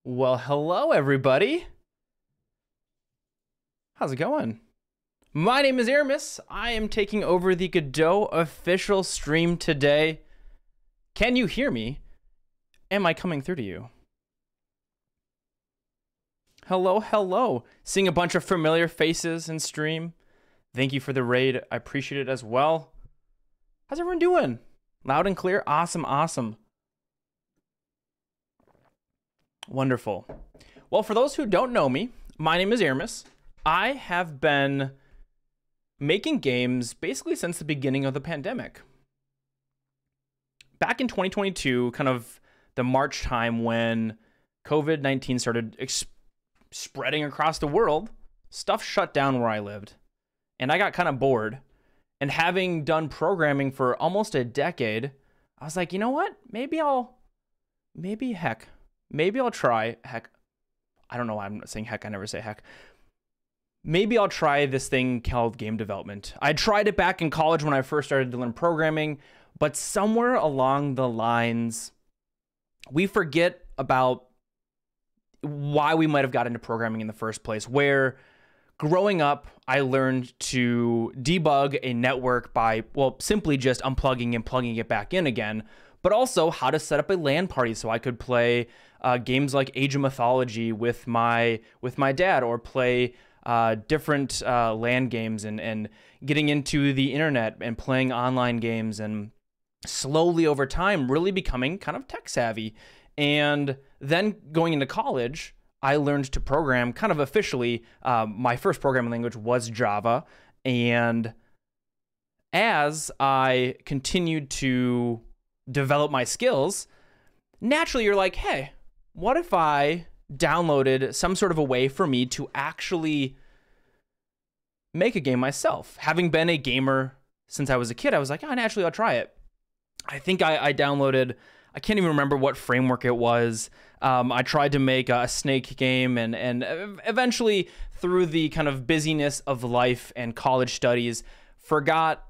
Well, hello everybody. How's it going? My name is Aramis. I am taking over the Godot official stream today. Can you hear me? Am I coming through to you? Hello, hello. Seeing a bunch of familiar faces in stream. Thank you for the raid. I appreciate it as well. How's everyone doing? Loud and clear? Awesome, awesome. Wonderful. Well, for those who don't know me, my name is Aramis. I have been making games basically since the beginning of the pandemic. Back in 2022, kind of the March time when COVID-19 started spreading across the world, stuff shut down where I lived. And I got kind of bored. And having done programming for almost a decade, I was like, you know what? Maybe I'll try, heck, I don't know why I'm not saying heck, I never say heck. Maybe I'll try this thing called game development. I tried it back in college when I first started to learn programming, but somewhere along the lines, we forget about why we might have got into programming in the first place, where growing up, I learned to debug a network by, well, simply just unplugging and plugging it back in again, but also how to set up a LAN party so I could play games like Age of Mythology with my dad, or play different LAN games, and getting into the internet and playing online games, and slowly over time really becoming kind of tech savvy. And then going into college, I learned to program kind of officially. My first programming language was Java, and as I continued to develop my skills, naturally you're like, hey, what if I downloaded some sort of a way for me to actually make a game myself? Having been a gamer since I was a kid, I was like, oh, naturally I'll try it. I think I downloaded, I can't even remember what framework it was. I tried to make a Snake game, and eventually, through the kind of busyness of life and college studies, forgot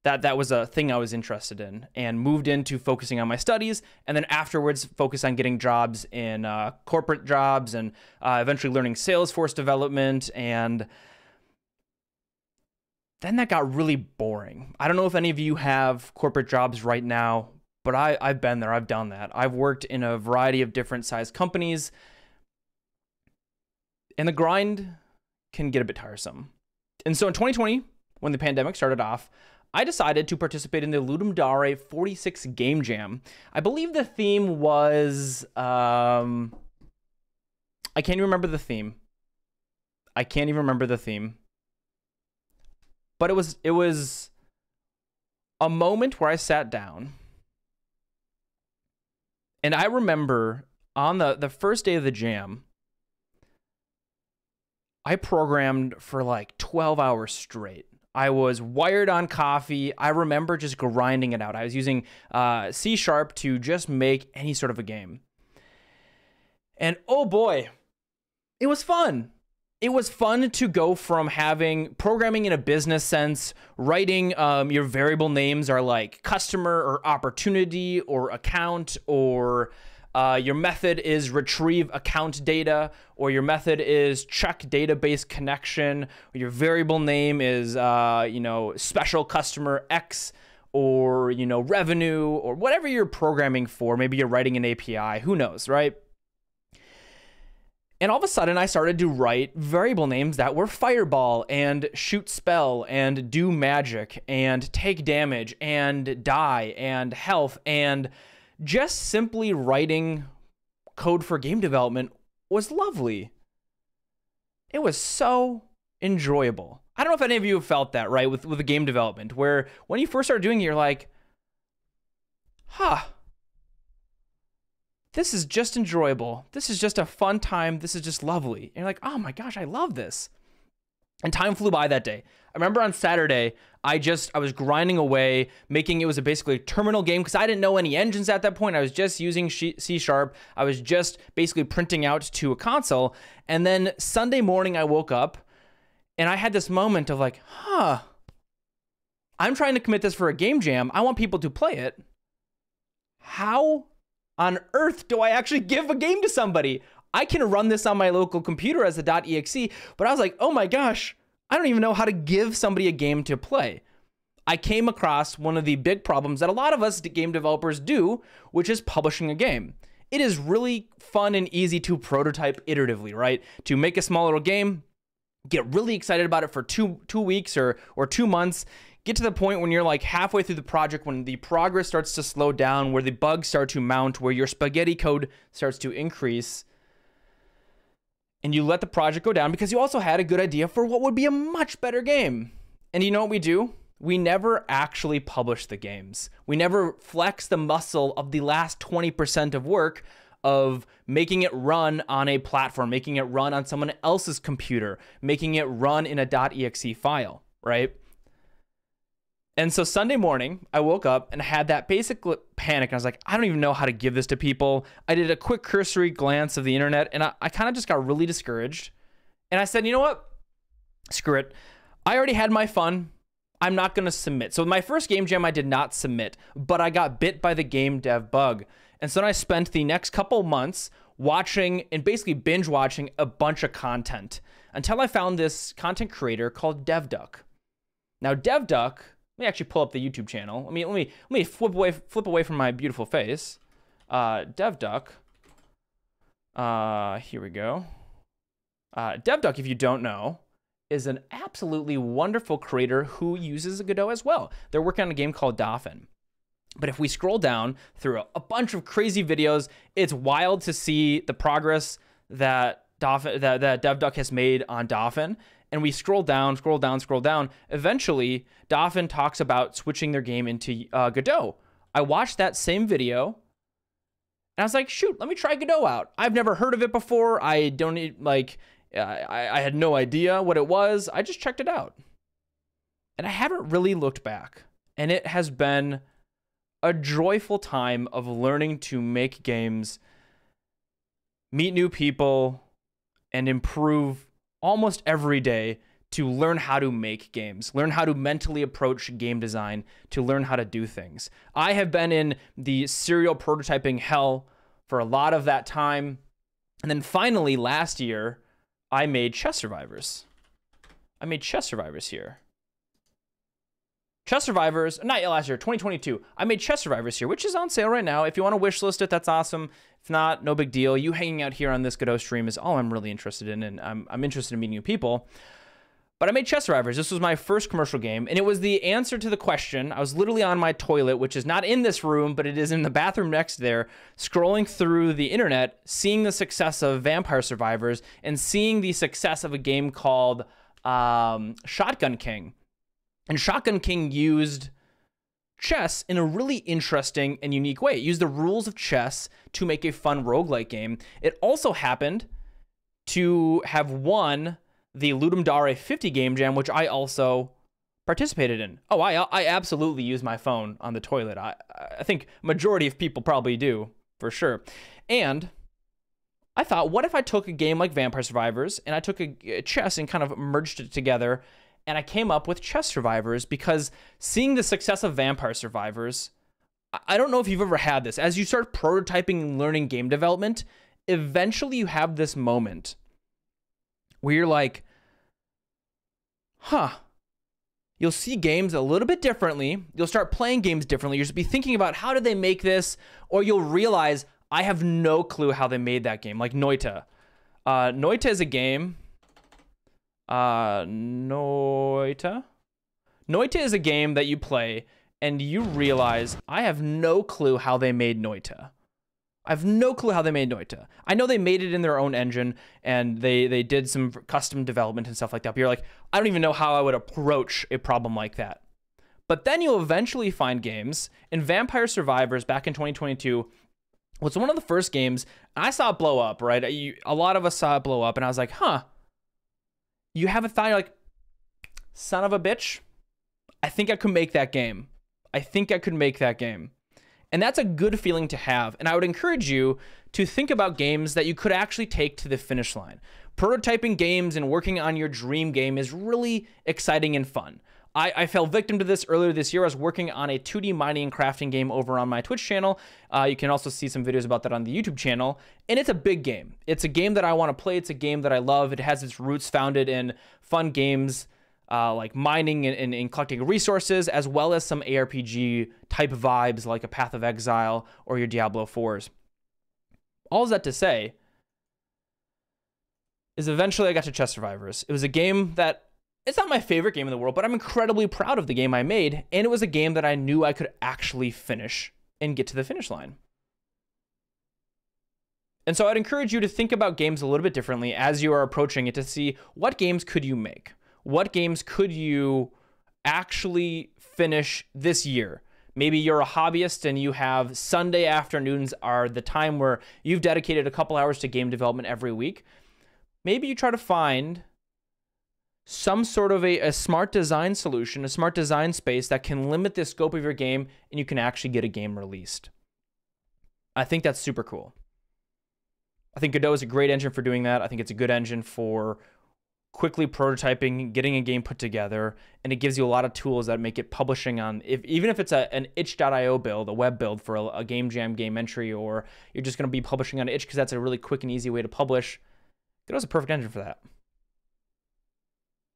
that was a thing I was interested in, and moved into focusing on my studies, and then afterwards focused on getting jobs in corporate jobs, and eventually learning Salesforce development. And then that got really boring. I don't know if any of you have corporate jobs right now, but I've been there. I've done that. I've worked in a variety of different size companies, and the grind can get a bit tiresome. And so in 2020, when the pandemic started off, I decided to participate in the Ludum Dare 46 Game Jam. I believe the theme was, I can't even remember the theme. But it was a moment where I sat down, and I remember on the first day of the jam, I programmed for like 12 hours straight. I was wired on coffee. I remember just grinding it out. I was using C# to just make any sort of a game. And oh boy, it was fun. It was fun to go from having programming in a business sense, writing your variable names are like customer or opportunity or account, or your method is retrieve account data, or your method is check database connection, or your variable name is, special customer X, or, revenue, or whatever you're programming for. Maybe you're writing an API, who knows, right? And all of a sudden I started to write variable names that were fireball, and shoot spell, and do magic, and take damage, and die, and health, and just simply writing code for game development was lovely. It was so enjoyable. I don't know if any of you have felt that, right, with the game development, where when you first start doing it, you're like, this is just enjoyable. This is just a fun time. This is just lovely. And you're like, oh my gosh, I love this. And time flew by that day. I remember on Saturday, I was grinding away, making, it was basically a terminal game, because I didn't know any engines at that point. I was just using C#. I was just basically printing out to a console. And then Sunday morning, I woke up and I had this moment of like, I'm trying to commit this for a game jam. I want people to play it. How on earth do I actually give a game to somebody? I can run this on my local computer as a .exe, but I was like, oh my gosh, I don't even know how to give somebody a game to play. I came across one of the big problems that a lot of us game developers do, which is publishing a game. It is really fun and easy to prototype iteratively, right? To make a small little game, get really excited about it for two weeks or 2 months, get to the point when you're like halfway through the project, when the progress starts to slow down, where the bugs start to mount, where your spaghetti code starts to increase, and you let the project go down because you also had a good idea for what would be a much better game. And you know what we do? We never actually publish the games. We never flex the muscle of the last 20% of work of making it run on a platform, making it run on someone else's computer, making it run in a .exe file, right? And so Sunday morning, I woke up and had that basic panic. I was like, I don't even know how to give this to people. I did a quick cursory glance of the internet, and I kind of just got really discouraged. And I said, you know what? Screw it. I already had my fun. I'm not going to submit. So my first game jam, I did not submit, but I got bit by the game dev bug. And so then I spent the next couple months watching and basically binge watching a bunch of content until I found this content creator called DevDuck. Now, DevDuck, let me actually pull up the YouTube channel. Let me flip away from my beautiful face. DevDuck. Here we go. DevDuck, if you don't know, is an absolutely wonderful creator who uses Godot as well. They're working on a game called Dolphin. But if we scroll down through a bunch of crazy videos, it's wild to see the progress that DevDuck has made on Dolphin. And we scroll down. Eventually, Dolphin talks about switching their game into Godot. I watched that same video, and I was like, shoot, let me try Godot out. I've never heard of it before. I had no idea what it was. I just checked it out. And I haven't really looked back. And it has been a joyful time of learning to make games, meet new people, and improve almost every day to learn how to make games, learn how to mentally approach game design, to learn how to do things. I have been in the serial prototyping hell for a lot of that time. And then finally, last year, I made Chess Survivors. Here. Chess Survivors, not last year, 2022. I made Chess Survivors here, which is on sale right now. If you want to wishlist it, that's awesome. If not, no big deal. You hanging out here on this Godot stream is all I'm really interested in, and I'm interested in meeting new people. But I made Chess Survivors. This was my first commercial game, and it was the answer to the question. I was literally on my toilet, which is not in this room, but it is in the bathroom next there, scrolling through the internet, seeing the success of Vampire Survivors, and seeing the success of a game called Shotgun King. And Shotgun King used chess in a really interesting and unique way. It used the rules of chess to make a fun roguelike game. It also happened to have won the Ludum Dare 50 Game Jam, which I also participated in. Oh, I absolutely use my phone on the toilet. I think majority of people probably do, for sure. And I thought, what if I took a game like Vampire Survivors and I took a chess and kind of merged it together, and I came up with Chess Survivors, because seeing the success of Vampire Survivors, I don't know if you've ever had this. As you start prototyping and learning game development, eventually you have this moment where you're like, you'll see games a little bit differently. You'll start playing games differently. You'll just be thinking about, how did they make this? Or you'll realize, I have no clue how they made that game. Like Noita. Noita is a game... Noita is a game that you play and you realize, I have no clue how they made Noita. I know they made it in their own engine and they did some custom development and stuff like that. But you're like, I don't even know how I would approach a problem like that. But then you'll eventually find games, and Vampire Survivors back in 2022 was one of the first games. I saw it blow up, right? A lot of us saw it blow up, and I was like, you have a thought, you're like, son of a bitch, I think I could make that game. And that's a good feeling to have. And I would encourage you to think about games that you could actually take to the finish line. Prototyping games and working on your dream game is really exciting and fun. I fell victim to this earlier this year. I was working on a 2D mining and crafting game over on my Twitch channel. You can also see some videos about that on the YouTube channel. And it's a big game. It's a game that I want to play. It's a game that I love. It has its roots founded in fun games like mining and collecting resources, as well as some ARPG type vibes like a Path of Exile or your Diablo 4s. All that to say is eventually I got to Chess Survivors. It was a game that, it's not my favorite game in the world, but I'm incredibly proud of the game I made, and it was a game that I knew I could actually finish and get to the finish line. And so I'd encourage you to think about games a little bit differently as you are approaching it, to see what games could you make? What games could you actually finish this year? Maybe you're a hobbyist and you have Sunday afternoons are the time where you've dedicated a couple hours to game development every week. Maybe you try to find some sort of a smart design solution, a smart design space that can limit the scope of your game, and you can actually get a game released. I think that's super cool. I think Godot is a great engine for doing that. I think it's a good engine for quickly prototyping, getting a game put together, and it gives you a lot of tools that make it publishing on, even if it's an itch.io build, a web build for a game jam game entry, or you're just going to be publishing on itch because that's a really quick and easy way to publish. Godot's a perfect engine for that.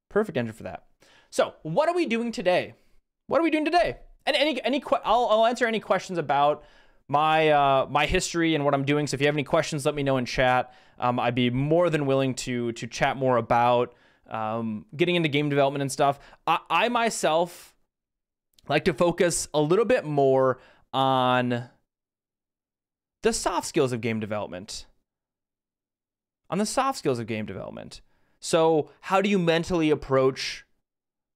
Perfect engine for that. So what are we doing today? What are we doing today? And I'll answer any questions about my history and what I'm doing. So if you have any questions, let me know in chat. I'd be more than willing to chat more about getting into game development and stuff. I myself like to focus a little bit more on the soft skills of game development. So how do you mentally approach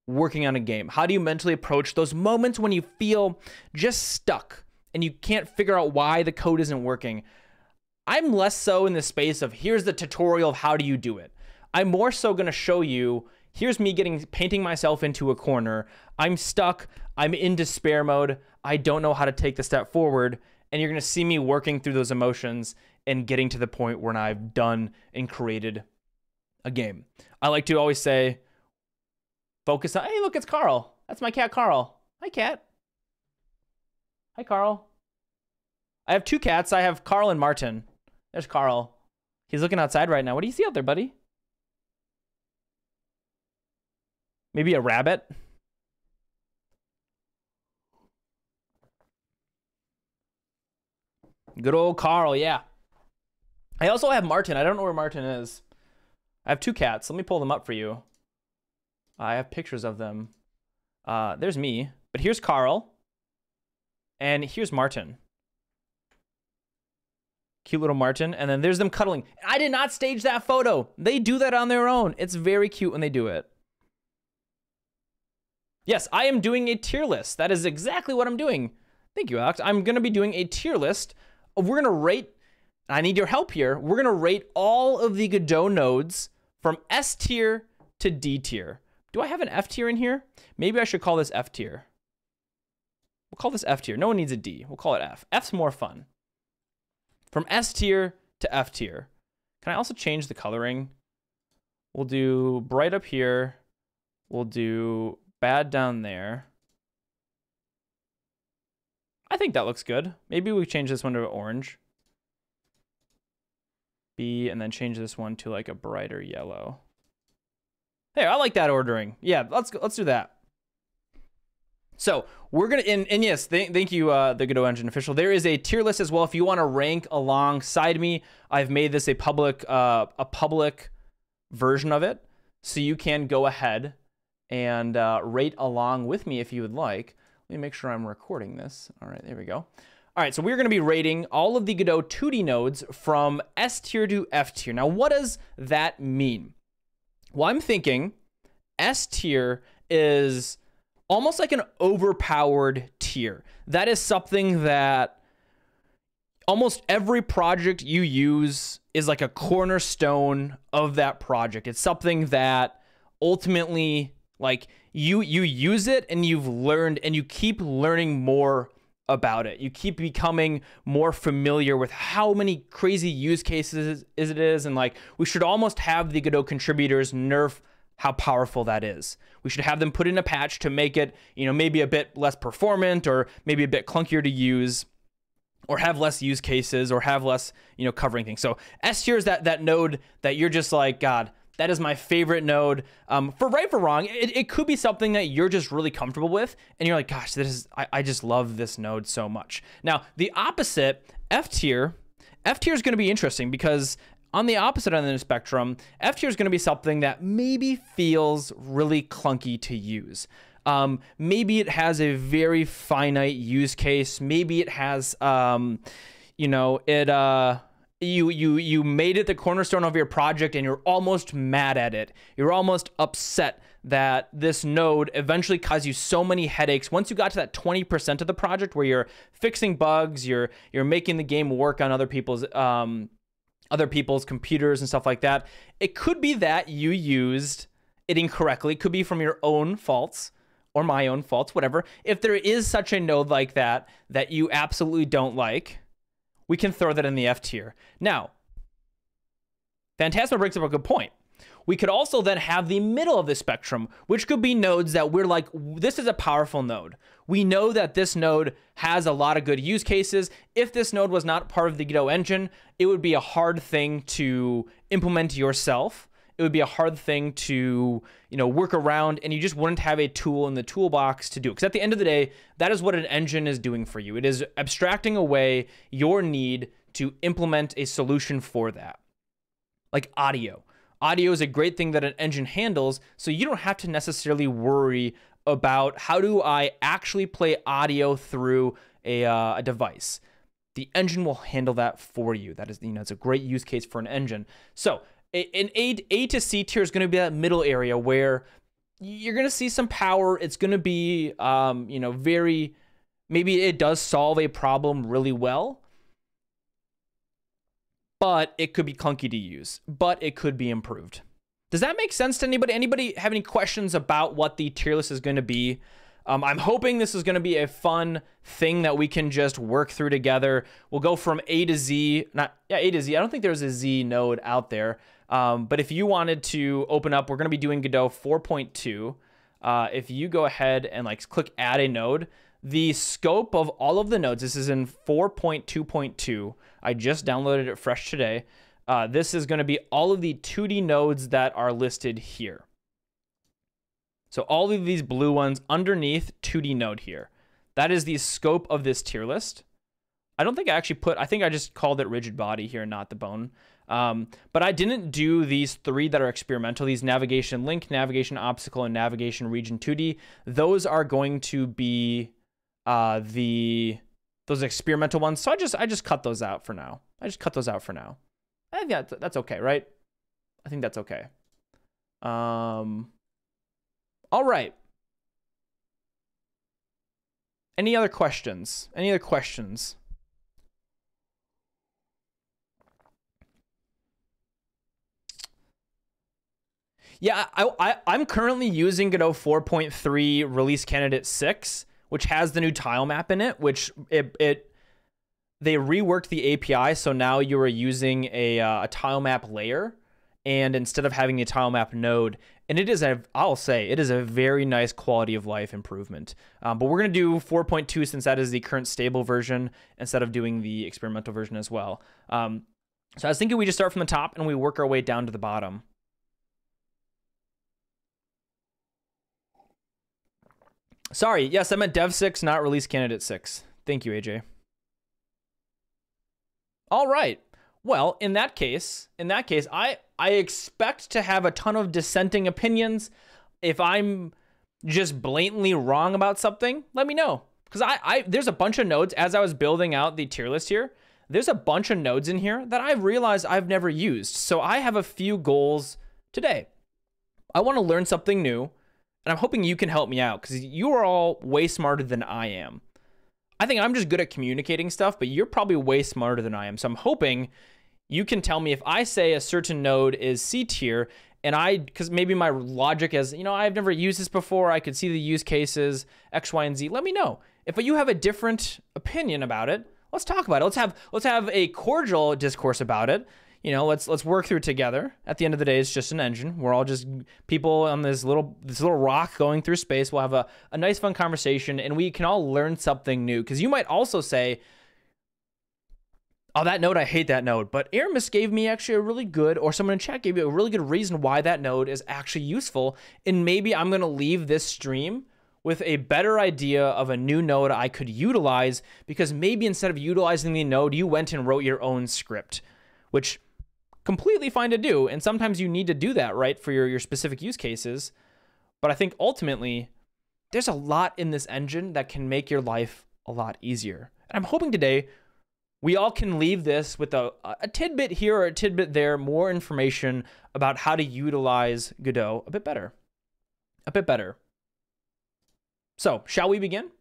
working on a game? How do you mentally approach those moments when you feel just stuck and you can't figure out why the code isn't working? I'm less so in the space of here's the tutorial of how do you do it. I'm more so going to show you, here's me painting myself into a corner. I'm stuck. I'm in despair mode. I don't know how to take the step forward. And you're going to see me working through those emotions and getting to the point where I've done and created a game. I like to always say, focus on, hey, look, it's Carl. That's my cat, Carl. Hi, cat. Hi, Carl. I have two cats. I have Carl and Martin. There's Carl. He's looking outside right now. What do you see out there, buddy? Maybe a rabbit? Good old Carl, yeah. I also have Martin. I don't know where Martin is. I have two cats. Let me pull them up for you. I have pictures of them. There's me. But here's Carl. And here's Martin. Cute little Martin. And then there's them cuddling. I did not stage that photo. They do that on their own. It's very cute when they do it. Yes, I am doing a tier list. That is exactly what I'm doing. Thank you, Alex. I'm going to be doing a tier list. We're going to rate, I need your help here. We're going to rate all of the Godot nodes from S tier to D tier. Do I have an F tier in here? Maybe I should call this F tier. We'll call this F tier. No one needs a D. We'll call it F. F's more fun. From S tier to F tier. Can I also change the coloring? We'll do bright up here. We'll do bad down there. I think that looks good. Maybe we change this one to orange. B, and then change this one to like a brighter yellow. Hey, I like that ordering. Yeah, let's do that. So we're gonna, and yes, thank you, the Godot Engine official. There is a tier list as well. If you want to rank alongside me, I've made this a public version of it, so you can go ahead and rate along with me if you would like. Let me make sure I'm recording this. All right, there we go. All right, so we're going to be rating all of the Godot 2D nodes from S tier to F tier. Now, what does that mean? Well, I'm thinking S tier is almost like an overpowered tier. That is something that almost every project you use is like a cornerstone of that project. It's something that ultimately, like, you use it and you've learned and you keep learning more about it. You keep becoming more familiar with how many crazy use cases it is. And like, we should almost have the Godot contributors nerf how powerful that is. We should have them put in a patch to make it, maybe a bit less performant or maybe a bit clunkier to use, or have less use cases, or have less, covering things. So S tier is that node that you're just like, God, that is my favorite node. For right, for wrong, it could be something that you're just really comfortable with, and you're like, gosh, I just love this node so much. Now, the opposite, F tier is going to be interesting, because on the opposite end of the spectrum, F tier is going to be something that maybe feels really clunky to use. Maybe it has a very finite use case. Maybe it has, you made it the cornerstone of your project and you're almost mad at it. You're almost upset that this node eventually caused you so many headaches. Once you got to that 20% of the project where you're fixing bugs, you're making the game work on other people's computers and stuff like that, it could be that you used it incorrectly. It could be from your own faults or my own faults, whatever. If there is such a node like that you absolutely don't like, we can throw that in the F tier. Now, Phantasma brings up a good point. We could also then have the middle of the spectrum, which could be nodes that we're like, this is a powerful node. We know that this node has a lot of good use cases. If this node was not part of the Godot engine, it would be a hard thing to implement yourself. It would be a hard thing to, work around, and you just wouldn't have a tool in the toolbox to do it. Because at the end of the day, that is what an engine is doing for you. It is abstracting away your need to implement a solution for that. Like audio. Audio is a great thing that an engine handles, so you don't have to necessarily worry about how do I actually play audio through a device. The engine will handle that for you. That is, it's a great use case for an engine. So an A to C tier is going to be that middle area where you're going to see some power. It's going to be, maybe it does solve a problem really well, but it could be clunky to use, but it could be improved. Does that make sense to anybody? Anybody have any questions about what the tier list is going to be? I'm hoping this is going to be a fun thing that we can just work through together. We'll go from A to Z. A to Z. I don't think there's a Z node out there. But if you wanted to open up, we're going to be doing Godot 4.2. If you go ahead and click add a node, the scope of all of the nodes, this is in 4.2.2. I just downloaded it fresh today. This is going to be all of the 2D nodes that are listed here. So all of these blue ones underneath 2D node here. That is the scope of this tier list. I don't think I actually I think I just called it rigid body here, not the bone. But I didn't do these three that are experimental, these navigation link, navigation obstacle, and navigation region 2D. Those are going to be those experimental ones. So I just cut those out for now. I think that's okay, right? I think that's okay. All right. Any other questions? Yeah, I'm currently using Godot 4.3 release candidate 6, which has the new tile map in it, which they reworked the API, so now you are using a tile map layer, and instead of having a tile map node, and I'll say it is a very nice quality of life improvement. But we're gonna do 4.2 since that is the current stable version instead of doing the experimental version as well. So I was thinking we just start from the top and we work our way down to the bottom. Sorry, yes, I meant Dev 6, not Release Candidate 6. Thank you, AJ. All right. Well, in that case, I expect to have a ton of dissenting opinions. If I'm just blatantly wrong about something, let me know. Because there's a bunch of nodes, as I was building out the tier list here, there's a bunch of nodes in here that I've realized I've never used. So I have a few goals today. I want to learn something new. And I'm hoping you can help me out because you are all way smarter than I am. I think I'm just good at communicating stuff, but you're probably way smarter than I am. So I'm hoping you can tell me if I say a certain node is C tier, and because maybe my logic is, I've never used this before. I could see the use cases, X, Y, and Z. Let me know. If you have a different opinion about it, let's talk about it. Let's have a cordial discourse about it. let's work through it together. At the end of the day, it's just an engine. We're all just people on this little rock going through space. We'll have a nice, fun conversation, and we can all learn something new. Because you might also say, oh, that node, I hate that node. But Aramis gave me actually a really good, or someone in chat gave you a really good reason why that node is actually useful. And maybe I'm going to leave this stream with a better idea of a new node I could utilize, because maybe instead of utilizing the node, you went and wrote your own script, which completely fine to do. And sometimes you need to do that, right, for your specific use cases. But I think ultimately, there's a lot in this engine that can make your life a lot easier. And I'm hoping today we all can leave this with a tidbit here or a tidbit there, more information about how to utilize Godot a bit better. A bit better. So, shall we begin?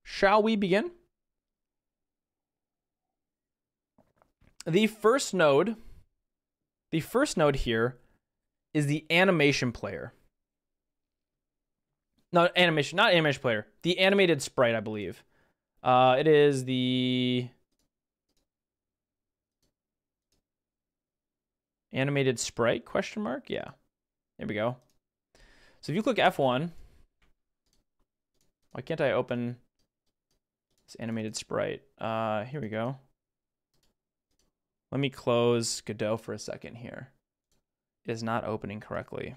Shall we begin? The first node here is the animation player. No, animation, not animation player. The animated sprite, I believe. It is the animated sprite, question mark? Yeah, there we go. So if you click F1, why can't I open this animated sprite? Here we go. Let me close Godot for a second here. It is not opening correctly.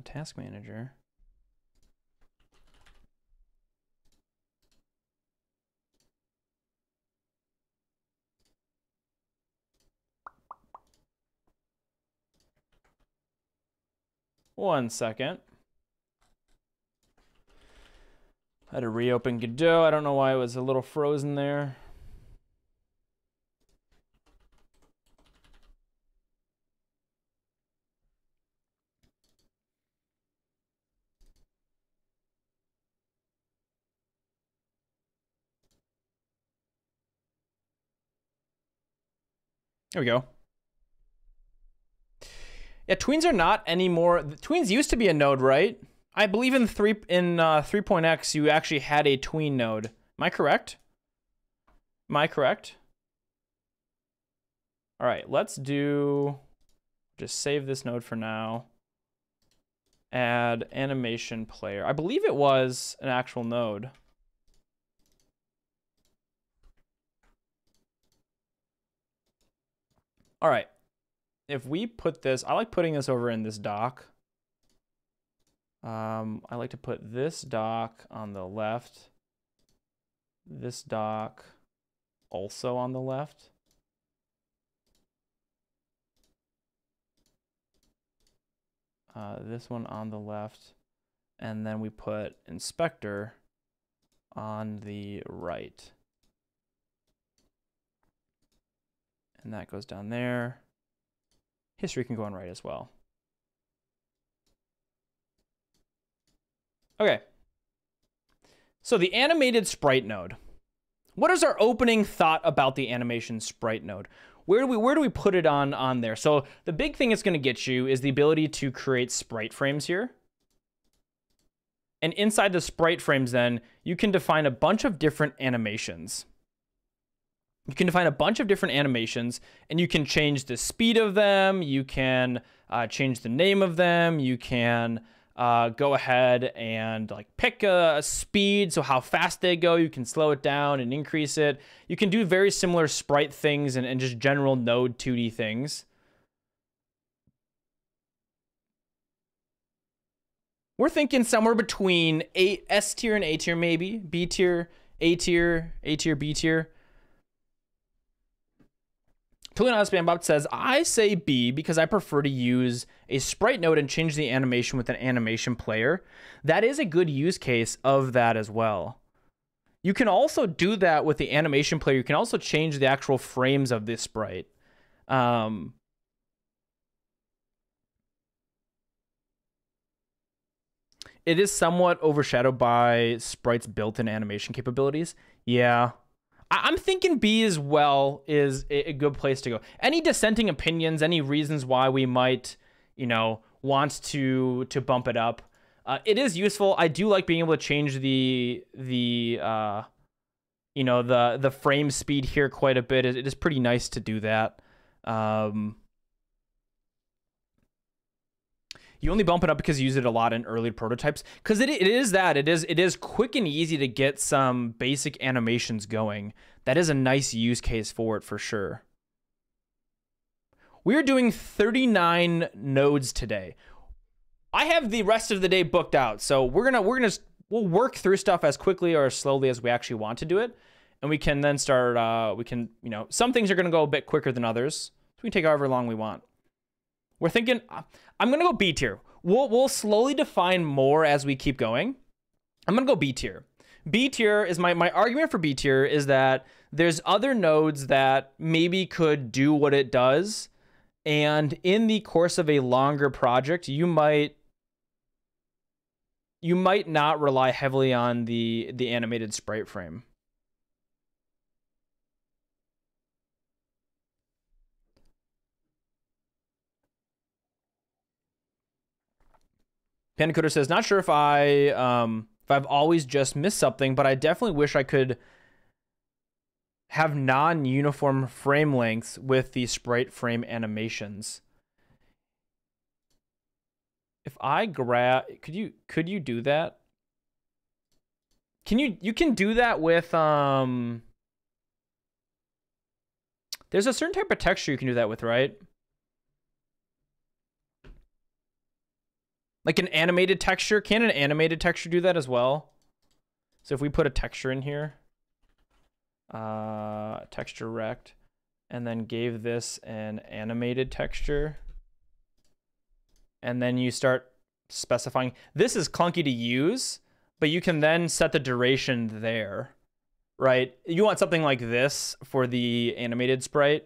Task manager. One second. I had to reopen Godot. I don't know why it was a little frozen there. There we go. Yeah, tweens are not anymore. Tweens used to be a node, right? I believe in 3.x you actually had a tween node. Am I correct? Am I correct? All right, let's just save this node for now. Add animation player. I believe it was an actual node. All right. If we put this, I like putting this over in this dock. I like to put this dock on the left. This dock also on the left. This one on the left. And then we put inspector on the right. And that goes down there. History can go on right as well. Okay. So the animated sprite node. What is our opening thought about the animation sprite node? Where do we put it on there? So the big thing it's going to get you is the ability to create sprite frames here. And inside the sprite frames then, you can define a bunch of different animations. You can define a bunch of different animations, and you can change the speed of them. You can change the name of them. You can go ahead and like pick a speed, so how fast they go. You can slow it down and increase it. You can do very similar sprite things and just general node 2D things. We're thinking somewhere between S tier and A tier, maybe B tier, A tier, A tier, B tier. Spambot says, I say B because I prefer to use a sprite node and change the animation with an animation player. That is a good use case of that as well. You can also do that with the animation player. You can also change the actual frames of this sprite. It is somewhat overshadowed by Sprite's built-in animation capabilities. Yeah. I'm thinking B as well is a good place to go. Any dissenting opinions, any reasons why we might, want to bump it up? It is useful. I do like being able to change the you know, the frame speed here quite a bit. It is pretty nice to do that. You only bump it up because you use it a lot in early prototypes. Because it is quick and easy to get some basic animations going. That is a nice use case for it for sure. We're doing 39 nodes today. I have the rest of the day booked out, so we'll work through stuff as quickly or as slowly as we actually want to do it, and we can then start. You know, some things are gonna go a bit quicker than others, so we can take however long we want. We're thinking, I'm gonna go B tier. We'll slowly define more as we keep going. I'm gonna go B tier. B tier is my argument for B tier is that there's other nodes that maybe could do what it does, and in the course of a longer project, you might not rely heavily on the animated sprite frame. Panacoder says, not sure if I've always just missed something, but I definitely wish I could have non-uniform frame lengths with the sprite frame animations. If I grab, could you do that? You can do that with there's a certain type of texture you can do that with, right? Like an animated texture. Can an animated texture do that as well? So if we put a texture in here, texture rect, and then gave this an animated texture, and then you start specifying, this is clunky to use, but you can then set the duration there, right? You want something like this for the animated sprite,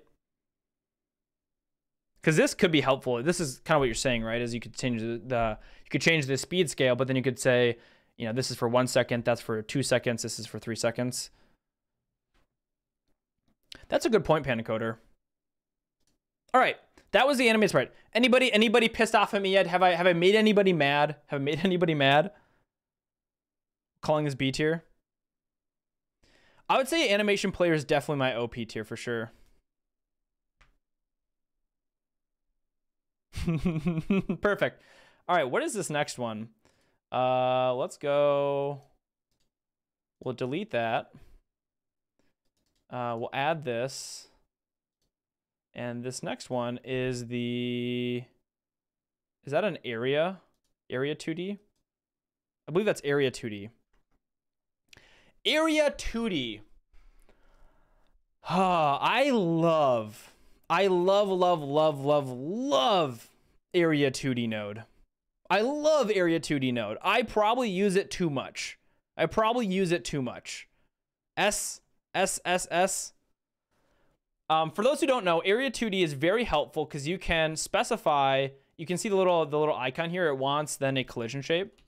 because this could be helpful. This is kind of what you're saying, right? Is you could change the speed scale, but then you could say, you know, this is for 1 second, that's for 2 seconds, this is for 3 seconds. That's a good point, Panacoder. All right, that was the animated sprite. Anybody pissed off at me yet? Have I made anybody mad? Have I made anybody mad? Calling this B tier. I would say animation player is definitely my OP tier for sure. Perfect. All right, what is this next one? Let's go. We'll delete that. We'll add this. And this next one is is that an area 2D? I believe that's area 2D. Area 2D. I love Area 2D node. I love Area 2D node. I probably use it too much. S. For those who don't know, Area 2D is very helpful because you can specify, you can see the little icon here. It wants then a collision shape.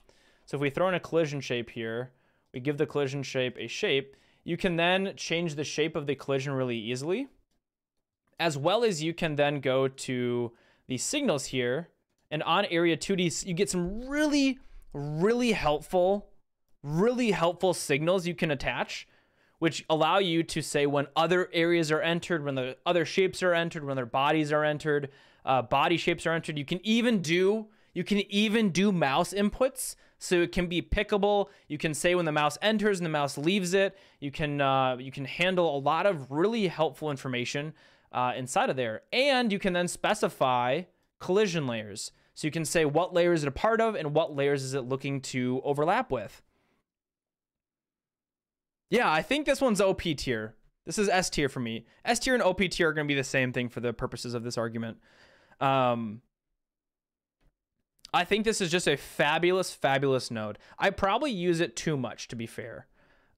So if we throw in a collision shape here, we give the collision shape a shape, you can then change the shape of the collision really easily, as well as you can then go to the signals here, and on Area 2D, you get some really helpful signals you can attach, which allow you to say when other areas are entered, when the other shapes are entered, when their bodies are entered, body shapes are entered. You can even do mouse inputs, so it can be pickable. You can say when the mouse enters and the mouse leaves it. You can handle a lot of really helpful information inside of there, and you can then specify collision layers. So you can say what layer is it a part of and what layers is it looking to overlap with. Yeah, I think this one's OP tier. This is S tier for me. S tier and OP tier are going to be the same thing for the purposes of this argument. I think this is just a fabulous node. I probably use it too much, to be fair.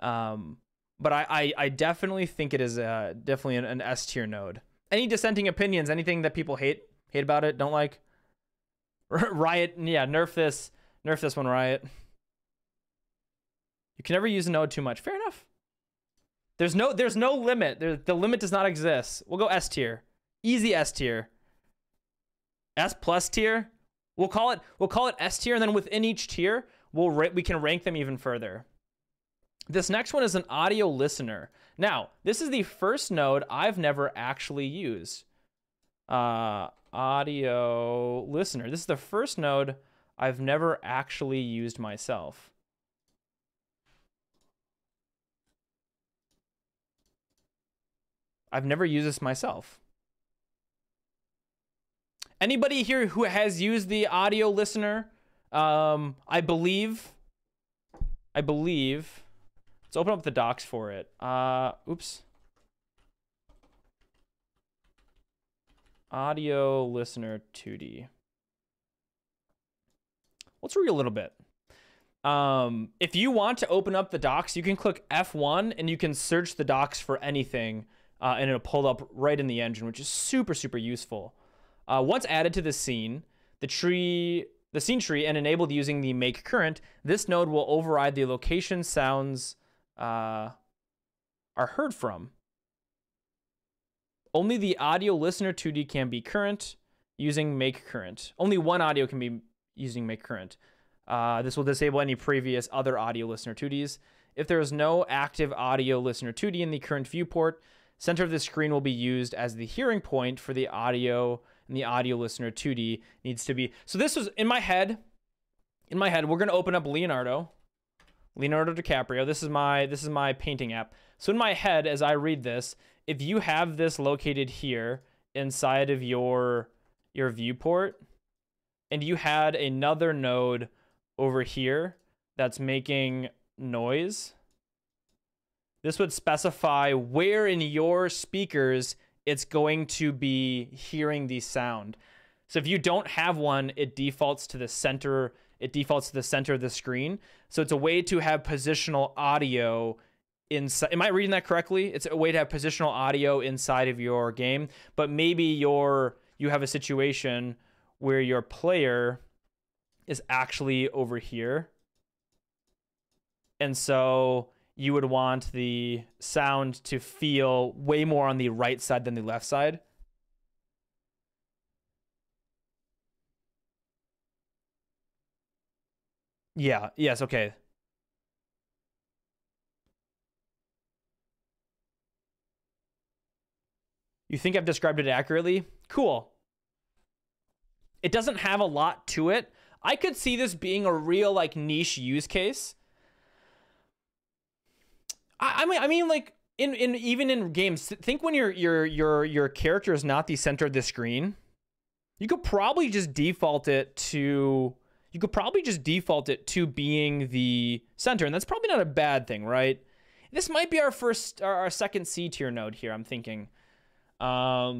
But I definitely think it is definitely an S tier node. Any dissenting opinions? Anything that people hate about it? Don't like? Riot, yeah, nerf this one, Riot. You can never use a node too much. Fair enough. There's no limit. The limit does not exist. We'll go S tier. Easy S tier. S plus tier. We'll call it S tier, and then within each tier, we can rank them even further. This next one is an audio listener. Now, this is the first node I've never actually used. Audio listener. This is the first node I've never actually used myself. I've never used this myself. Anybody here who has used the audio listener? I believe. Let's open up the docs for it. Oops. Audio listener 2D. Let's read a little bit. If you want to open up the docs, you can click F1 and you can search the docs for anything, and it'll pull up right in the engine, which is super, super useful. Once added to the scene, the scene tree, and enabled using the make current, this node will override the location sounds are heard from. Only the audio listener 2D can be current using make current. Only one audio can be using make current. This will disable any previous other audio listener 2Ds. If there is no active audio listener 2D in the current viewport, center of the screen will be used as the hearing point for the audio, and the audio listener 2D needs to be. So this was in my head. In my head, we're gonna open up Leonardo DiCaprio. This is my painting app. So in my head, as I read this, if you have this located here inside of your viewport, and you had another node over here that's making noise, this would specify where in your speakers it's going to be hearing the sound. So if you don't have one, it defaults to the center. It defaults to the center of the screen. So it's a way to have positional audio inside. Am I reading that correctly? It's a way to have positional audio inside of your game, but maybe you have a situation where your player is actually over here. And so you would want the sound to feel way more on the right side than the left side. Yeah, yes, okay. You think I've described it accurately? Cool. It doesn't have a lot to it. I could see this being a real like niche use case. I mean, like even in games, think when your character is not the center of the screen, you could probably just default it to being the center, and that's probably not a bad thing, right? This might be our second C tier node here, I'm thinking. Yeah,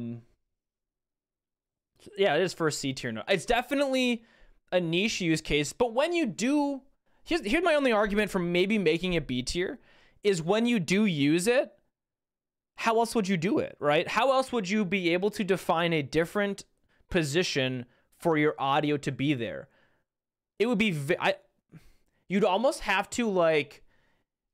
it is first C tier node. It's definitely a niche use case, but when you do, here's my only argument for maybe making it B tier, is when you do use it, how else would you do it, right? How else would you be able to define a different position for your audio to be there? It would be, you'd almost have to, like,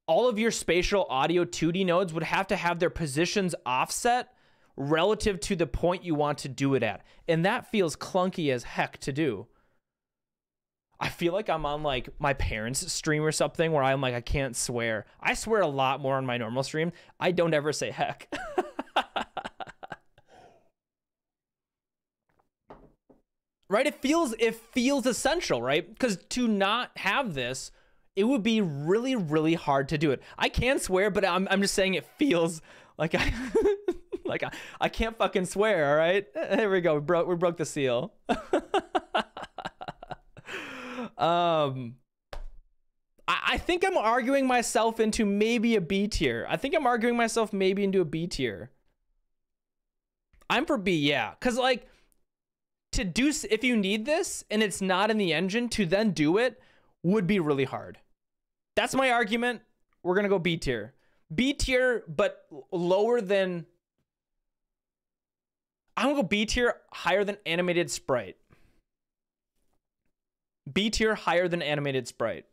all of your spatial audio 2D nodes would have to have their positions offset relative to the point you want to do it at. And that feels clunky as heck to do. I feel like I'm on like my parents' stream or something where I'm like, I can't swear. I swear a lot more on my normal stream. I don't ever say heck. Right? It feels essential, right? Because to not have this, it would be really, really hard to do it. I can swear, but I'm just saying it feels like I can't fucking swear, all right? There we go. We broke the seal. I think I'm arguing myself into maybe a B tier. I think I'm arguing myself maybe into a B tier. I'm for B, yeah. Because, like, to do, if you need this and it's not in the engine, to then do it would be really hard. That's my argument. We're going to go B tier. B tier, but lower than... I'm going to go B tier, higher than animated sprite. B tier, higher than animated sprite.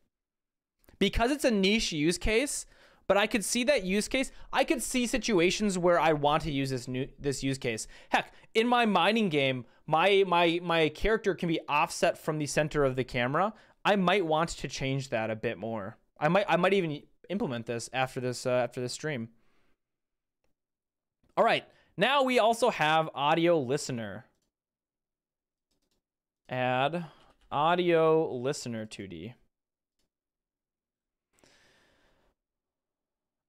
Because it's a niche use case, but I could see that use case. I could see situations where I want to use this use case. Heck, in my mining game, my character can be offset from the center of the camera. I might want to change that a bit more. I might even implement this after this stream. All right, now we also have audio listener. Add audio listener 2D.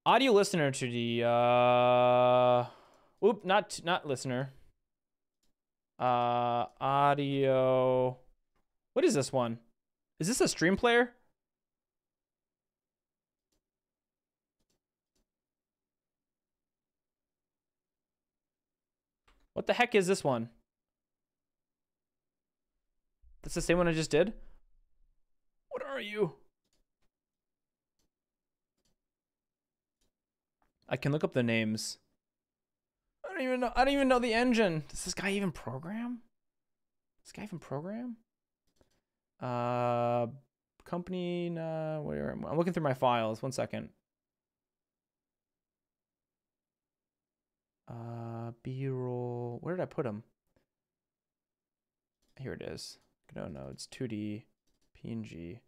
Audio listener 2D. Not listener. Audio. What is this one? Is this a stream player? What the heck is this one? That's the same one I just did? What are you? I can look up the names. I don't even know the engine. Does this guy even program? Company, where I'm looking through my files. 1 second. B-roll. Where did I put him? Here it is. Godot nodes, 2D, PNG,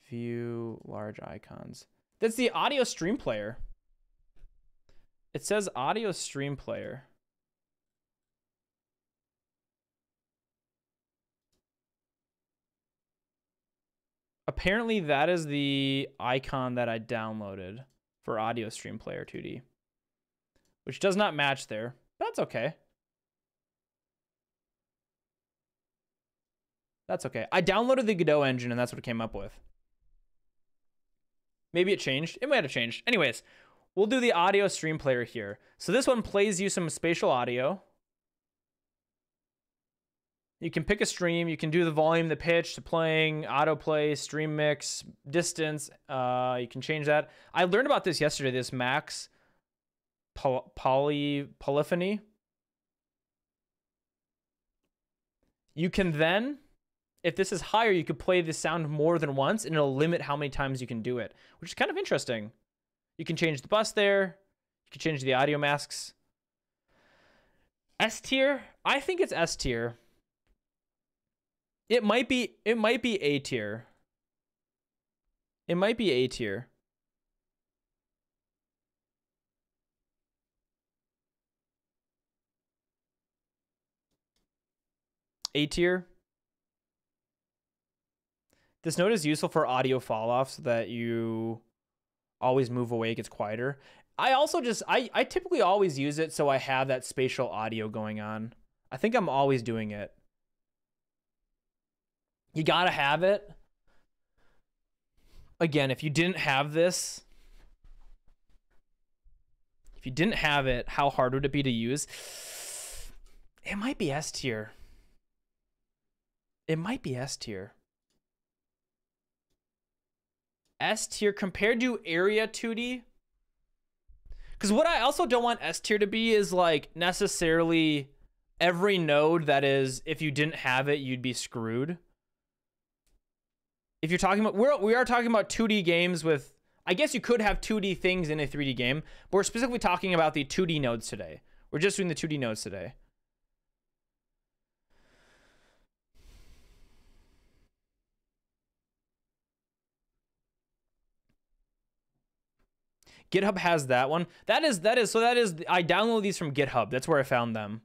view, large icons. That's the audio stream player. It says audio stream player. Apparently that is the icon that I downloaded for audio stream player 2D, which does not match there. That's okay. That's okay. I downloaded the Godot engine and that's what it came up with. Maybe it changed. It might have changed. Anyways, we'll do the audio stream player here. So this one plays you some spatial audio. You can pick a stream. You can do the volume, the pitch, the playing, autoplay, stream mix, distance. You can change that. I learned about this yesterday, this max polyphony. You can then, if this is higher, you could play the sound more than once and it'll limit how many times you can do it, which is kind of interesting. You can change the bus there. You can change the audio masks. S tier? I think it's S tier. It might be A tier. It might be A tier. A tier. This node is useful for audio fall off so that you always move away, it gets quieter. I also just, I typically always use it so I have that spatial audio going on. I think I'm always doing it. You gotta have it. Again, if you didn't have this, how hard would it be to use? It might be S tier. It might be S tier. S tier compared to Area 2D. Because what I also don't want S tier to be is like necessarily every node that is, if you didn't have it, you'd be screwed. If you're talking about, we are talking about 2D games with, I guess you could have 2D things in a 3D game, but we're specifically talking about the 2D nodes today. We're just doing the 2D nodes today. GitHub has that one. That is, I download these from GitHub. That's where I found them.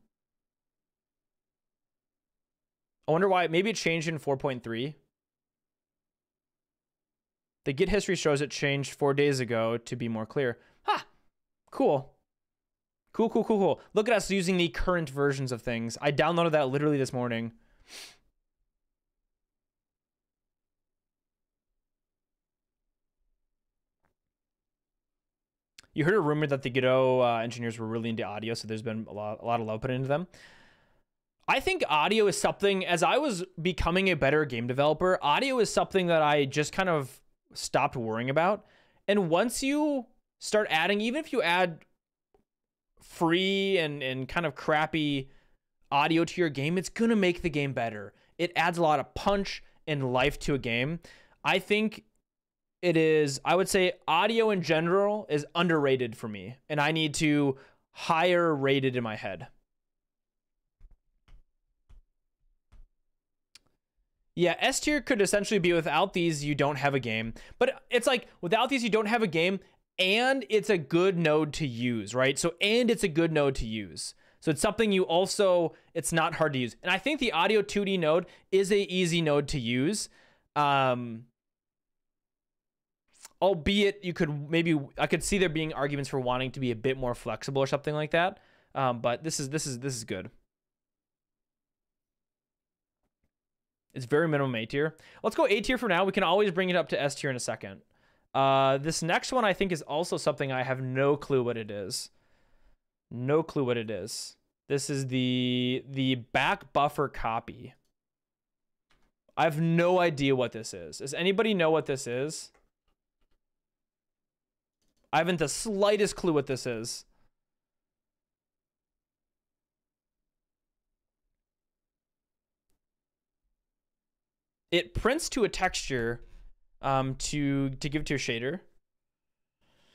I wonder why, maybe it changed in 4.3. The Git history shows it changed 4 days ago to be more clear. Ha! Cool. Cool. Look at us using the current versions of things. I downloaded that literally this morning. You heard a rumor that the Godot engineers were really into audio, so there's been a lot of love put into them. I think audio is something, as I was becoming a better game developer, audio is something that I just kind of stopped worrying about. And once you start adding, even if you add free and kind of crappy audio to your game, it's gonna make the game better. It adds a lot of punch and life to a game. I think it is, I would say audio in general is underrated for me, and I need to higher rate it in my head. Yeah, S tier could essentially be without these, you don't have a game. But it's like without these, you don't have a game, and it's a good node to use, right? So, and it's a good node to use. So it's something you also, it's not hard to use. And I think the audio 2D node is a easy node to use. Albeit you could maybe, I could see there being arguments for wanting to be a bit more flexible or something like that. But this is good. It's very minimum A tier. Let's go A tier for now. We can always bring it up to S tier in a second. This next one I think is also something I have no clue what it is. No clue what it is. This is the back buffer copy. I have no idea what this is. Does anybody know what this is? I haven't the slightest clue what this is. It prints to a texture to give to a shader.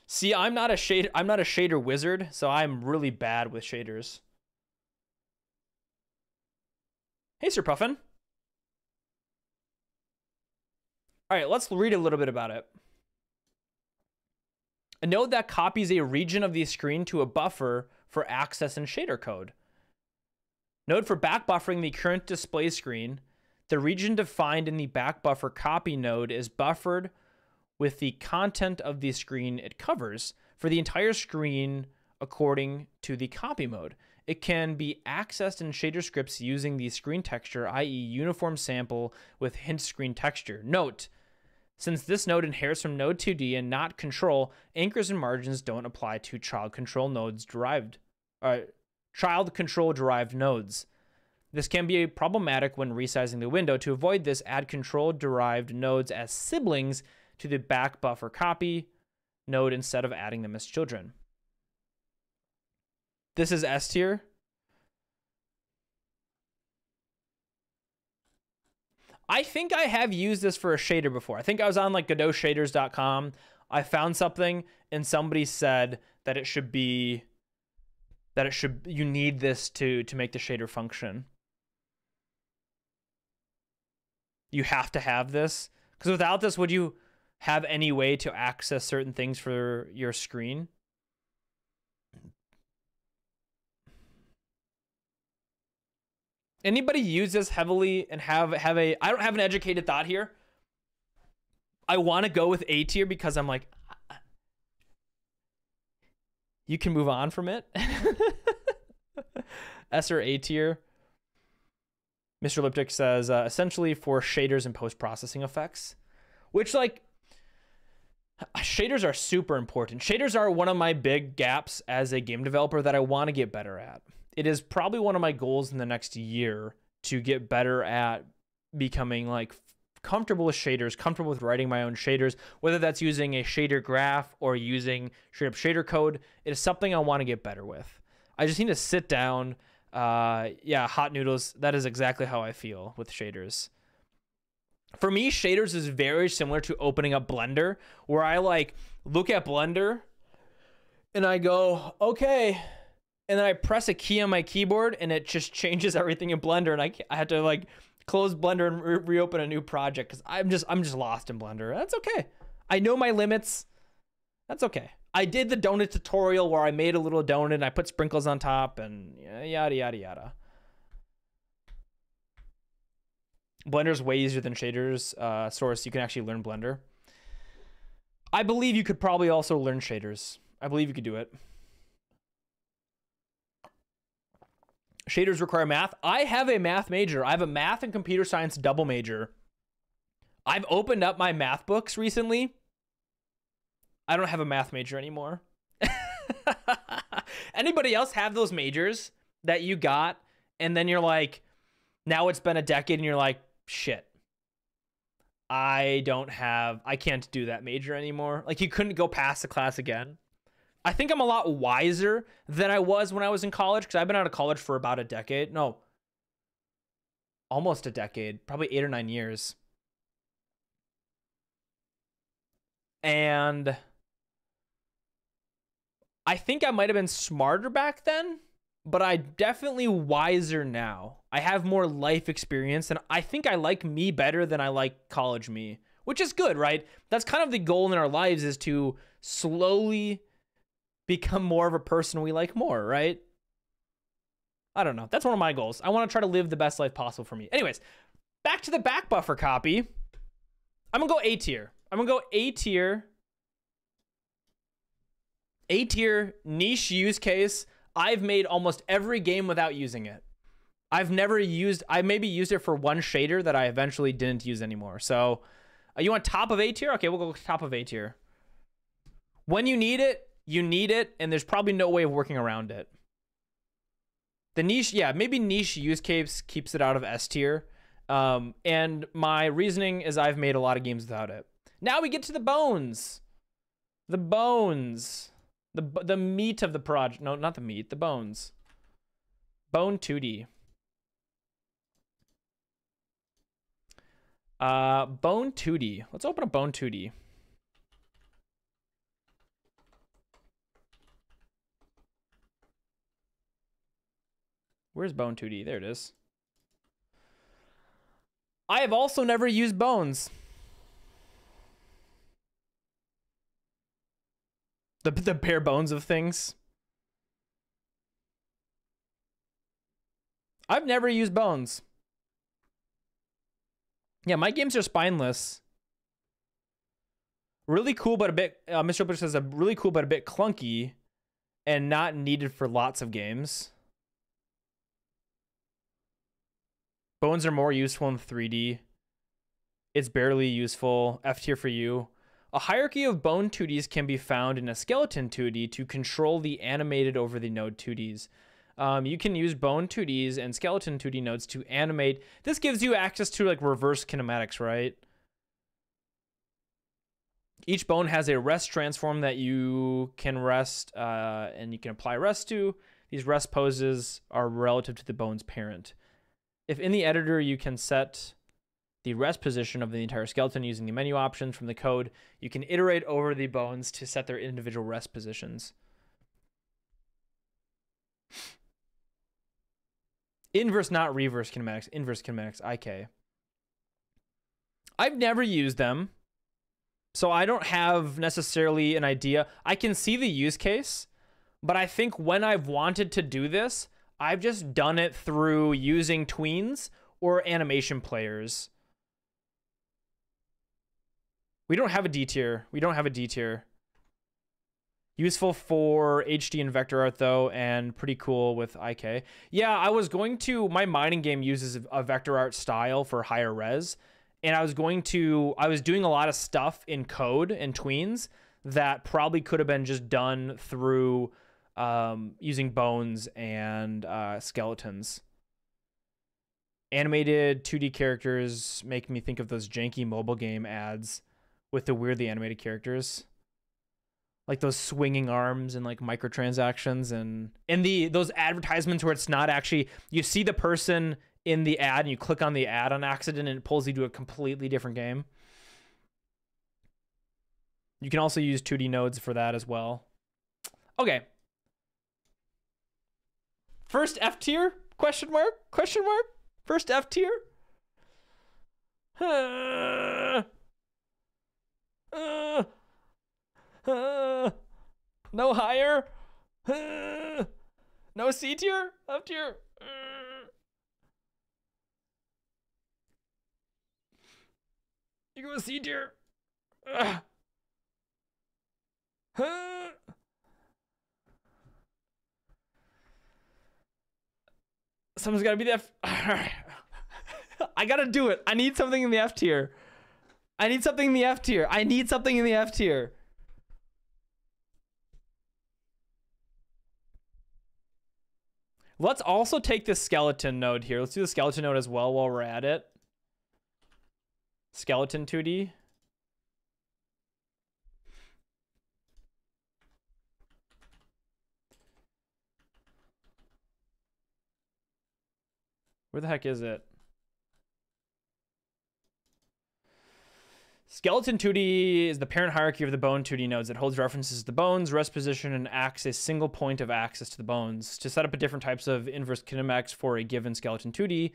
See, I'm not a shader wizard, so I'm really bad with shaders. Hey, Sir Puffin. All right, let's read a little bit about it. A node that copies a region of the screen to a buffer for access and shader code. Node for back buffering the current display screen. The region defined in the back buffer copy node is buffered with the content of the screen it covers for the entire screen according to the copy mode. It can be accessed in shader scripts using the screen texture, i.e. uniform sample with hint screen texture. Note, since this node inherits from node 2D and not control, anchors and margins don't apply to child control derived nodes. This can be problematic when resizing the window. To avoid this, add control-derived nodes as siblings to the back buffer copy node instead of adding them as children. This is S tier. I think I have used this for a shader before. I think I was on like GodotShaders.com. I found something and somebody said that you need this to make the shader function. You have to have this, because without this, would you have any way to access certain things for your screen? Anybody use this heavily and have a, I don't have an educated thought here. I want to go with A tier because I'm like, you can move on from it. S or A tier. Mr. Elliptic says, essentially for shaders and post-processing effects, which like, shaders are super important. Shaders are one of my big gaps as a game developer that I want to get better at. It is probably one of my goals in the next year to get better at becoming like comfortable with shaders, comfortable with writing my own shaders, whether that's using a shader graph or using straight up shader code. It is something I want to get better with. I just need to sit down. Yeah, hot noodles. That is exactly how I feel with shaders. For me, shaders is very similar to opening up Blender, where I like look at Blender and I go, okay. And then I press a key on my keyboard and it just changes everything in Blender. And I had to like close Blender and reopen a new project because I'm just lost in Blender. That's okay. I know my limits. That's okay. I did the donut tutorial where I made a little donut and I put sprinkles on top and yada, yada, yada. Blender's way easier than shaders. Source, you can actually learn Blender. I believe you could probably also learn shaders. I believe you could do it. Shaders require math. I have a math major. I have a math and computer science double major. I've opened up my math books recently. I don't have a math major anymore. Anybody else have those majors that you got and then you're like, now it's been a decade and you're like, shit, I can't do that major anymore. Like you couldn't go past the class again. I think I'm a lot wiser than I was when I was in college because I've been out of college for about a decade. No, almost a decade, probably 8 or 9 years. And I think I might have been smarter back then but I'm definitely wiser now. I have more life experience, and I think I like me better than I like college me, which is good, right? That's kind of the goal in our lives, is to slowly become more of a person we like more, right? I don't know. That's one of my goals. I want to try to live the best life possible for me. Anyways, back to the back buffer copy. I'm going to go A tier. I'm going to go A tier. A tier, niche use case. I've made almost every game without using it. I maybe used it for one shader that I eventually didn't use anymore. So you want top of A tier? Okay, we'll go top of A tier. When you need it, and there's probably no way of working around it. The niche, yeah, maybe niche use case keeps it out of S tier. And my reasoning is I've made a lot of games without it. Now we get to the bones. The bones. The meat of the project. No, not the meat, the bones. Bone 2D. Bone 2D. Let's open up Bone 2D. Where's Bone 2D? There it is. I have also never used bones. The bare bones of things. I've never used bones. Yeah, my games are spineless. Really cool, but a bit... Mr. Bush says really cool, but a bit clunky. And not needed for lots of games. Bones are more useful in 3D. It's barely useful. F tier for you. A hierarchy of bone 2Ds can be found in a skeleton 2D to control the animated over the node 2Ds. You can use bone 2Ds and skeleton 2D nodes to animate. This gives you access to like reverse kinematics, right? Each bone has a rest transform that you can rest and you can apply rest to. These rest poses are relative to the bone's parent. If in the editor you can set the rest position of the entire skeleton using the menu options from the code, you can iterate over the bones to set their individual rest positions. Inverse, not reverse kinematics. Inverse kinematics, IK. I've never used them, so I don't have necessarily an idea. I can see the use case, but I think when I've wanted to do this, I've just done it through using tweens or animation players. We don't have a D tier. We don't have a D tier. Useful for HD and vector art, though, and pretty cool with IK. Yeah, I was going to... My mining game uses a vector art style for higher res, and I was doing a lot of stuff in code and tweens that probably could have been just done through... using bones and skeletons. Animated 2D characters make me think of those janky mobile game ads with the weirdly animated characters. Like those swinging arms and like microtransactions and those advertisements where it's not actually... You see the person in the ad and you click on the ad on accident and it pulls you to a completely different game. You can also use 2D nodes for that as well. Okay. First F tier? Question mark? Question mark? First F tier? No higher? No C tier? F tier? You go C tier? Someone's got to be the F. I got to do it. I need something in the F tier. I need something in the F tier. I need something in the F tier. Let's also take the skeleton node here. Let's do the skeleton node as well while we're at it. Skeleton 2D. Where the heck is it? Skeleton 2D is the parent hierarchy of the bone 2D nodes. It holds references to the bones, rest position, and acts as a single point of access to the bones. To set up different types of inverse kinematics for a given skeleton 2D,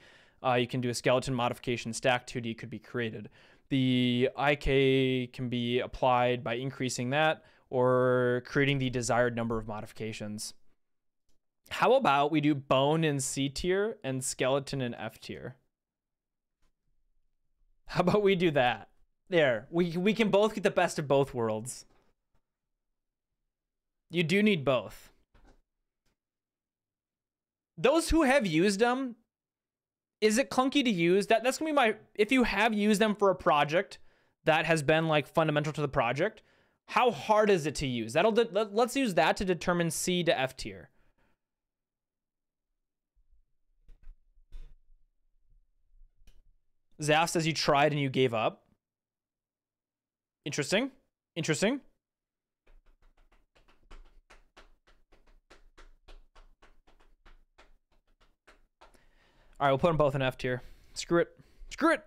you can do a skeleton modification stack 2D could be created. The IK can be applied by increasing that or creating the desired number of modifications. How about we do bone in C tier and skeleton in F tier? How about we do that? There, we can both get the best of both worlds. You do need both. Those who have used them, is it clunky to use? That's gonna be my, if you have used them for a project that has been like fundamental to the project, how hard is it to use? Let's use that to determine C to F tier. Zaf says you tried and you gave up. Interesting. Interesting. All right, we'll put them both in F tier. Screw it. Screw it.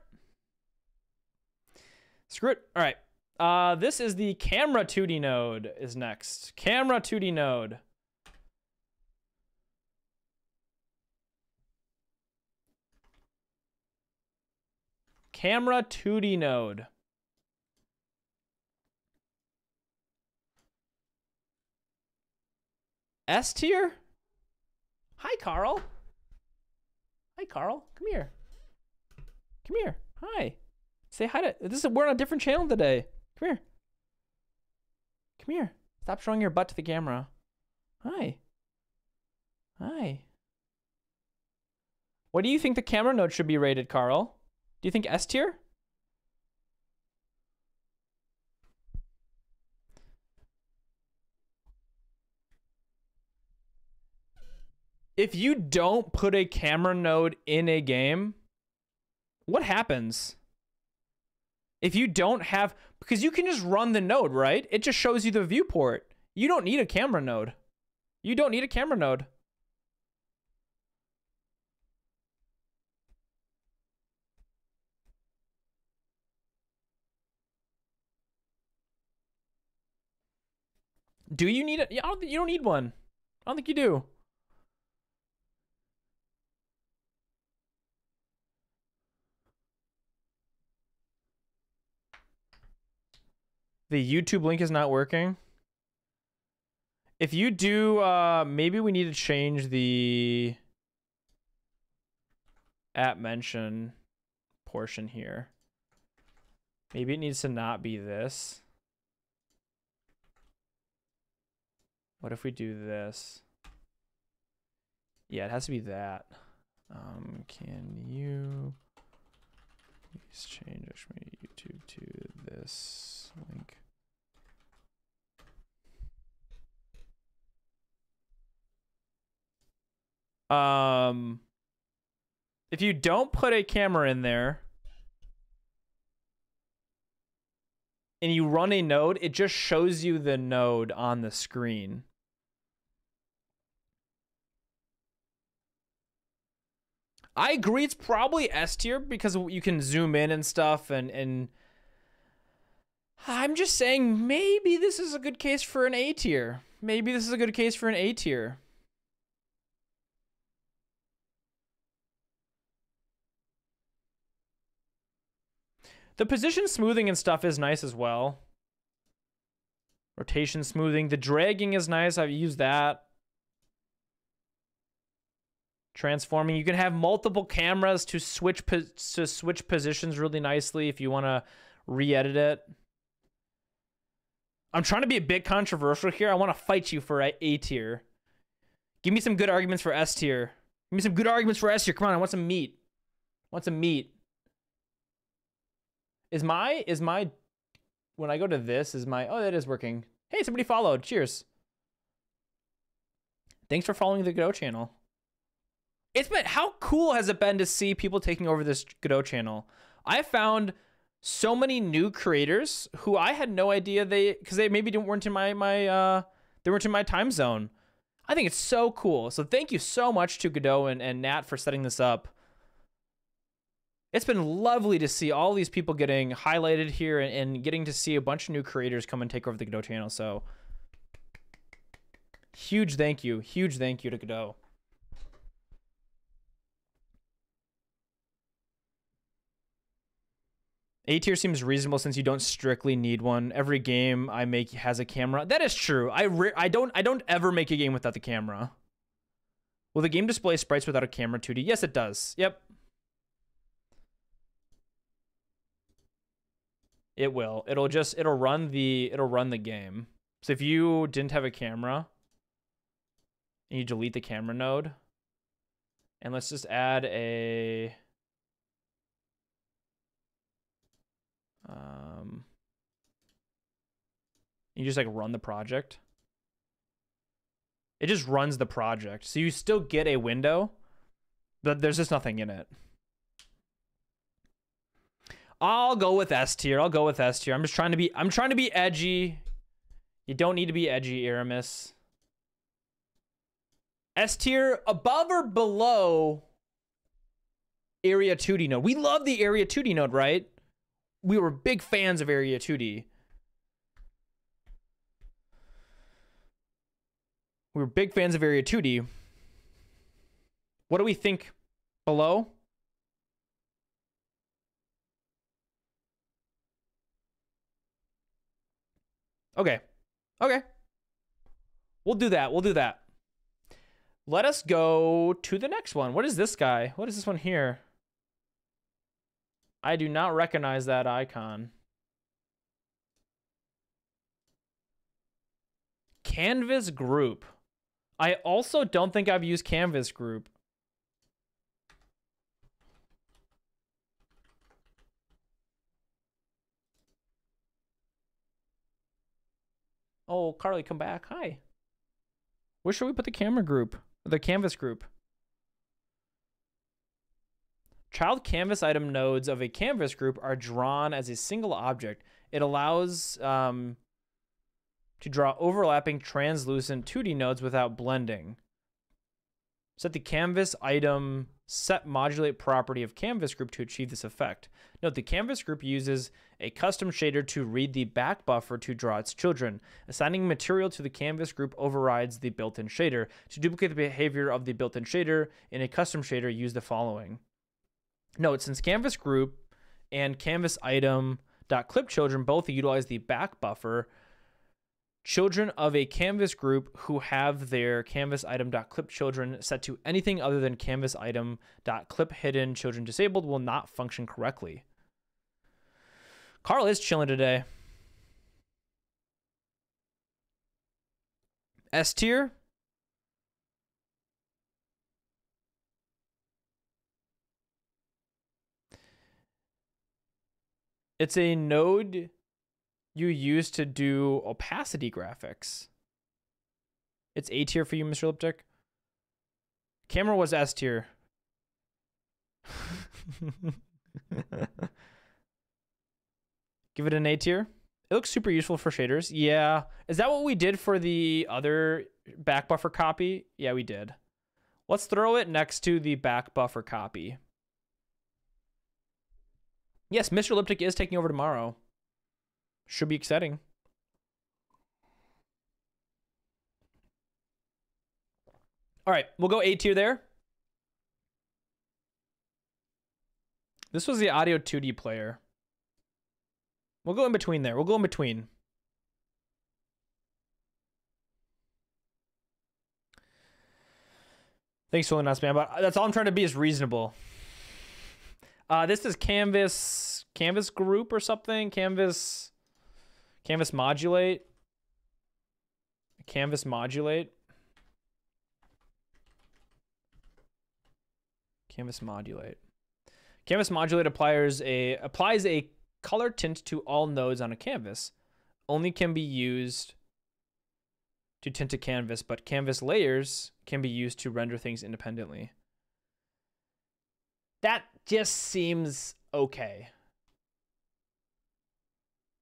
Screw it. All right. This is the camera 2D node is next. Camera 2D node. Camera 2D node. S tier? Hi, Carl. Hi, Carl. Come here. Come here. Hi. Say hi to... We're on a different channel today. Come here. Come here. Stop showing your butt to the camera. Hi. Hi. What do you think the camera node should be rated, Carl? Do you think S tier? If you don't put a camera node in a game, what happens? If you don't have, because you can just run the node, right? It just shows you the viewport. You don't need a camera node. You don't need a camera node. Do you need it? Yeah, you don't need one. I don't think you do. The YouTube link is not working. If you do, maybe we need to change the at mention portion here. Maybe it needs to not be this. What if we do this? Yeah, it has to be that. Can you please change YouTube to this link? If you don't put a camera in there and you run a node, it just shows you the node on the screen. I agree it's probably S tier because you can zoom in and stuff, and I'm just saying maybe this is a good case for an A tier. Maybe this is a good case for an A tier. The position smoothing and stuff is nice as well. Rotation smoothing. The dragging is nice. I've used that. Transforming. You can have multiple cameras to switch positions really nicely if you want to re-edit it. I'm trying to be a bit controversial here. I want to fight you for A tier. Give me some good arguments for S tier. Give me some good arguments for S tier. Come on, I want some meat. I want some meat. Is my when I go to this, oh, that is working. Hey, somebody followed. Cheers. Thanks for following the Godot channel. It's been, how cool has it been to see people taking over this Godot channel? I found so many new creators who I had no idea because they maybe weren't in my they weren't in my time zone. I think it's so cool. So thank you so much to Godot and Nat for setting this up. It's been lovely to see all these people getting highlighted here and getting to see a bunch of new creators come and take over the Godot channel. So huge thank you to Godot. A tier seems reasonable since you don't strictly need one. Every game I make has a camera. That is true. I don't ever make a game without the camera. Will the game display sprites without a camera 2D? Yes, it does. Yep. It will. It'll run the game. So if you didn't have a camera and you delete the camera node, and let's just add a you just like run the project. It just runs the project. So you still get a window, but there's just nothing in it. I'll go with S tier. I'm just trying to be edgy. You don't need to be edgy, Aramis. S tier above or below Area 2D node. We love the Area 2D node, right? We were big fans of Area 2D. We were big fans of Area 2D. What do we think below? Okay. We'll do that. Let us go to the next one. What is this guy? What is this one here? I do not recognize that icon. Canvas group. I also don't think I've used Canvas group. Oh, Carly, come back. Hi. Where should we put the camera group? The canvas group. Child canvas item nodes of a canvas group are drawn as a single object. It allows to draw overlapping translucent 2D nodes without blending. Set the canvas item set modulate property of canvas group to achieve this effect. Note the canvas group uses a custom shader to read the back buffer to draw its children. Assigning material to the canvas group overrides the built-in shader. To duplicate the behavior of the built-in shader in a custom shader, use the following. Note, since canvas group and canvas item.clip children both utilize the back buffer, children of a canvas group who have their canvas item.clip children set to anything other than canvas item.clip hidden children disabled will not function correctly. Carl is chilling today. S tier. It's a node you use to do opacity graphics. It's A tier for you, Mr. Liptic. Camera was S tier. Give it an A tier. It looks super useful for shaders. Yeah. Is that what we did for the other back buffer copy? Yeah, we did. Let's throw it next to the back buffer copy. Yes, Mr. Liptic is taking over tomorrow. Should be exciting. All right, we'll go A tier there. This was the audio 2D player. We'll go in between there. We'll go in between. Thanks for letting us, man. But that's all I'm trying to be is reasonable. This is canvas group or something. Canvas modulate. Canvas modulate. Canvas modulate. Canvas modulate applies a color tint to all nodes on a canvas. Only can be used to tint a canvas, but canvas layers can be used to render things independently. That just seems okay.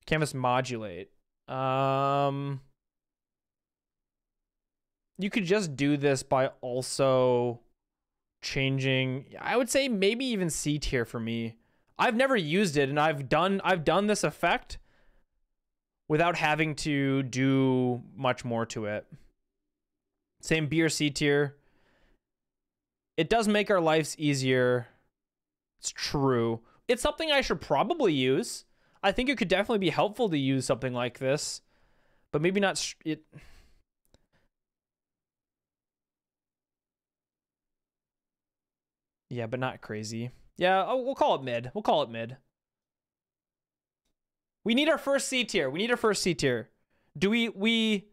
Canvas modulate. You could just do this by also changing, I would say maybe even C tier for me. I've never used it, and I've done this effect without having to do much more to it. Same B or C tier. It does make our lives easier. It's true. It's something I should probably use. I think it could definitely be helpful to use something like this, but maybe not it. Yeah, but not crazy. Yeah, we'll call it mid. We'll call it mid. We need our first C tier. We need our first C tier. Do we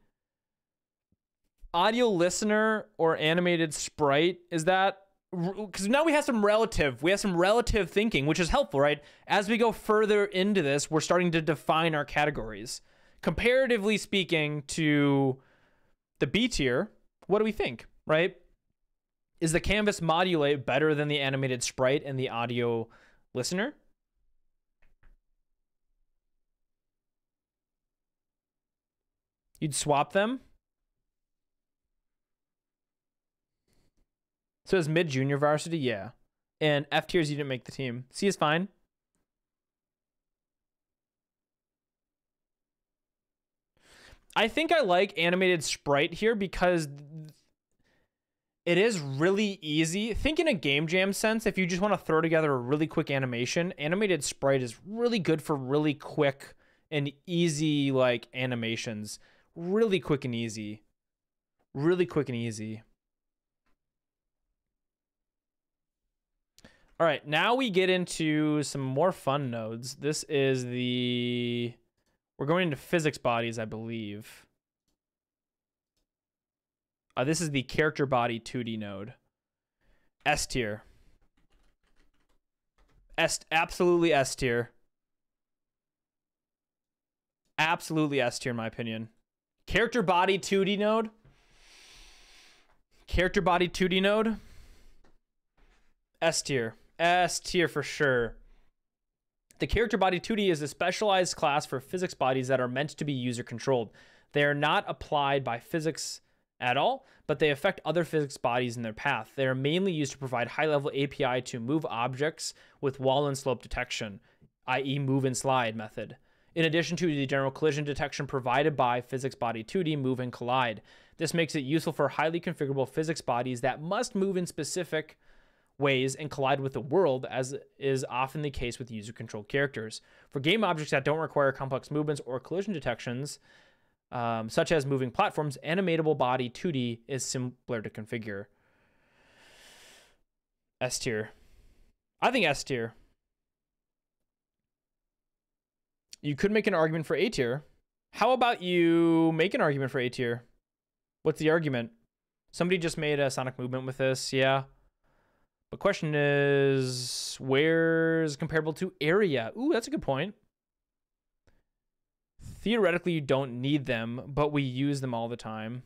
audio listener or animated sprite? Is that because now we have some relative thinking, which is helpful, right? As we go further into this, we're starting to define our categories. Comparatively speaking to the B tier, what do we think, right? Is the canvas modulate better than the animated sprite and the audio listener? You'd swap them? So is mid junior varsity? Yeah. And F tiers, you didn't make the team. C is fine. I think I like animated sprite here because it is really easy. Think in a game jam sense, if you just want to throw together a really quick animation, animated sprite is really good for really quick and easy like animations. Really quick and easy. Really quick and easy. All right, now we get into some more fun nodes. This is the... We're going into physics bodies, I believe. This is the character body 2D node. S tier. Absolutely S tier. Absolutely S tier in my opinion. Character body 2D node. Character body 2D node. S tier. S tier for sure. The character body 2D is a specialized class for physics bodies that are meant to be user controlled. They are not applied by physics at all, but they affect other physics bodies in their path. They are mainly used to provide high-level API to move objects with wall and slope detection, i.e. move and slide method. In addition to the general collision detection provided by physics body 2D move and collide. This makes it useful for highly configurable physics bodies that must move in specific ways and collide with the world, as is often the case with user-controlled characters. For game objects that don't require complex movements or collision detections, such as moving platforms, animatable body 2D is simpler to configure. S tier. I think S tier. You could make an argument for A tier. How about you make an argument for A tier? What's the argument? Somebody just made a sonic movement with this, yeah. The question is, where's comparable to area? Ooh, that's a good point. Theoretically, you don't need them, but we use them all the time.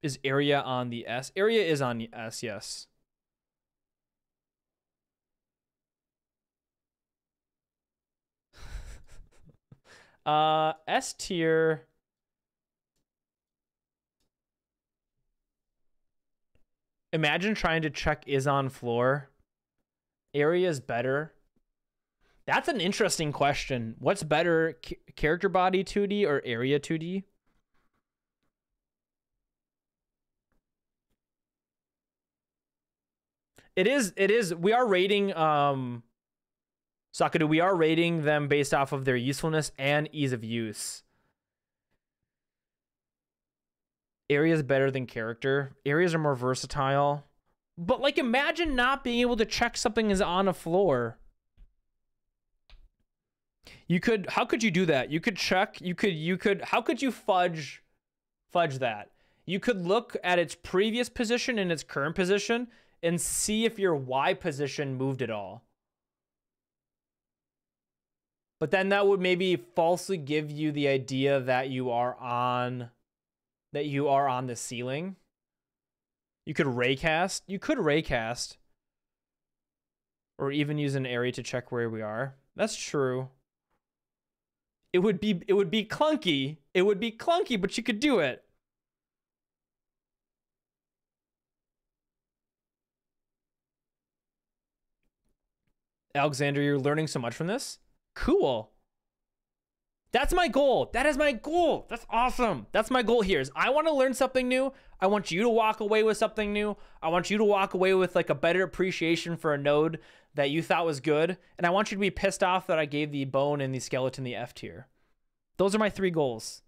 Is area on the S? Area is on the S, yes. S tier. Imagine trying to check is on floor. Area is better. That's an interesting question. What's better, character body 2D or area 2D? It is. We are rating, Sakadu, we are rating them based off of their usefulness and ease of use. Area is better than character. Areas are more versatile. But like, imagine not being able to check something is on a floor. You could, how could you do that? You could check, you could, how could you fudge that? You could look at its previous position and its current position and see if your Y position moved at all. But then that would maybe falsely give you the idea that you are on the ceiling. You could raycast. You could raycast. Or even use an area to check where we are. That's true. It would be clunky. It would be clunky, but you could do it. Alexander, you're learning so much from this. Cool. That's my goal. That is my goal. That's awesome. That's my goal here is I want to learn something new. I want you to walk away with something new. I want you to walk away with like a better appreciation for a node that you thought was good. And I want you to be pissed off that I gave the bone and the skeleton the F tier. Those are my 3 goals.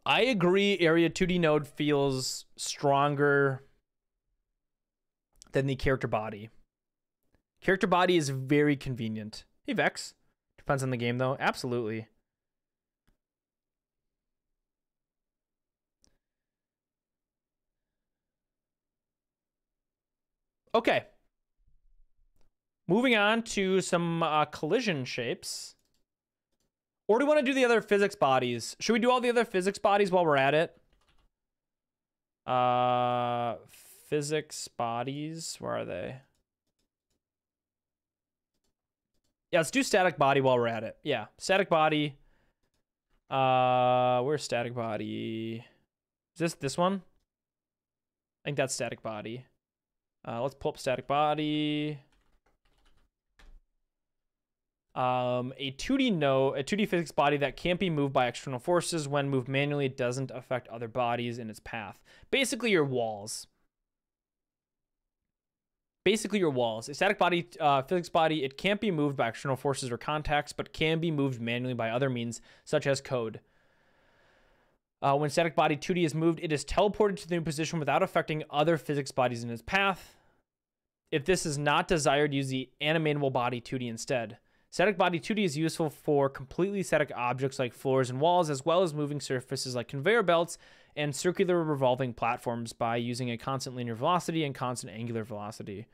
I agree Area 2D node feels stronger than the character body. Character body is very convenient. Hey, Vex. Depends on the game, though. Absolutely. Okay. Moving on to some collision shapes. Or do we want to do the other physics bodies? Should we do all the other physics bodies while we're at it? Physics bodies. Where are they? Yeah, let's do static body while we're at it. Yeah, static body. Where's static body? Is this one? I think that's static body. Let's pull up static body. A 2D physics body that can't be moved by external forces. When moved manually, it doesn't affect other bodies in its path. Basically, your walls. A static body, physics body, it can't be moved by external forces or contacts, but can be moved manually by other means, such as code. When static body 2D is moved, it is teleported to the new position without affecting other physics bodies in its path. If this is not desired, use the animatable body 2D instead. Static body 2D is useful for completely static objects like floors and walls, as well as moving surfaces like conveyor belts and circular revolving platforms by using a constant linear velocity and constant angular velocity.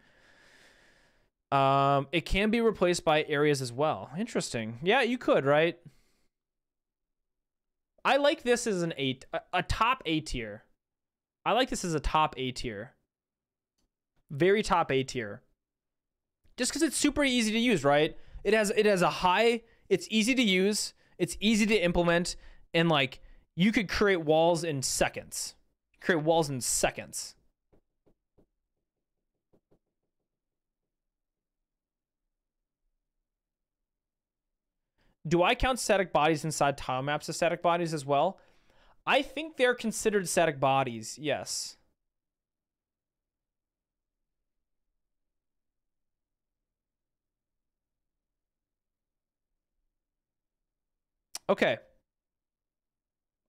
It can be replaced by areas as well. Interesting. Yeah, you could, right? I like this as an a top A tier. I like this as a top A tier. Very top A tier. Just because it's super easy to use, right? It has a high, it's easy to use, it's easy to implement, and like you could create walls in seconds. Do I count static bodies inside tile maps as static bodies as well? I think they're considered static bodies, yes. Okay.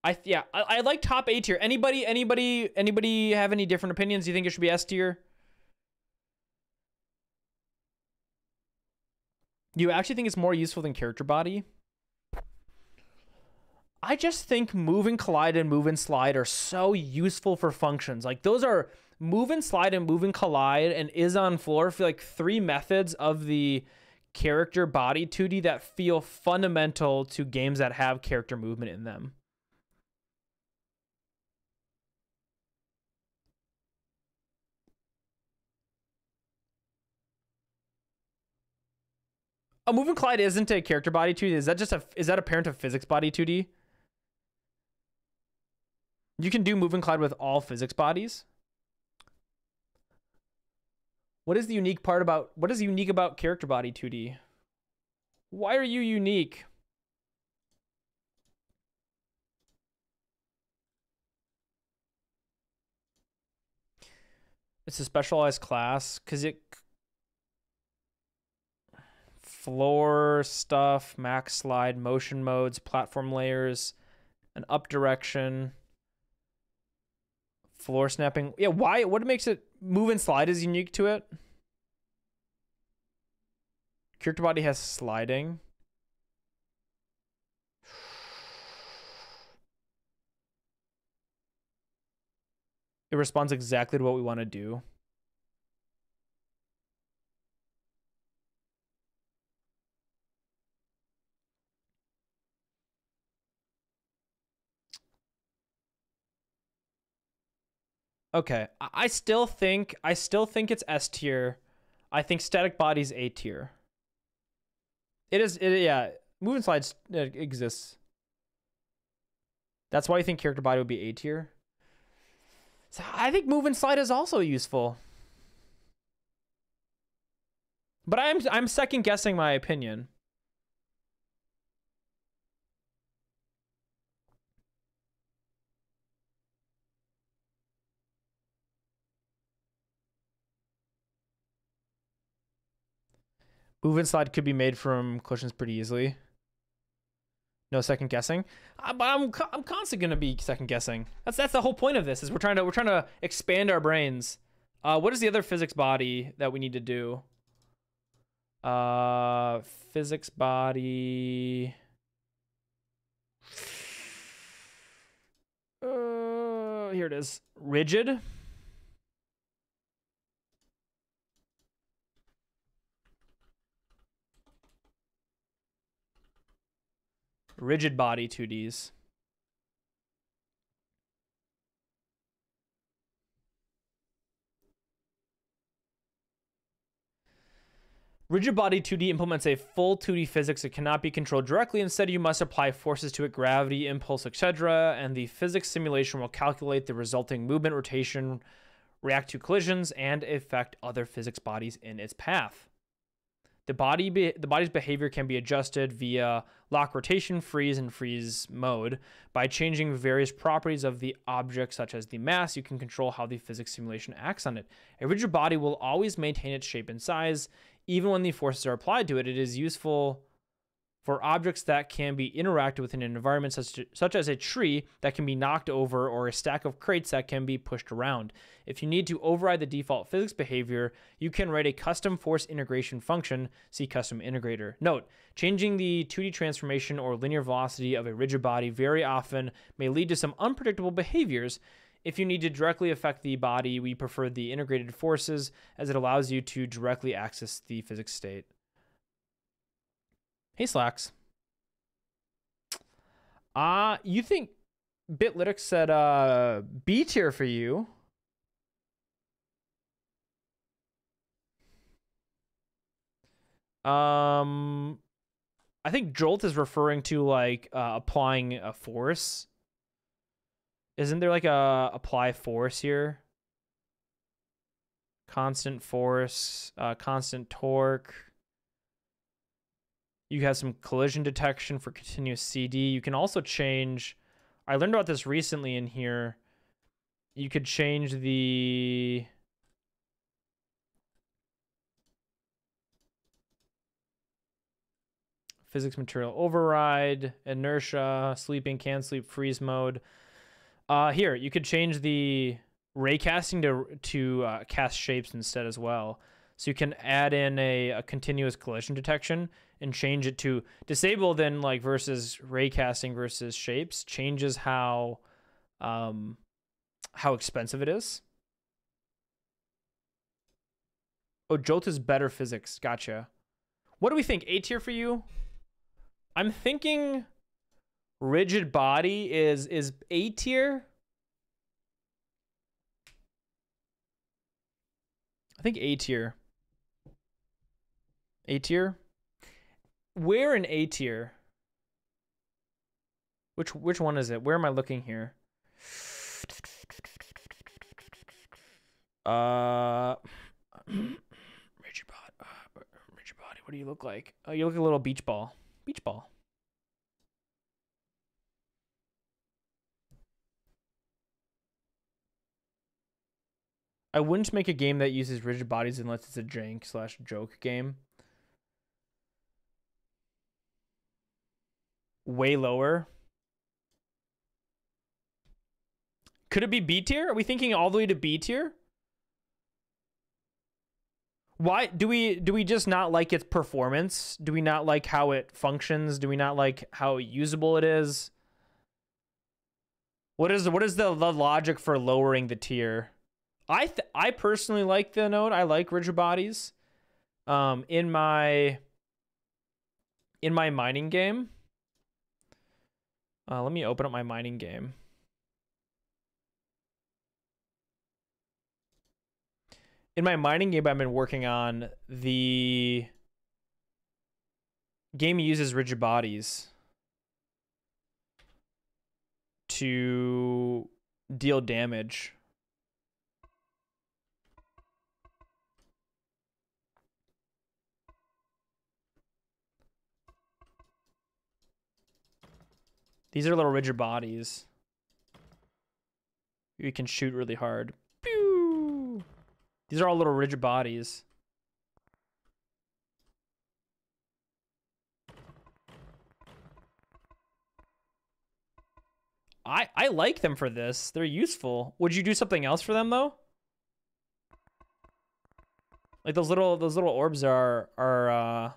I like top A tier. Anybody have any different opinions? Do you think it should be S tier? You actually think it's more useful than character body? I just think move and collide and move and slide are so useful for functions. Like those are move and slide and move and collide and is on floor feel like 3 methods of the character body 2D that feel fundamental to games that have character movement in them. A move and collide isn't a character body 2D. Is that a parent of physics body 2D? You can do move and collide with all physics bodies. What is unique about character body 2D? Why are you unique? It's a specialized class because it floor stuff, max slide, motion modes, platform layers, an up direction, floor snapping. Yeah, why? What makes it move and slide is unique to it? Character body has sliding. It responds exactly to what we want to do. Okay, I still think it's S tier. I think static body's A tier. Yeah. Move and slides exists. That's why you think character body would be A tier. So I think move and slide is also useful. But I'm second guessing my opinion. Move and slide could be made from collisions pretty easily. No second guessing. I'm constantly gonna be second guessing. That's the whole point of this. Is we're trying to expand our brains. What is the other physics body that we need to do? Physics body. Here it is. Rigid. Rigid body 2Ds. Rigid body 2D implements a full 2D physics that cannot be controlled directly. Instead, you must apply forces to it, gravity, impulse, etc., and the physics simulation will calculate the resulting movement, rotation, react to collisions, and affect other physics bodies in its path. The body's behavior can be adjusted via lock rotation, freeze, and freeze mode. By changing various properties of the object, such as the mass, you can control how the physics simulation acts on it. A rigid body will always maintain its shape and size, even when the forces are applied to it. It is useful for objects that can be interacted with in an environment such as a tree that can be knocked over or a stack of crates that can be pushed around. If you need to override the default physics behavior, you can write a custom force integration function, see custom integrator. Note, changing the 2D transformation or linear velocity of a rigid body very often may lead to some unpredictable behaviors. If you need to directly affect the body, we prefer the integrated forces as it allows you to directly access the physics state. Hey, Slacks. You think Bitlytics said B tier for you. I think Jolt is referring to like applying a force. Isn't there like a apply force here? Constant force, constant torque. You have some collision detection for continuous CD. You can also change, I learned about this recently in here. You could change the physics material override, inertia, sleeping, can sleep, freeze mode. Here, you could change the ray casting to cast shapes instead as well. So you can add in a continuous collision detection and change it to disable, then like versus ray casting versus shapes changes how expensive it is. Oh, Jolt is better physics. Gotcha. What do we think? A tier for you? I'm thinking rigid body is A tier. I think A tier. A tier? Where in A tier? Which one is it? Where am I looking here? Rigid body. What do you look like? Oh, you look like a little beach ball. Beach ball. I wouldn't make a game that uses rigid bodies unless it's a jank/joke game. Way lower. Could it be B tier? Are we thinking all the way to B tier? Why do we just not like its performance? Do we not like how it functions? Do we not like how usable it is? What is the logic for lowering the tier? I personally like the node. I like rigid bodies. In my mining game. Let me open up my mining game. In my mining game I've been working on, the game uses rigid bodies to deal damage. These are little rigid bodies. You can shoot really hard. Pew! These are all little rigid bodies. I like them for this. They're useful. Would you do something else for them though? Like those little orbs are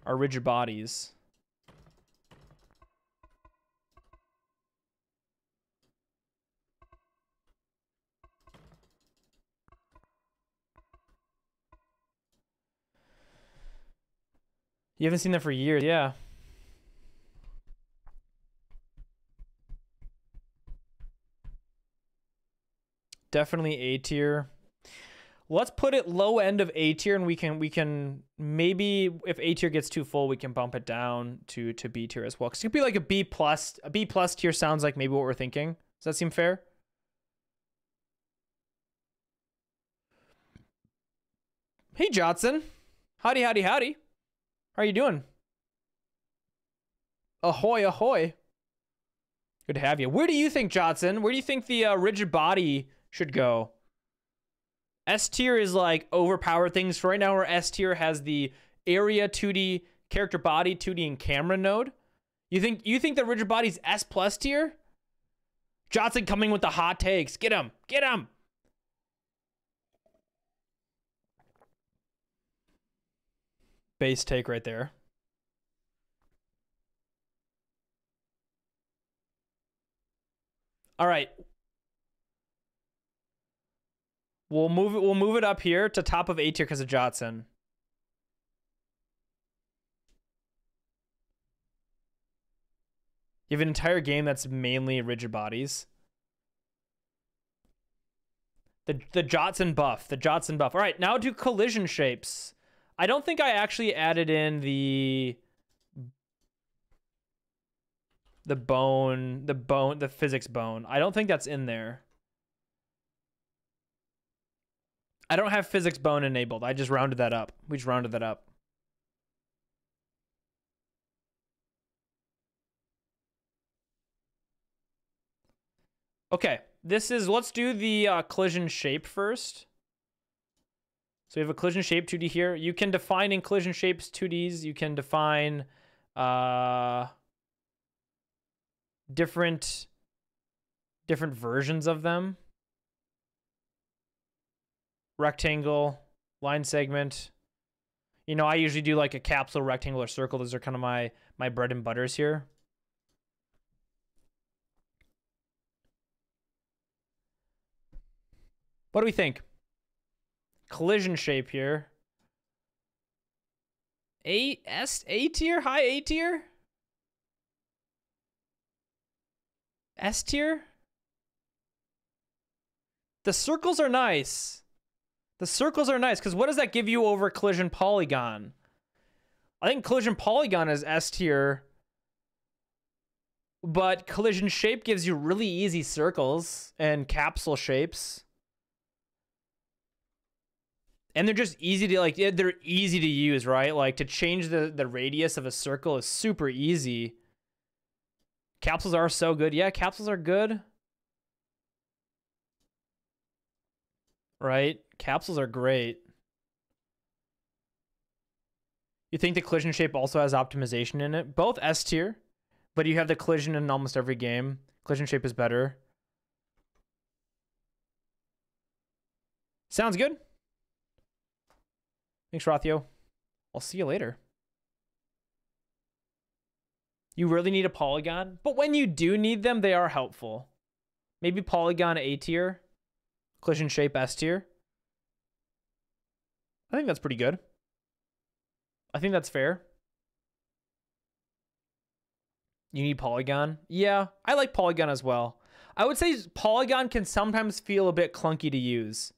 rigid bodies. You haven't seen them for years, yeah. Definitely A tier. Let's put it low end of A tier, and we can maybe, if A tier gets too full, we can bump it down to B tier as well. Because it could be like a B plus. A B plus tier sounds like maybe what we're thinking. Does that seem fair? Hey, Johnson. Howdy, howdy, howdy. How are you doing? Ahoy, ahoy. Good to have you. Where do you think, Johnson? Where do you think the rigid body should go? S tier is like overpowered things. For right now, where S tier has the area 2D, character body 2D, and camera node. You think the rigid body's S plus tier? Johnson coming with the hot takes. Get him. Get him. Base take right there. All right. We'll move it up here to top of A tier because of Jotson. You have an entire game that's mainly rigid bodies. The Jotson buff. The Jotson buff. All right, now do collision shapes. I don't think I actually added in the physics bone. I don't think that's in there. I don't have physics bone enabled. I just rounded that up. We just rounded that up. Okay, let's do the collision shape first. So we have a collision shape 2D here. You can define in collision shapes 2Ds. You can define different versions of them. Rectangle, line segment. You know, I usually do like a capsule, rectangle, or circle. Those are kind of my bread and butters here. What do we think? Collision shape here. A tier? High A tier? S tier? The circles are nice. The circles are nice, because what does that give you over collision polygon? I think collision polygon is S tier, but collision shape gives you really easy circles and capsule shapes. And they're just easy to, like, they're easy to use, right? Like, to change the radius of a circle is super easy. Capsules are so good. Yeah, capsules are good. Right? Capsules are great. You think the collision shape also has optimization in it? Both S tier, but you have the collision in almost every game. Collision shape is better. Sounds good. Thanks, Rothio. I'll see you later. You really need a polygon, but when you do need them, they are helpful. Maybe polygon A tier, collision shape S tier. I think that's pretty good. I think that's fair. You need polygon? Yeah, I like polygon as well. I would say polygon can sometimes feel a bit clunky to use.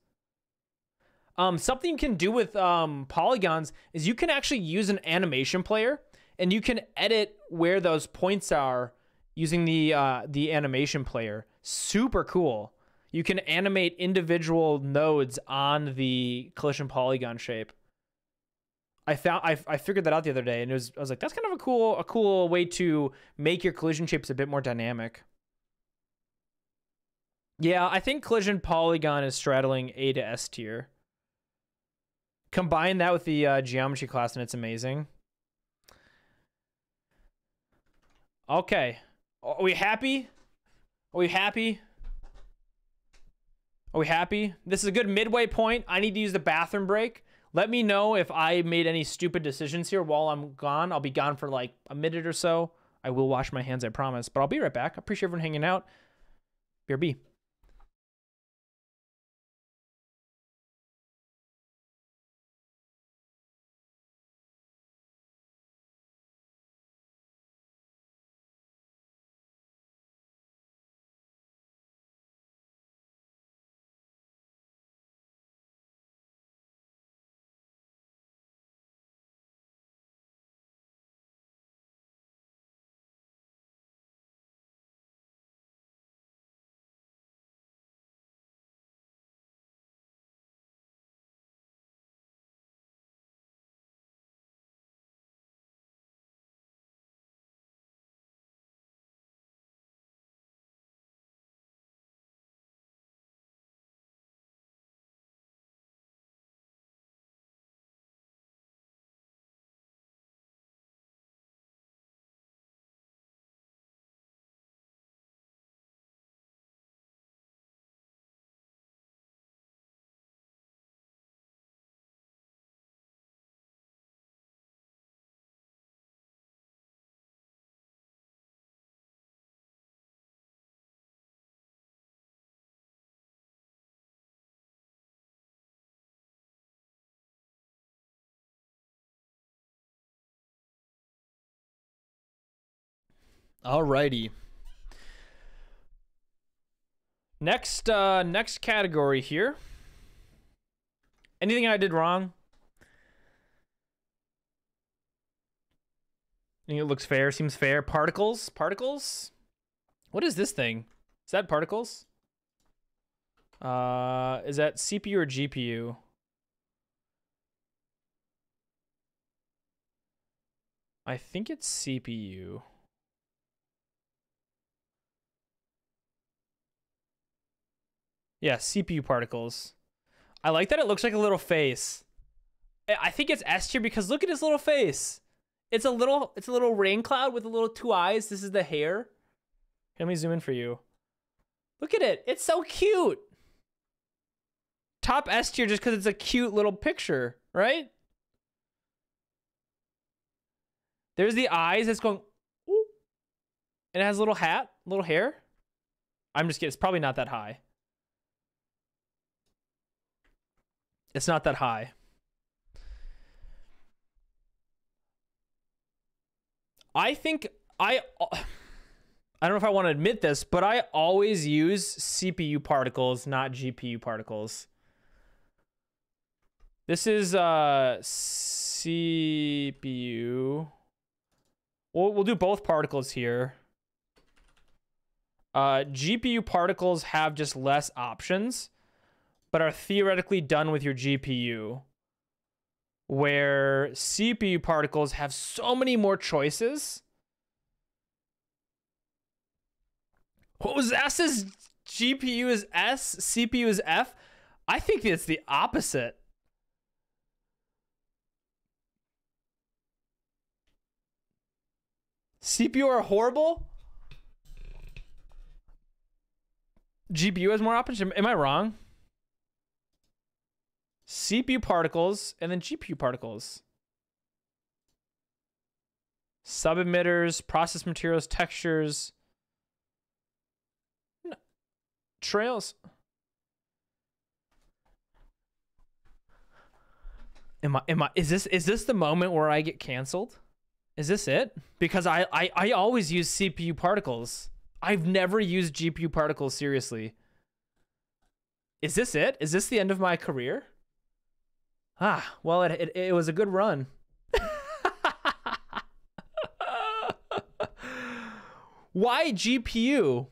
Something you can do with polygons is you can actually use an animation player, and you can edit where those points are using the animation player. Super cool. You can animate individual nodes on the collision polygon shape. I figured that out the other day, and I was like, that's kind of a cool way to make your collision shapes a bit more dynamic. Yeah, I think collision polygon is straddling A to S tier. Combine that with the geometry class, and it's amazing. Okay, are we happy? Are we happy? Are we happy? This is a good midway point. I need to use the bathroom break. Let me know if I made any stupid decisions here while I'm gone. I'll be gone for like a minute or so. I will wash my hands, I promise. But I'll be right back. I appreciate everyone hanging out. BRB. Alrighty. Next category here. Anything I did wrong? I think it looks fair. Seems fair. Particles. Particles. What is this thing? Is that particles? Is that CPU or GPU? I think it's CPU. Yeah, CPU particles. I like that it looks like a little face. I think it's S tier because look at his little face. It's a little rain cloud with a little two eyes. This is the hair. Let me zoom in for you. Look at it. It's so cute. Top S tier just because it's a cute little picture, right? There's the eyes. It's going, ooh. And it has a little hat, little hair. I'm just kidding. It's probably not that high. It's not that high. I think I don't know if I want to admit this, but I always use CPU particles, not GPU particles. This is CPU. We'll do both particles here. GPU particles have just less options, but are theoretically done with your GPU. Where CPU particles have so many more choices. What was S's? GPU is S, CPU is F? I think it's the opposite. CPU are horrible? GPU has more options? Am I wrong? CPU particles and then GPU particles. Sub-emitters, process materials, textures. No. Trails. Is this the moment where I get canceled? Is this it? Because I always use CPU particles. I've never used GPU particles seriously. Is this it? Is this the end of my career? Ah, well, it was a good run. Why GPU?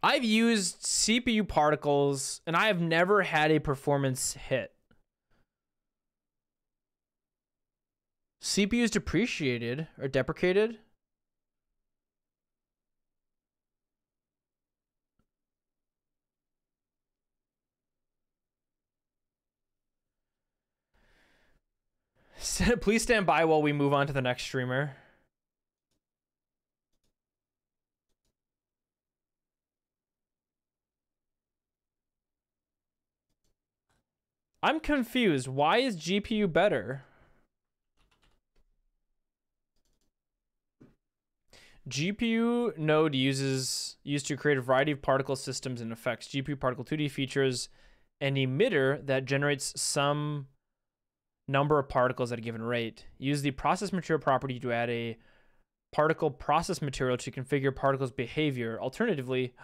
I've used CPU particles and I have never had a performance hit. CPU's depreciated or deprecated? Please stand by while we move on to the next streamer. I'm confused. Why is GPU better? GPU node used to create a variety of particle systems and effects. GPU particle 2D features an emitter that generates some number of particles at a given rate. Use the process material property to add a particle process material to configure particles' behavior. Alternatively,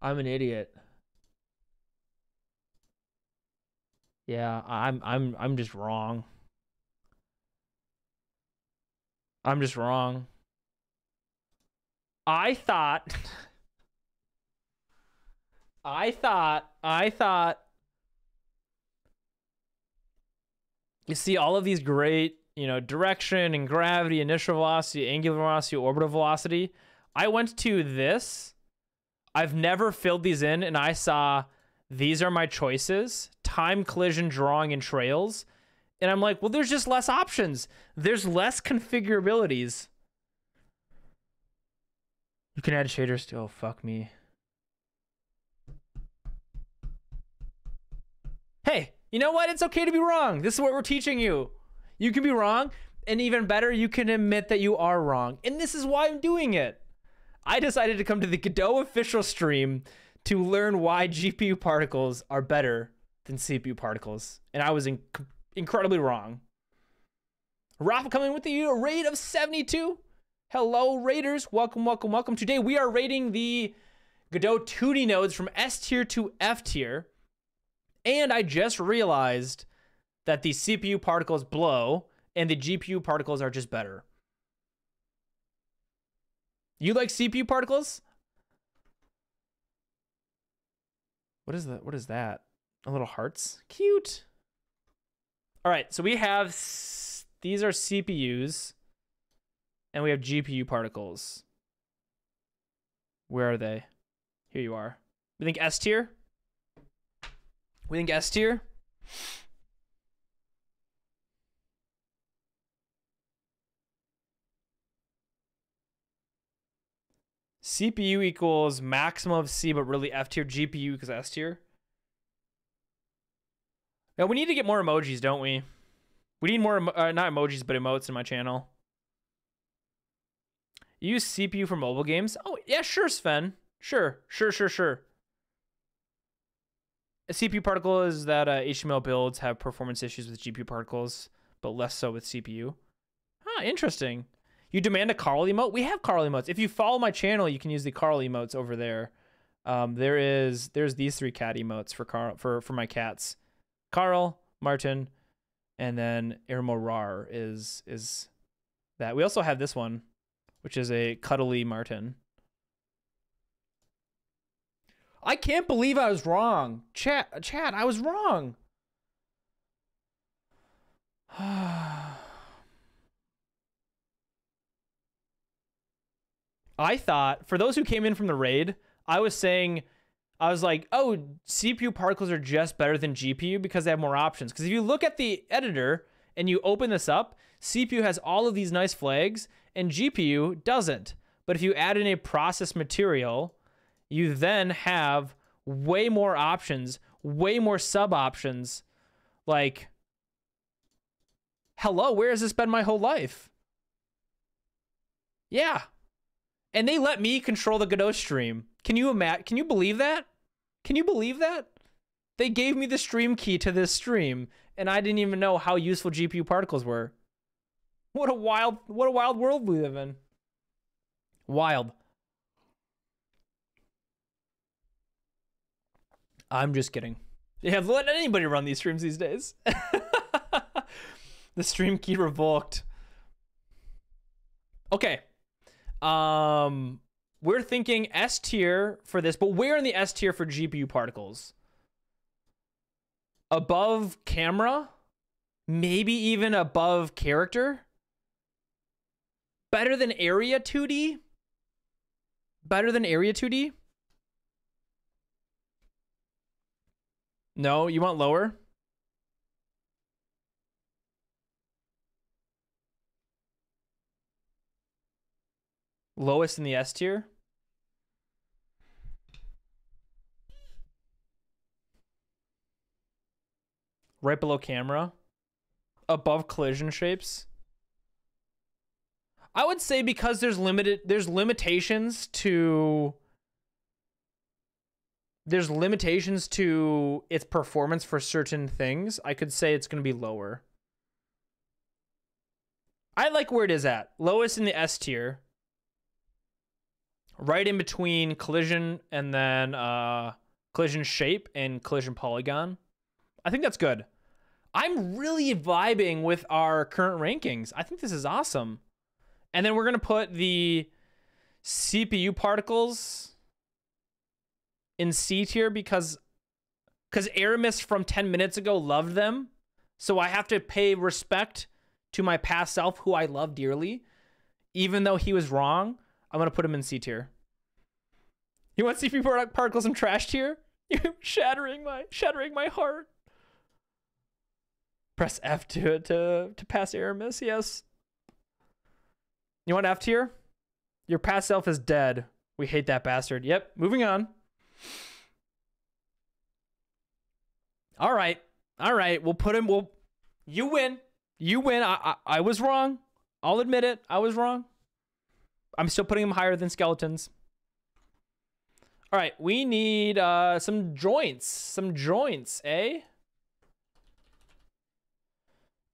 I'm an idiot. Yeah, I'm just wrong. I'm just wrong. I thought you see all of these great, direction and gravity, initial velocity, angular velocity, orbital velocity. I went to this. I've never filled these in, and I saw these are my choices: time, collision, drawing, and trails. And I'm like, well, there's just less options. There's less configurabilities. You can add shaders to, oh, fuck me. Hey, you know what? It's okay to be wrong. This is what we're teaching you. You can be wrong, and even better, you can admit that you are wrong. And this is why I'm doing it. I decided to come to the Godot official stream to learn why GPU particles are better than CPU particles. And I was incredibly wrong. Rafa coming with a rate of 72. Hello, Raiders. Welcome, welcome, welcome. Today we are rating the Godot 2D nodes from S tier to F tier. And I just realized that the CPU particles blow and the GPU particles are just better. You like CPU particles? What is that? What is that? A little hearts? Cute. All right, so we have, these are CPUs, and we have GPU particles. Where are they? Here you are. We think S tier? We think S tier? CPU equals maximum of C, but really F tier. GPU equals S tier. Now, we need to get more emojis, don't we? We need more, not emojis, but emotes in my channel. Use CPU for mobile games? Oh, yeah, sure, Sven. Sure. A CPU particle is that HTML builds have performance issues with GPU particles, but less so with CPU. Huh, interesting. You demand a Carl emote? We have Carl emotes. If you follow my channel, you can use the Carl emotes over there. There's these 3 cat emotes for my cats. Carl, Martin, and then Irmorar is that. We also have this one, which is a cuddly Martin. I can't believe I was wrong. Chat, I was wrong. I thought, for those who came in from the raid, I was like, oh, CPU particles are just better than GPU because they have more options. Because if you look at the editor and you open this up, CPU has all of these nice flags and GPU doesn't. But if you add in a process material, you then have way more options, way more sub options. Like, hello, where has this been my whole life? Yeah. And they let me control the Godot stream. Can you believe that? Can you believe that? They gave me the stream key to this stream, and I didn't even know how useful GPU particles were. What a wild world we live in. Wild. I'm just kidding. Yeah, let anybody run these streams these days. The stream key revoked. Okay. We're thinking S tier for this, but where in the S tier for GPU particles? Above camera? Maybe even above character? Better than area 2D? Better than area 2D? No, you want lower? Lowest in the S tier? Right below camera? Above collision shapes? I would say because there's limitations to its performance for certain things. I could say it's going to be lower. I like where it is at. Lowest in the S tier. Right in between collision and then collision shape and collision polygon. I think that's good. I'm really vibing with our current rankings. I think this is awesome. And then we're going to put the CPU particles in C tier because Aramis from 10 minutes ago loved them. So I have to pay respect to my past self, who I love dearly. Even though he was wrong, I'm going to put him in C tier. You want CPU particles in trash tier? You're shattering my heart. Press F to pass Aramis, yes. You want F tier? Your past self is dead. We hate that bastard. Yep, moving on. All right. We'll put him. You win. I was wrong. I'll admit it. I was wrong. I'm still putting him higher than skeletons. All right. We need some joints. Some joints, eh?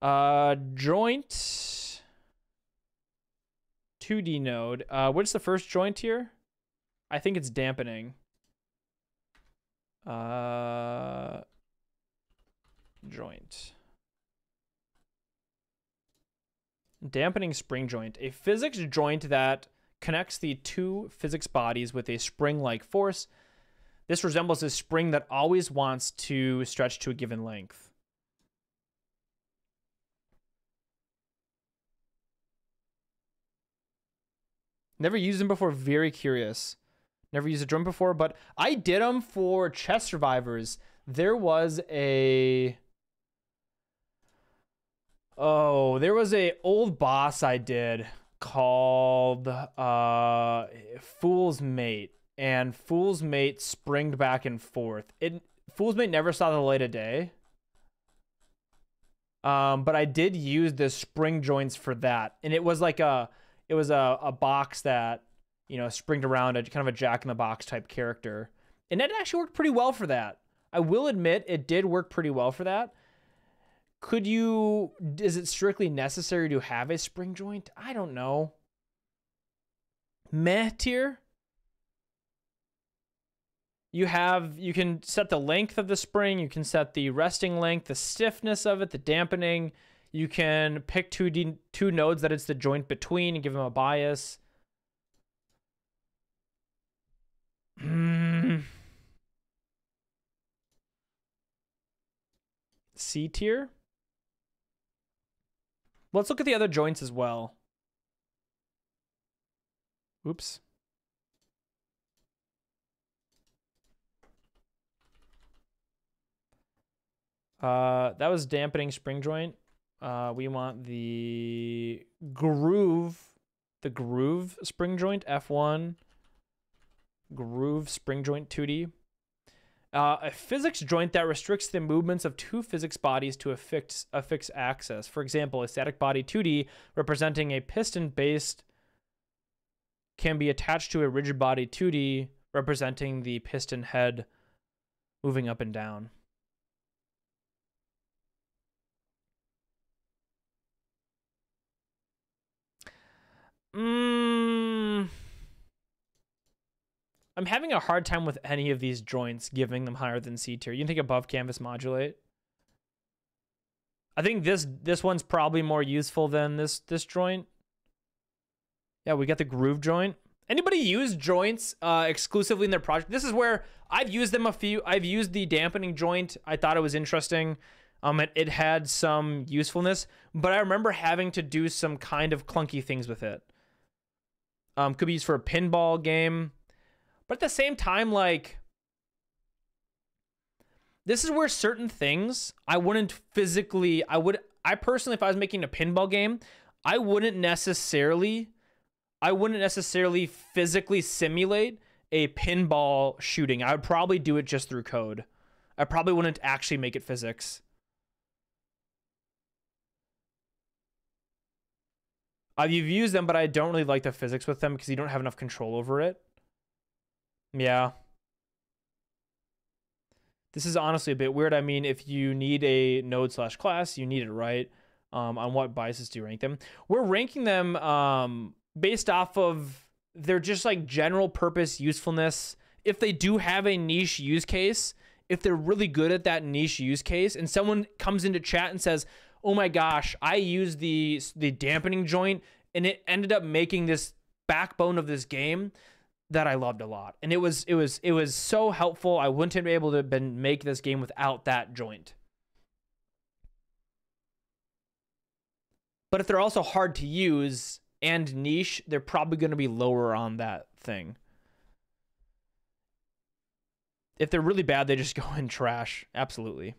Joint 2D node. What's the first joint here? I think it's dampening. Joint. Dampening spring joint. A physics joint that connects the two physics bodies with a spring-like force. This resembles a spring that always wants to stretch to a given length. Never used them before. Very curious. Never used a joint before, but I did them for Chess Survivors. There was a old boss I did called Fool's Mate, and Fool's Mate springed back and forth. Fool's Mate never saw the light of day. But I did use the spring joints for that, and it was like a box that, you know, springed around, a kind of a Jack in the Box type character, and it actually worked pretty well for that. I will admit it did work pretty well for that. Is it strictly necessary to have a spring joint? I don't know. Meh tier. You can set the length of the spring, you can set the resting length, the stiffness of it, the dampening. You can pick two nodes that it's the joint between and give them a bias. C tier. Let's look at the other joints as well. Oops. That was dampening spring joint. We want the groove spring joint, F1. Groove spring joint 2D. A physics joint that restricts the movements of two physics bodies to a fixed axis. For example, a static body 2D representing a piston based can be attached to a rigid body 2D representing the piston head moving up and down. I'm having a hard time with any of these joints, giving them higher than C tier. You think above canvas modulate? I think this one's probably more useful than this joint. Yeah, we got the groove joint. Anybody use joints exclusively in their project? This is where I've used them a few. I've used the dampening joint. I thought it was interesting. It had some usefulness, but I remember having to do some kind of clunky things with it. Could be used for a pinball game, but at the same time, like, this is where certain things I wouldn't physically, I personally, if I was making a pinball game, I wouldn't necessarily physically simulate a pinball shooting. I would probably do it just through code. I probably wouldn't actually make it physics. You've used them, but I don't really like the physics with them because you don't have enough control over it. Yeah. This is honestly a bit weird. I mean, if you need a node/class, you need it, right? On what biases do you rank them? We're ranking them based off of their just like general purpose usefulness. If they do have a niche use case, if they're really good at that niche use case, and someone comes into chat and says, oh my gosh, I used the dampening joint and it ended up making this backbone of this game that I loved a lot. And it was so helpful. I wouldn't have been able to make this game without that joint. But if they're also hard to use and niche, they're probably going to be lower on that thing. If they're really bad, they just go in trash. Absolutely.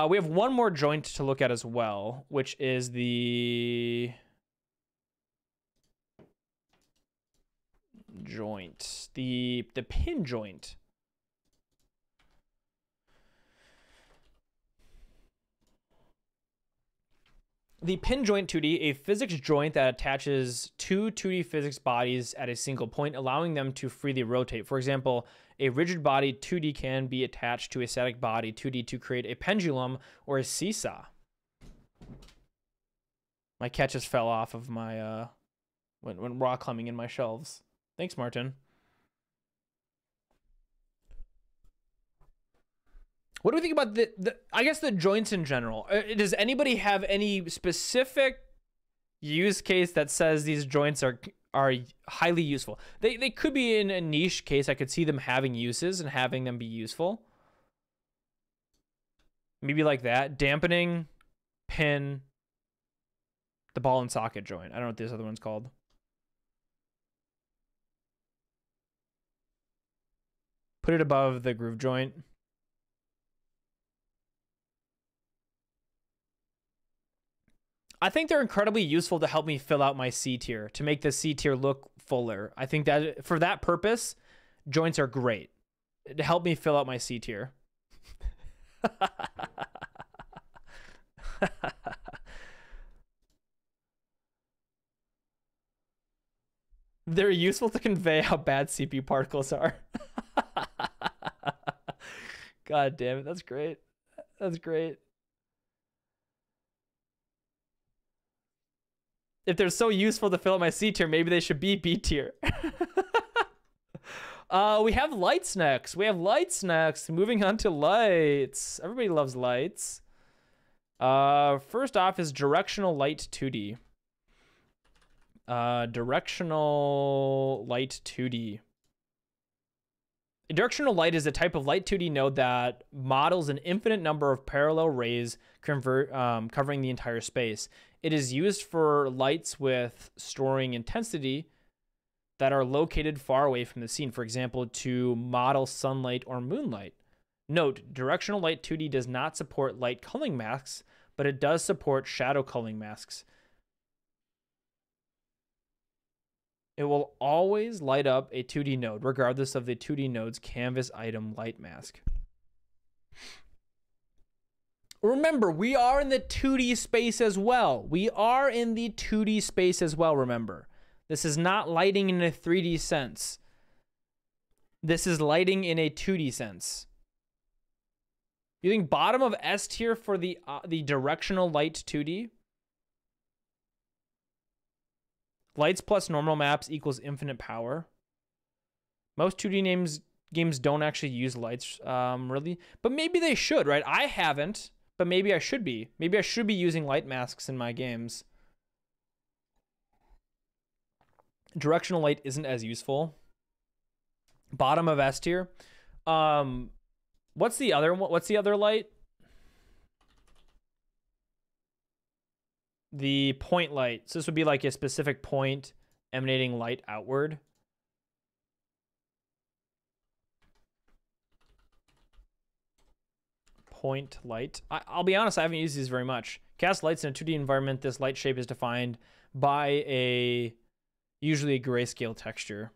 We have one more joint to look at as well, which is the joint, the pin joint. The pin joint 2D, a physics joint that attaches two 2D physics bodies at a single point, allowing them to freely rotate. For example, a rigid body 2D can be attached to a static body 2D to create a pendulum or a seesaw. My cat just fell off of my, went rock climbing in my shelves. Thanks, Martin. What do we think about I guess the joints in general? Does anybody have any specific use case that says these joints are highly useful? They could be in a niche case. I could see them having uses and having them be useful. Maybe like that. Dampening, pin, the ball and socket joint. I don't know what this other one's called. Put it above the groove joint. I think they're incredibly useful to help me fill out my C tier, to make the C tier look fuller. I think that for that purpose, joints are great to help me fill out my C tier. They're useful to convey how bad CPU particles are. God damn it, that's great. That's great. If they're so useful to fill out my C tier, maybe they should be B tier. We have lights next. Moving on to lights. Everybody loves lights. First off is directional light 2D. Directional light 2D. A directional light is a type of light 2D node that models an infinite number of parallel rays covering the entire space. It is used for lights with storing intensity that are located far away from the scene. For example, to model sunlight or moonlight. Note, directional light 2D does not support light culling masks, but it does support shadow culling masks. It will always light up a 2D node, regardless of the 2D node's canvas item light mask. Remember, we are in the 2D space as well. Remember. This is not lighting in a 3D sense. This is lighting in a 2D sense. You think bottom of S tier for the directional light 2D? Lights plus normal maps equals infinite power. Most 2D games don't actually use lights, really. But maybe they should, right? I haven't. but maybe I should be. Maybe I should be using light masks in my games. Directional light isn't as useful. Bottom of S tier. What's the other one? What's the other light? The point light. So this would be like a specific point emanating light outward. Point light. I'll be honest, I haven't used these very much. Cast lights in a 2D environment. This light shape is defined by usually a grayscale texture.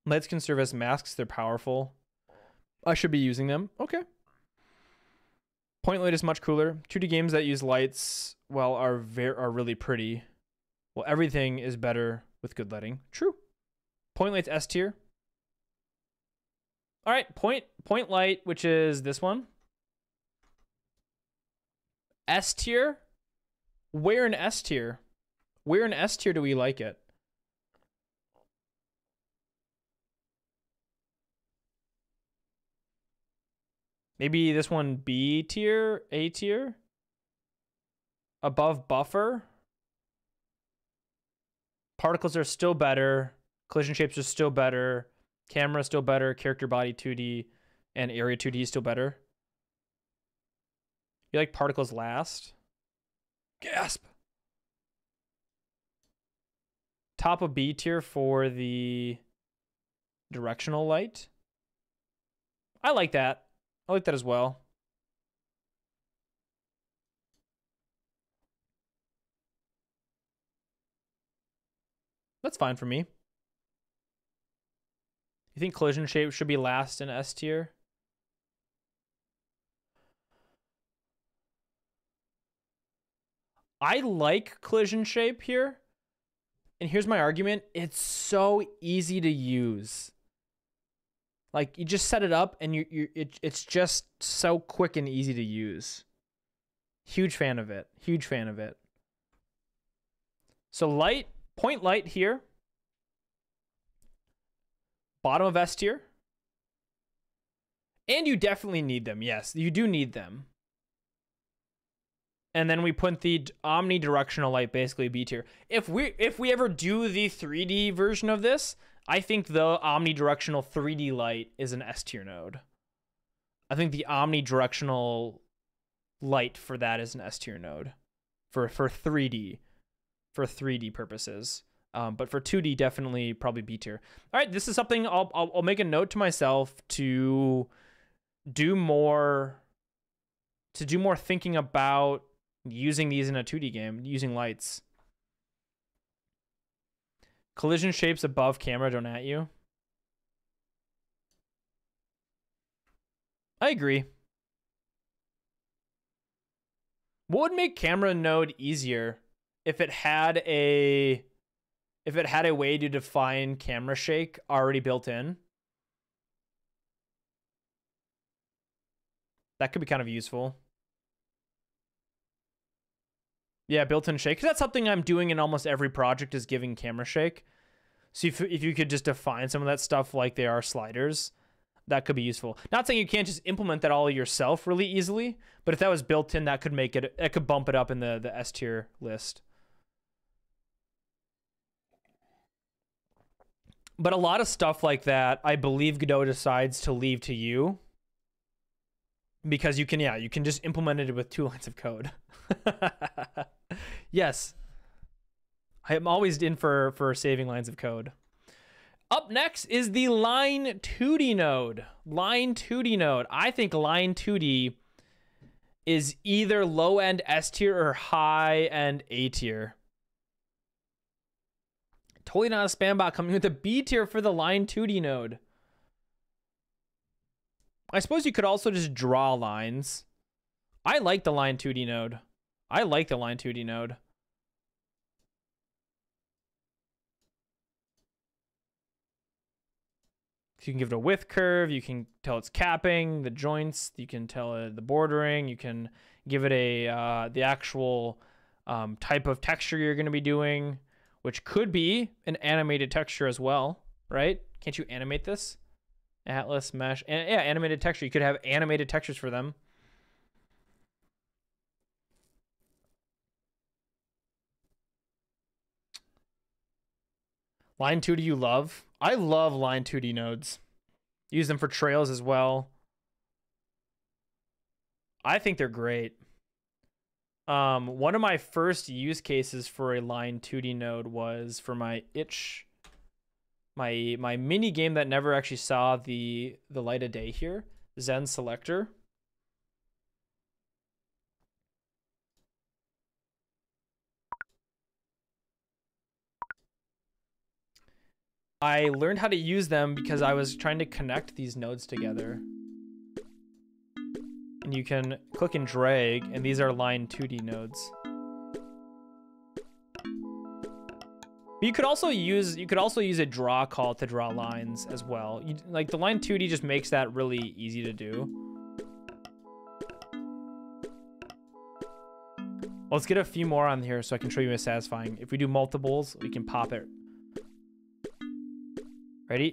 Lights can serve as masks. They're powerful. I should be using them. Okay. Point light is much cooler. 2D games that use lights, well, are really pretty. Well, everything is better with good lighting. True. Point light's S tier. All right, point light, which is this one. S tier. Where in S tier? Where in S tier do we like it? Maybe this one B tier, A tier? Above buffer? Particles are still better. Collision shapes are still better. Camera still better. Character body 2D and area 2D is still better. You like particles last? Gasp! Top of B tier for the directional light. I like that. I like that as well. That's fine for me. You think collision shape should be last in S tier? I like collision shape here. And here's my argument. It's so easy to use. Like, you just set it up and it's just so quick and easy to use. Huge fan of it. Huge fan of it. So light, point light here. Bottom of S tier. And you definitely need them. Yes, you do need them. And then we put the omnidirectional light, basically B tier. If we ever do the 3D version of this, I think the omnidirectional 3D light is an S tier node. I think the omnidirectional light for that is an S tier node for 3D purposes. But for 2D, definitely probably B tier. All right, this is something I'll make a note to myself to do more thinking about using these in a 2D game, using lights. Collision shapes above camera don't at you. I agree. What would make camera node easier if it had a way to define camera shake already built in? That could be kind of useful. Yeah, built-in shake. That's something I'm doing in almost every project, is giving camera shake. So if you could just define some of that stuff like they are sliders, that could be useful. Not saying you can't just implement that all yourself really easily, but if that was built in, that could make it could bump it up in the S tier list. But a lot of stuff like that, I believe Godot decides to leave to you. Because you can just implement it with 2 lines of code. Yes. I am always in for saving lines of code. Up next is the line 2D node. Line 2D node. I think line 2D is either low-end S tier or high-end A tier. Totally not a spam bot coming with a B tier for the line 2D node. I suppose you could also just draw lines. I like the line 2D node. I like the line 2D node. You can give it a width curve. You can tell it's capping the joints. You can tell it the bordering. You can give it the actual type of texture you're going to be doing, which could be an animated texture as well, right? Can't you animate this? Atlas, mesh, and yeah, animated texture. You could have animated textures for them. Line 2D you love? I love Line 2D nodes. Use them for trails as well. I think they're great. One of my first use cases for a Line 2D node was for my itch, my mini game that never actually saw the light of day here, Zen Selector. I learned how to use them because I was trying to connect these nodes together. And you can click and drag, and these are Line 2D nodes. But you could also use a draw call to draw lines as well. Like the Line 2D just makes that really easy to do. Let's get a few more on here so I can show you a satisfying. If we do multiples, we can pop it. Ready?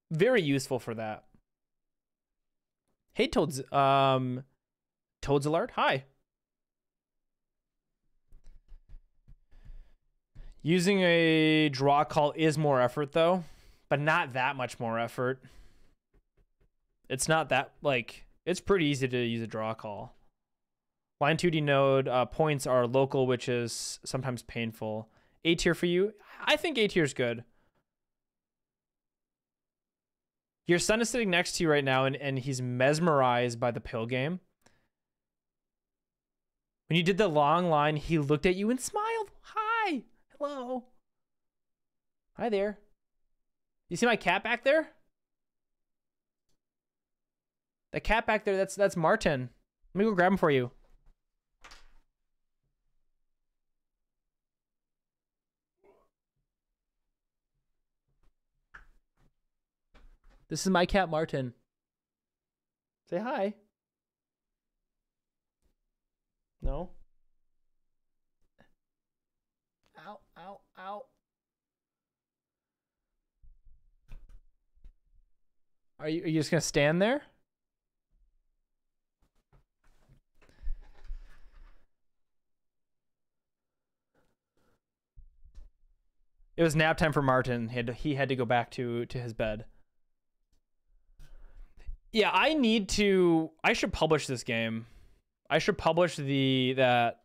Very useful for that. Hey, Toads Alert, hi. Using a draw call is more effort though, but not that much more effort. It's not that, like, it's pretty easy to use a draw call. Line 2D node points are local, which is sometimes painful. A tier for you? I think A tier is good. Your son is sitting next to you right now, and he's mesmerized by the pill game. When you did the long line, he looked at you and smiled. Hi. Hello. Hi there. You see my cat back there? The cat back there, that's Martin. Let me go grab him for you. This is my cat, Martin. Say hi. No? Ow, ow, ow. Are you just gonna stand there? It was nap time for Martin. He had to go back to his bed. Yeah, I should publish this game. I should publish that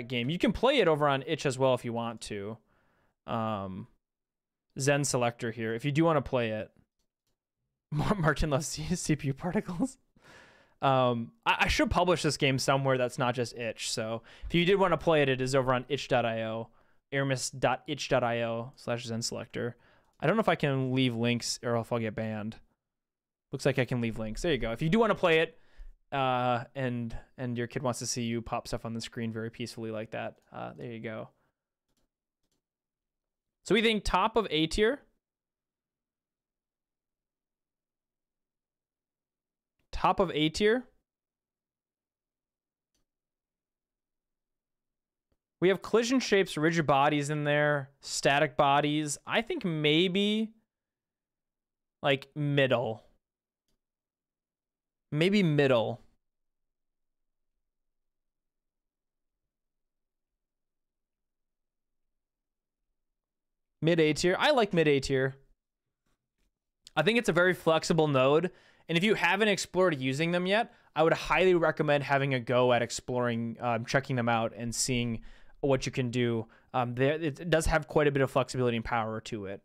game. You can play it over on itch as well if you want to. Zen Selector here. If you do want to play it. Martin loves CPU particles. I should publish this game somewhere that's not just itch. So if you did want to play it, it is over on itch.io. aramis.itch.io/Zen Selector. I don't know if I can leave links or if I'll get banned. Looks like I can leave links. There you go. If you do want to play it, and your kid wants to see you pop stuff on the screen very peacefully like that, there you go. So we think top of A tier. Top of A tier. We have collision shapes, rigid bodies in there, static bodies. I think maybe like middle. Maybe middle. Mid A tier. I like mid A tier. I think it's a very flexible node. And if you haven't explored using them yet, I would highly recommend having a go at exploring, checking them out and seeing what you can do. It does have quite a bit of flexibility and power to it,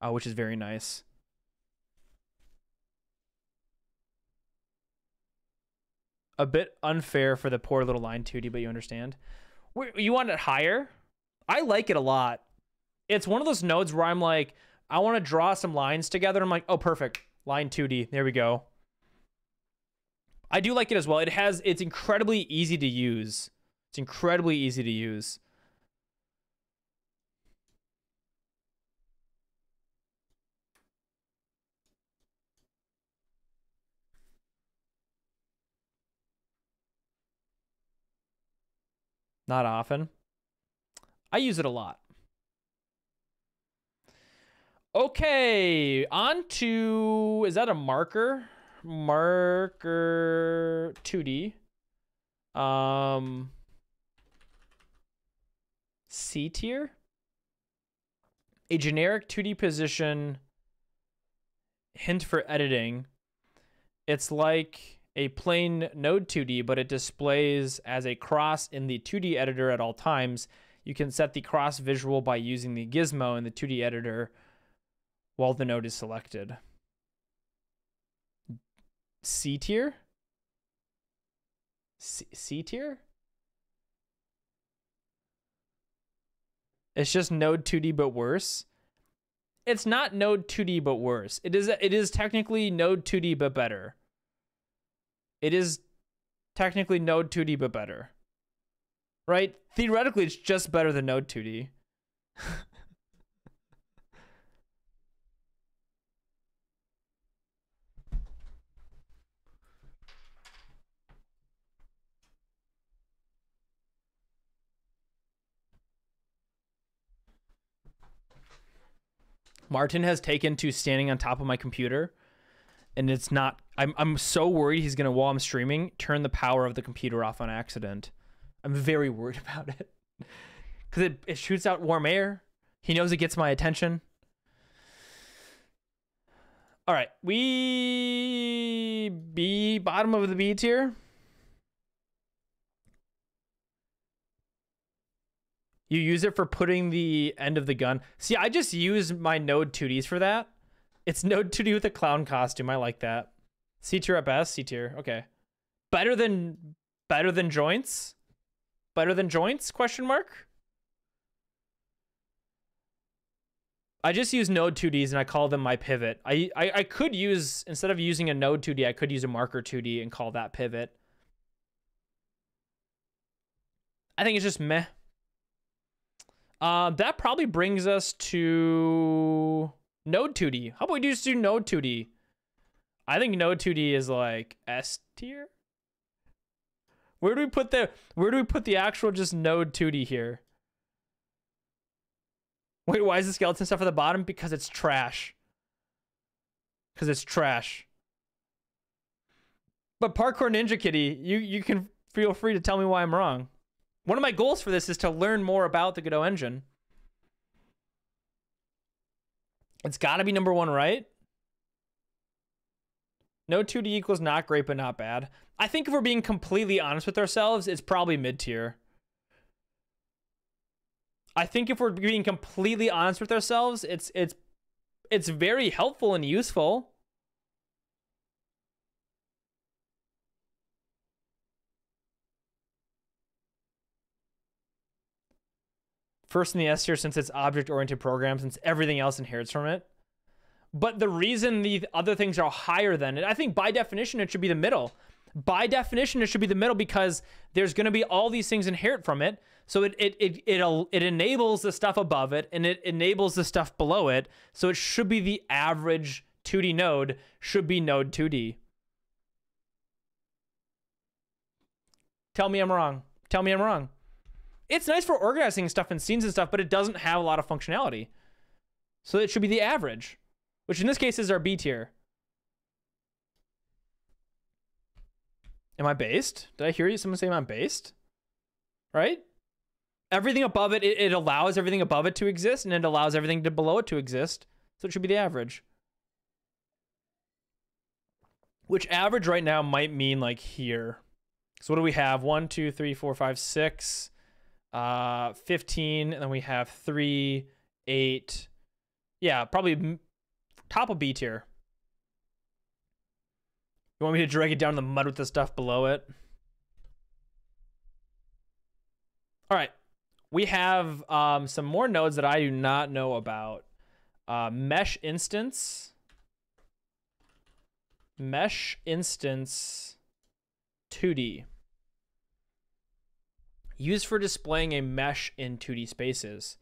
which is very nice. A bit unfair for the poor little Line 2D, but you understand. You want it higher? I like it a lot. It's one of those nodes where I'm like, I want to draw some lines together. I'm like, oh, perfect. Line 2D. There we go. I do like it as well. It's incredibly easy to use. It's incredibly easy to use. Not often. I use it a lot. Okay, on to, is that a marker? Marker 2D. C tier. A generic 2D position. Hint for editing. It's like a plain node 2D, but it displays as a cross in the 2D editor at all times. You can set the cross visual by using the gizmo in the 2D editor while the node is selected. C tier? C tier? It's just Node 2D but worse. It's not Node 2D but worse. It is technically Node 2D but better. It is technically Node 2D but better. Right? Theoretically, it's just better than Node 2D. Martin has taken to standing on top of my computer, and it's not, I'm so worried he's gonna, while I'm streaming, turn the power of the computer off on accident. I'm very worried about it because it shoots out warm air. He knows it gets my attention. All right, bottom of the B tier. You use it for putting the end of the gun. See, I just use my Node 2Ds for that. It's Node 2D with a clown costume. I like that. C tier at best. C tier. Okay. Better than joints? Better than joints? Question mark. I just use Node 2Ds and I call them my pivot. I could use, instead of using a Node 2D, I could use a marker 2D and call that pivot. I think it's just meh. That probably brings us to Node 2D. How about we just do Node 2D? I think Node 2D is like S tier. Where do we put the actual just Node 2D here? Wait, why is the skeleton stuff at the bottom? Because it's trash. Because it's trash. But Parkour Ninja Kitty, you can feel free to tell me why I'm wrong. One of my goals for this is to learn more about the Godot engine. It's got to be number one, right? Node 2D equals not great, but not bad. I think if we're being completely honest with ourselves, it's probably mid-tier. I think if we're being completely honest with ourselves, it's very helpful and useful. First in the S tier since it's object-oriented program, since everything else inherits from it. But the reason the other things are higher than it, I think by definition it should be the middle. By definition it should be the middle because there's going to be all these things inherit from it. So it enables the stuff above it and it enables the stuff below it. So it should be the average 2D node should be Node 2D. Tell me I'm wrong. Tell me I'm wrong. It's nice for organizing stuff and scenes and stuff, but it doesn't have a lot of functionality. So it should be the average, which in this case is our B tier. Am I based? Did I hear someone say I'm based? Right? Everything above it, it allows everything above it to exist, and it allows everything below it to exist. So it should be the average. Which average right now might mean like here. So what do we have? 1, 2, 3, 4, 5, 6. 15, and then we have 3, 8. Yeah, probably top of B tier. You want me to drag it down in the mud with the stuff below it? All right. We have some more nodes that I do not know about. Mesh instance. Mesh instance 2D. Used for displaying a mesh in 2D spaces.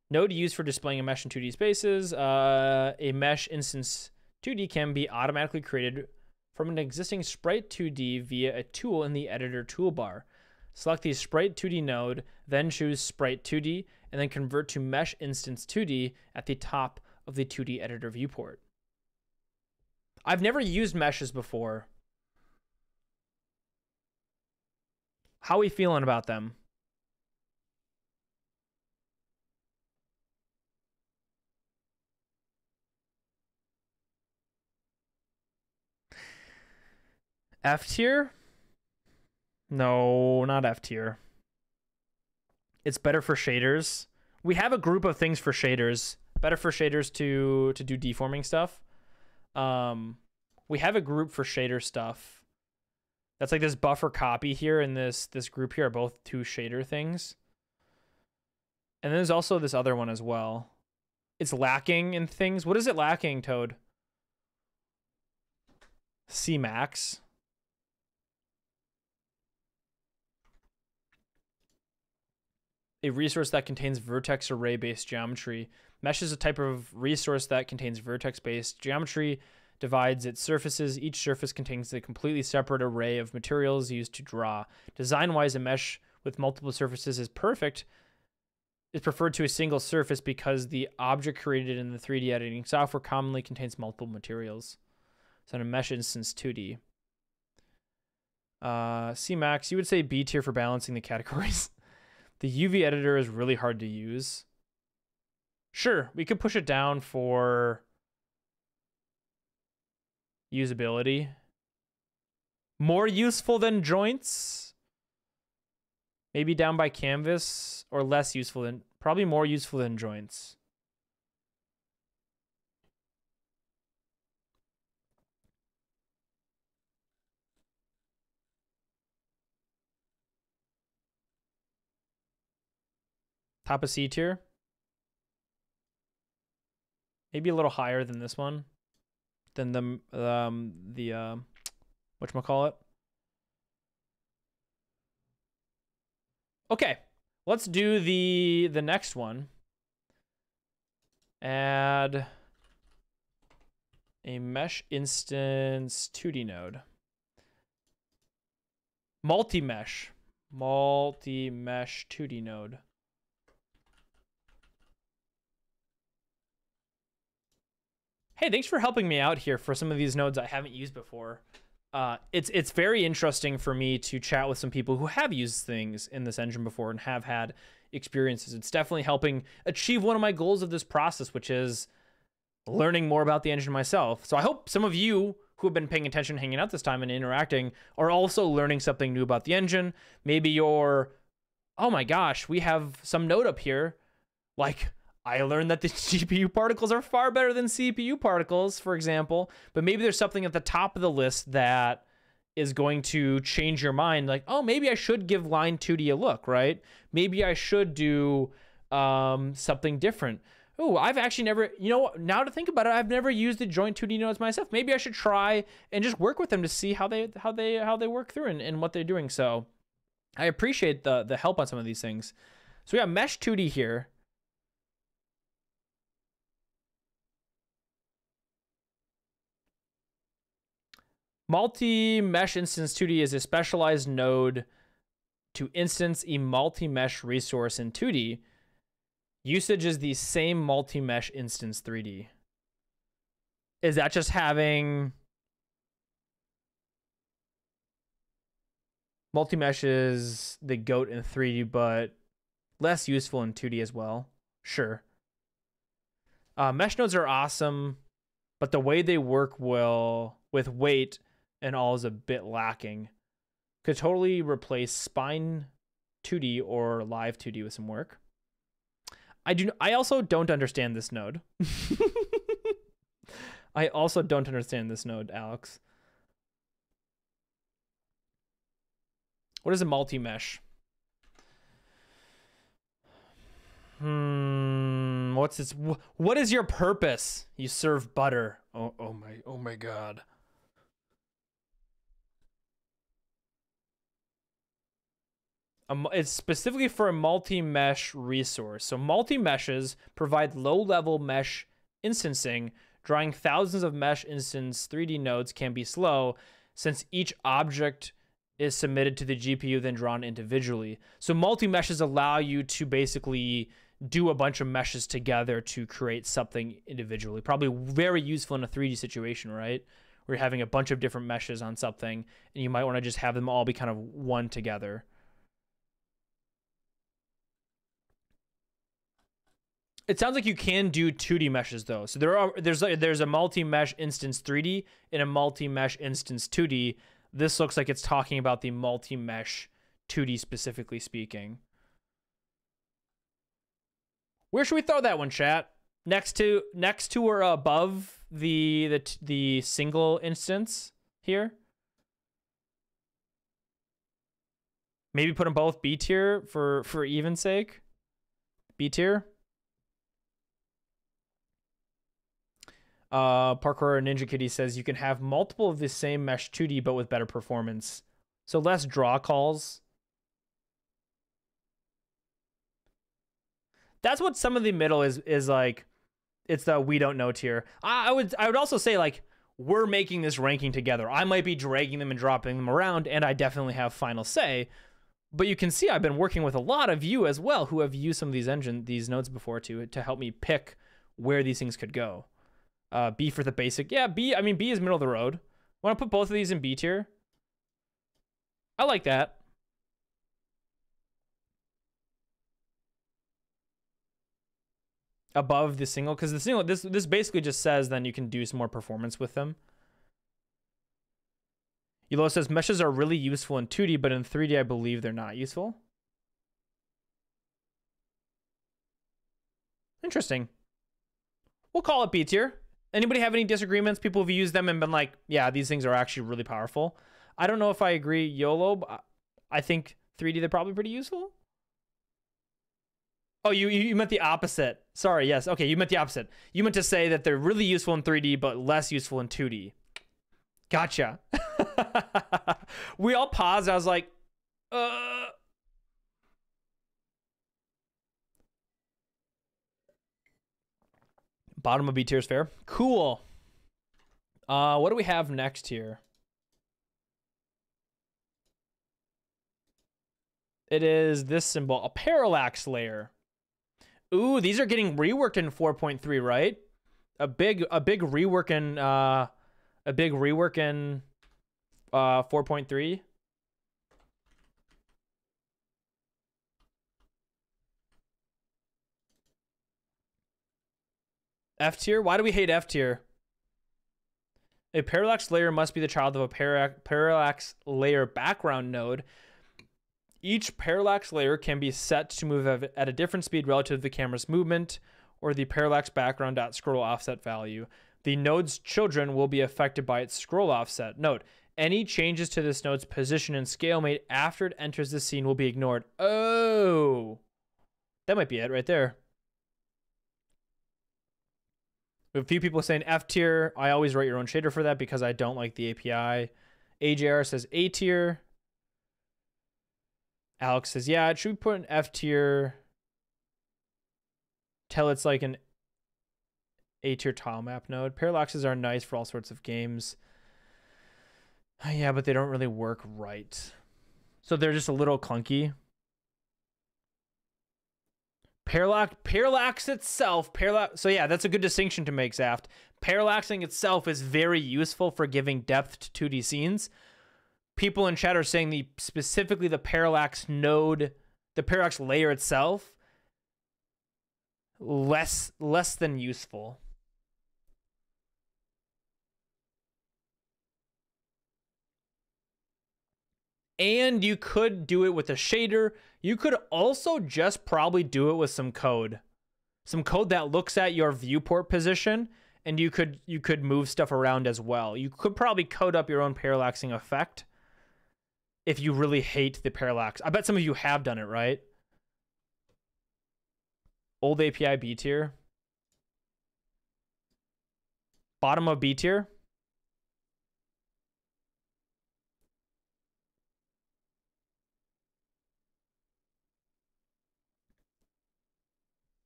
Node used for displaying a mesh in 2D spaces. A mesh instance 2D can be automatically created from an existing sprite 2D via a tool in the editor toolbar. Select the Sprite 2D node, then choose Sprite 2D, and then convert to Mesh Instance 2D at the top of the 2D editor viewport. I've never used meshes before. How are we feeling about them? F tier? No, not F tier. It's better for shaders. We have a group of things for shaders. Better for shaders to do deforming stuff. We have a group for shader stuff. That's like this buffer copy here and this group here are both two shader things. And then there's also this other one as well. It's lacking in things. What is it lacking, Toad? C max. A resource that contains vertex array-based geometry. Mesh is a type of resource that contains vertex-based geometry, divides its surfaces. Each surface contains a completely separate array of materials used to draw. Design-wise, a mesh with multiple surfaces is preferred to a single surface because the object created in the 3D editing software commonly contains multiple materials. So in a mesh instance 2D. Cmax, you would say B tier for balancing the categories. The UV editor is really hard to use. Sure, we could push it down for usability. More useful than joints? Maybe down by canvas, or less useful than, probably more useful than joints. Top of C tier. Maybe a little higher than this one. Than the whatchamacallit. Okay, let's do the next one. Add a mesh instance 2D node. Multi-mesh 2D node. Hey, thanks for helping me out here for some of these nodes I haven't used before. It's very interesting for me to chat with some people who have used things in this engine before and have had experiences. It's definitely helping achieve one of my goals of this process, which is learning more about the engine myself. So I hope some of you who have been paying attention, hanging out this time and interacting are also learning something new about the engine. Maybe you're, oh my gosh, we have some node up here. Like, I learned that the GPU particles are far better than CPU particles, for example, but maybe there's something at the top of the list that is going to change your mind. Like, oh, maybe I should give line 2D a look, right? Maybe I should do something different. Oh, I've actually never, now to think about it, I've never used the joint 2D nodes myself. Maybe I should try and just work with them to see how they work through and what they're doing. So I appreciate the help on some of these things. So we got Mesh 2D here. Multi-mesh instance 2D is a specialized node to instance a multi-mesh resource in 2D. Usage is the same multi-mesh instance 3D. Is that just having multi-mesh is the GOAT in 3D, but less useful in 2D as well? Sure. Mesh nodes are awesome, but the way they work with weight and all is a bit lacking. Could totally replace Spine 2D or Live 2D with some work. I also don't understand this node. I also don't understand this node, Alex. What is a multi-mesh? What's its? What is your purpose? You serve butter. Oh my God. It's specifically for a multi-mesh resource. So multi-meshes provide low-level mesh instancing. Drawing thousands of mesh instance 3D nodes can be slow since each object is submitted to the GPU, then drawn individually. So multi-meshes allow you to basically do a bunch of meshes together to create something individually. Probably very useful in a 3D situation, right? Where you're having a bunch of different meshes on something, and you might want to just have them all be kind of one together. It sounds like you can do 2D meshes though. So there's a multi-mesh instance 3D and a multi-mesh instance 2D. This looks like it's talking about the multi-mesh 2D specifically speaking. Where should we throw that one, chat? Next to or above the single instance here? Maybe put them both B tier for even sake. B tier. Parkour Ninja Kitty says you can have multiple of the same mesh 2D but with better performance. So less draw calls. That's what some of the middle is like. It's the we don't know tier. I would also say like we're making this ranking together. I might be dragging them and dropping them around, and I definitely have final say. But you can see I've been working with a lot of you as well who have used some of these nodes before to help me pick where these things could go. B for the basic. Yeah, B. I mean, B is middle of the road. Want to put both of these in B tier? I like that. Above the single, because the single, this basically just says then you can do some more performance with them. Elo says meshes are really useful in 2D, but in 3D I believe they're not useful. Interesting. We'll call it B tier. Anybody have any disagreements? People have used them and been like, yeah, these things are actually really powerful. I don't know if I agree YOLO, but I think 3D they're probably pretty useful. Oh, you meant the opposite. Sorry, yes. Okay, you meant the opposite. You meant to say that they're really useful in 3D, but less useful in 2D. Gotcha. We all paused. I was like, Bottom of B tier is fair. Cool. What do we have next here? It is this symbol, a parallax layer. Ooh, these are getting reworked in 4.3, right? A big rework in 4.3. F tier? Why do we hate F tier? A parallax layer must be the child of a parallax layer background node. Each parallax layer can be set to move at a different speed relative to the camera's movement or the parallax background scroll offset value. The node's children will be affected by its scroll offset. Note, any changes to this node's position and scale made after it enters the scene will be ignored. Oh, that might be it right there. We have a few people saying F tier. I always write your own shader for that because I don't like the API. AJR says A tier. Alex says, yeah, it should be put in F tier till it's like an A tier tile map node. Parallaxes are nice for all sorts of games. Yeah, but they don't really work right. So they're just a little clunky. Parallax itself, so yeah, that's a good distinction to make, Zaft. Parallaxing itself is very useful for giving depth to 2D scenes. People in chat are saying specifically the parallax node, the parallax layer itself, less than useful. And you could do it with a shader. You could also just probably do it with some code. Some code that looks at your viewport position, and you could move stuff around as well. You could probably code up your own parallaxing effect if you really hate the parallax. I bet some of you have done it, right? Old API B tier. Bottom of B tier.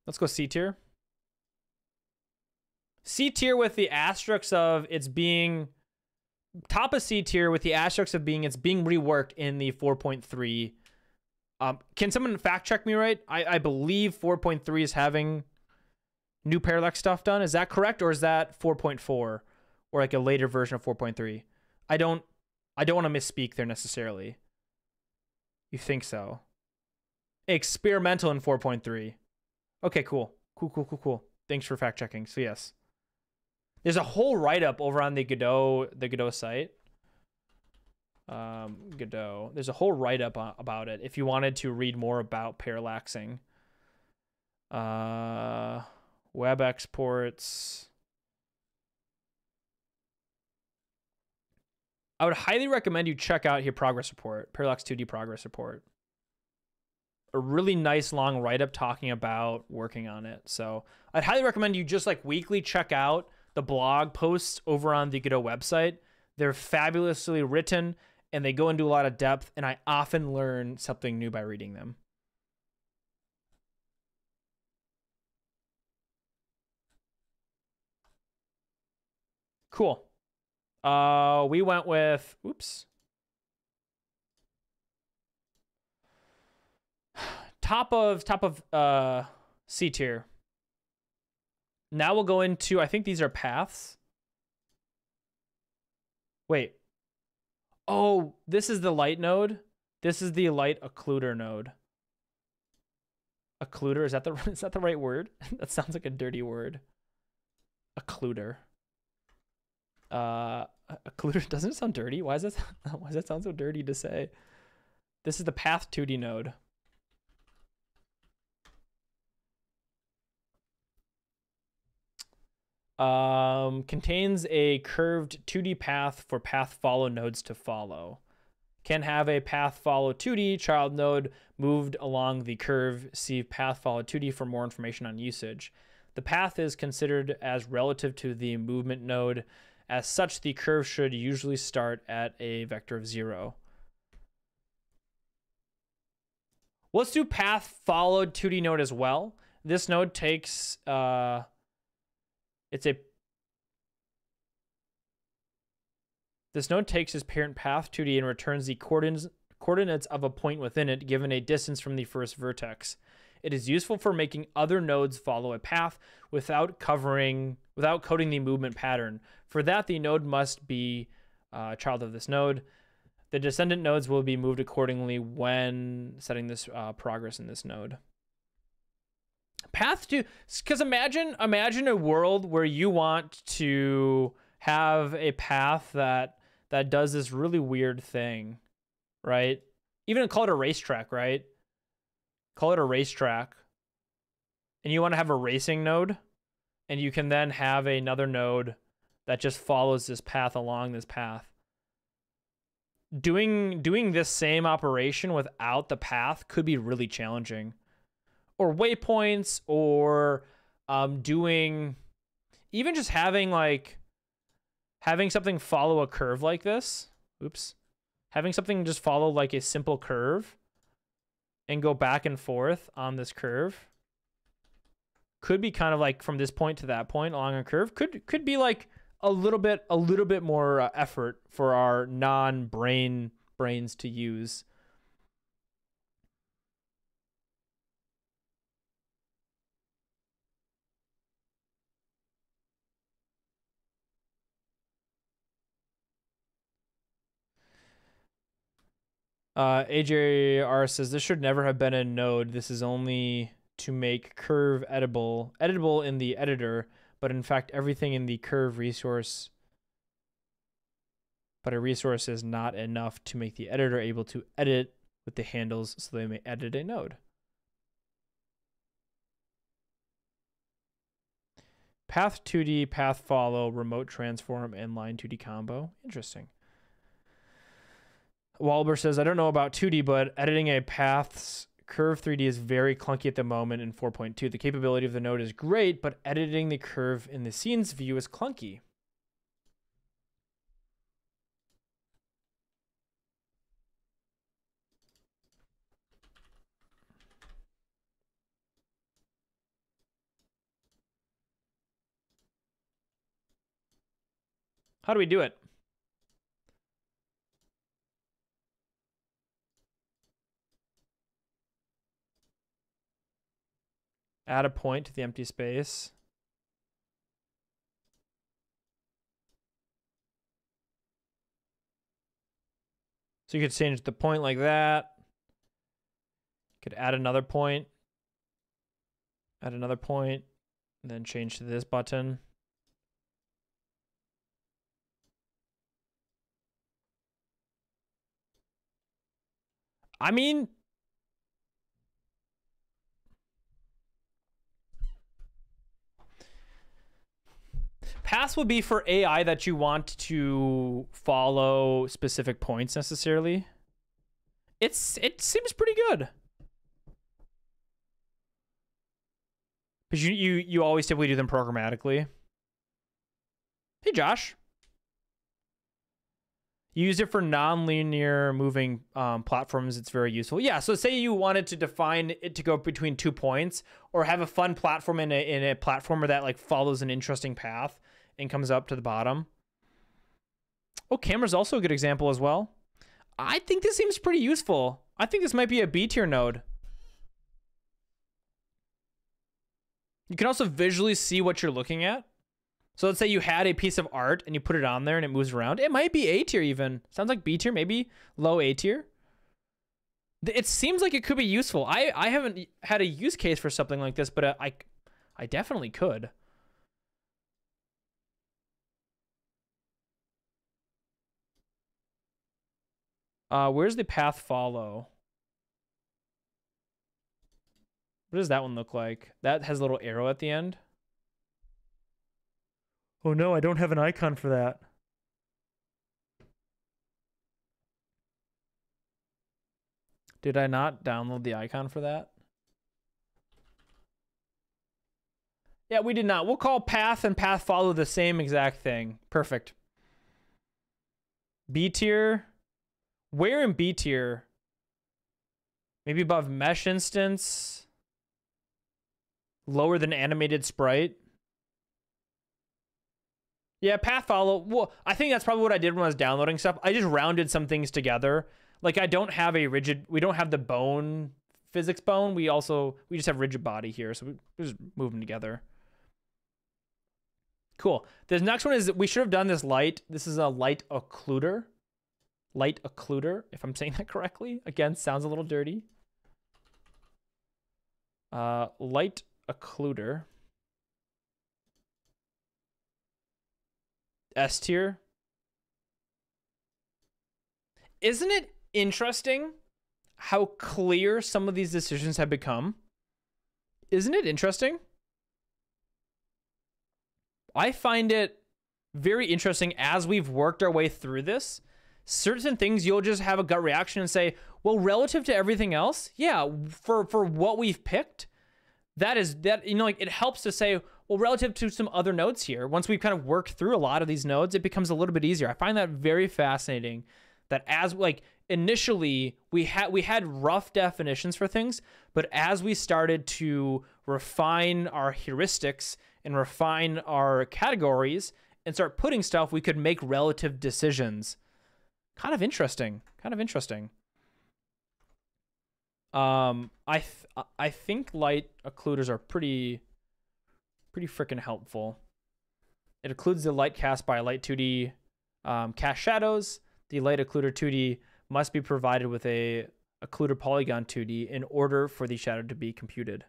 Let's go C tier. C tier with the asterisks of it's being top of C tier with the asterisks of being it's being reworked in the 4.3. Can someone fact check me right? I believe 4.3 is having new parallax stuff done. Is that correct, or is that 4.4 or like a later version of 4.3? I don't want to misspeak there necessarily. You think so? Experimental in 4.3. Okay, cool. Cool. Thanks for fact checking. So yes. There's a whole write-up over on the Godot site. Godot. There's a whole write-up about it if you wanted to read more about parallaxing. Web exports. I would highly recommend you check out your progress report, Parallax 2D progress report. A really nice long write-up talking about working on it. So I'd highly recommend you just like weekly check out the blog posts over on the Godot website. They're fabulously written and they go into a lot of depth, and I often learn something new by reading them. Cool. We went with, oops. Top of C tier. Now we'll go into, I think these are paths. Wait. Oh, this is the light node. This is the light occluder node. Occluder, is that the right word? That sounds like a dirty word. Occluder. Occluder doesn't sound dirty. Why does that sound so dirty to say? This is the path 2D node. Contains a curved 2D path for path follow nodes to follow. Can have a path follow 2D child node moved along the curve. See path follow 2D for more information on usage. The path is considered as relative to the movement node. As such, the curve should usually start at a vector of 0. Let's do path followed 2D node as well. This node takes this node takes its parent path 2D and returns the coordinates of a point within it given a distance from the first vertex. It is useful for making other nodes follow a path without coding the movement pattern. For that, the node must be a child of this node. The descendant nodes will be moved accordingly when setting this progress in this node. Path to, because imagine a world where you want to have a path that does this really weird thing, right? Even call it a racetrack, right? Call it a racetrack. And you want to have a racing node, and you can then have another node that just follows this path along this path. Doing this same operation without the path could be really challenging. Or waypoints, or doing, even just having something follow a curve like this. Oops. Having something just follow like a simple curve and go back and forth on this curve could be kind of like from this point to that point along a curve. Could be like a little bit more effort for our brains to use. AJR says this should never have been a node. This is only to make curve editable in the editor, but in fact everything in the curve resource, but a resource is not enough to make the editor able to edit with the handles so they may edit a node. Path 2D, path follow, remote transform, and line 2D combo. Interesting. Walber says, I don't know about 2D, but editing a path's curve 3D is very clunky at the moment in 4.2. The capability of the node is great, but editing the curve in the scenes view is clunky. How do we do it? Add a point to the empty space. So you could change the point like that. Could add another point. Add another point, and then change to this button. I mean, paths would be for AI that you want to follow specific points necessarily. It seems pretty good. Because you always typically do them programmatically. Hey, Josh. You use it for non-linear moving platforms. It's very useful. Yeah, so say you wanted to define it to go between 2 points or have a fun platform in a platformer that like follows an interesting path and comes up to the bottom. Oh, camera's also a good example as well. I think this seems pretty useful. I think this might be a B tier node. You can also visually see what you're looking at. So let's say you had a piece of art and you put it on there and it moves around. It might be A tier even. Sounds like B tier, maybe low A tier. It seems like it could be useful. I haven't had a use case for something like this, but I definitely could. Where's the path follow? What does that one look like? That has a little arrow at the end. Oh no, I don't have an icon for that. Did I not download the icon for that? Yeah, we did not. We'll call path and path follow the same exact thing. Perfect. B tier. Where in B tier? Maybe above mesh instance. Lower than animated sprite. Yeah, path follow. Well, I think that's probably what I did when I was downloading stuff. I just rounded some things together. Like I don't have a rigid, we don't have the bone, physics bone. We just have rigid body here. So we just move them together. Cool. The next one is, we should have done this light. This is a light occluder. Light occluder, if I'm saying that correctly. Again, sounds a little dirty. Light occluder. S tier. Isn't it interesting how clear some of these decisions have become? Isn't it interesting? I find it very interesting as we've worked our way through this. Certain things you'll just have a gut reaction and say, well, relative to everything else, yeah, for what we've picked, like it helps to say, well, relative to some other nodes here, once we've kind of worked through a lot of these nodes, it becomes a little bit easier. I find that very fascinating, that as like initially we had rough definitions for things, but as we started to refine our heuristics and refine our categories and start putting stuff, we could make relative decisions. Kind of interesting. I think light occluders are pretty freaking helpful. It occludes the light cast by light 2D cast shadows. The light occluder 2D must be provided with a occluder polygon 2D in order for the shadow to be computed.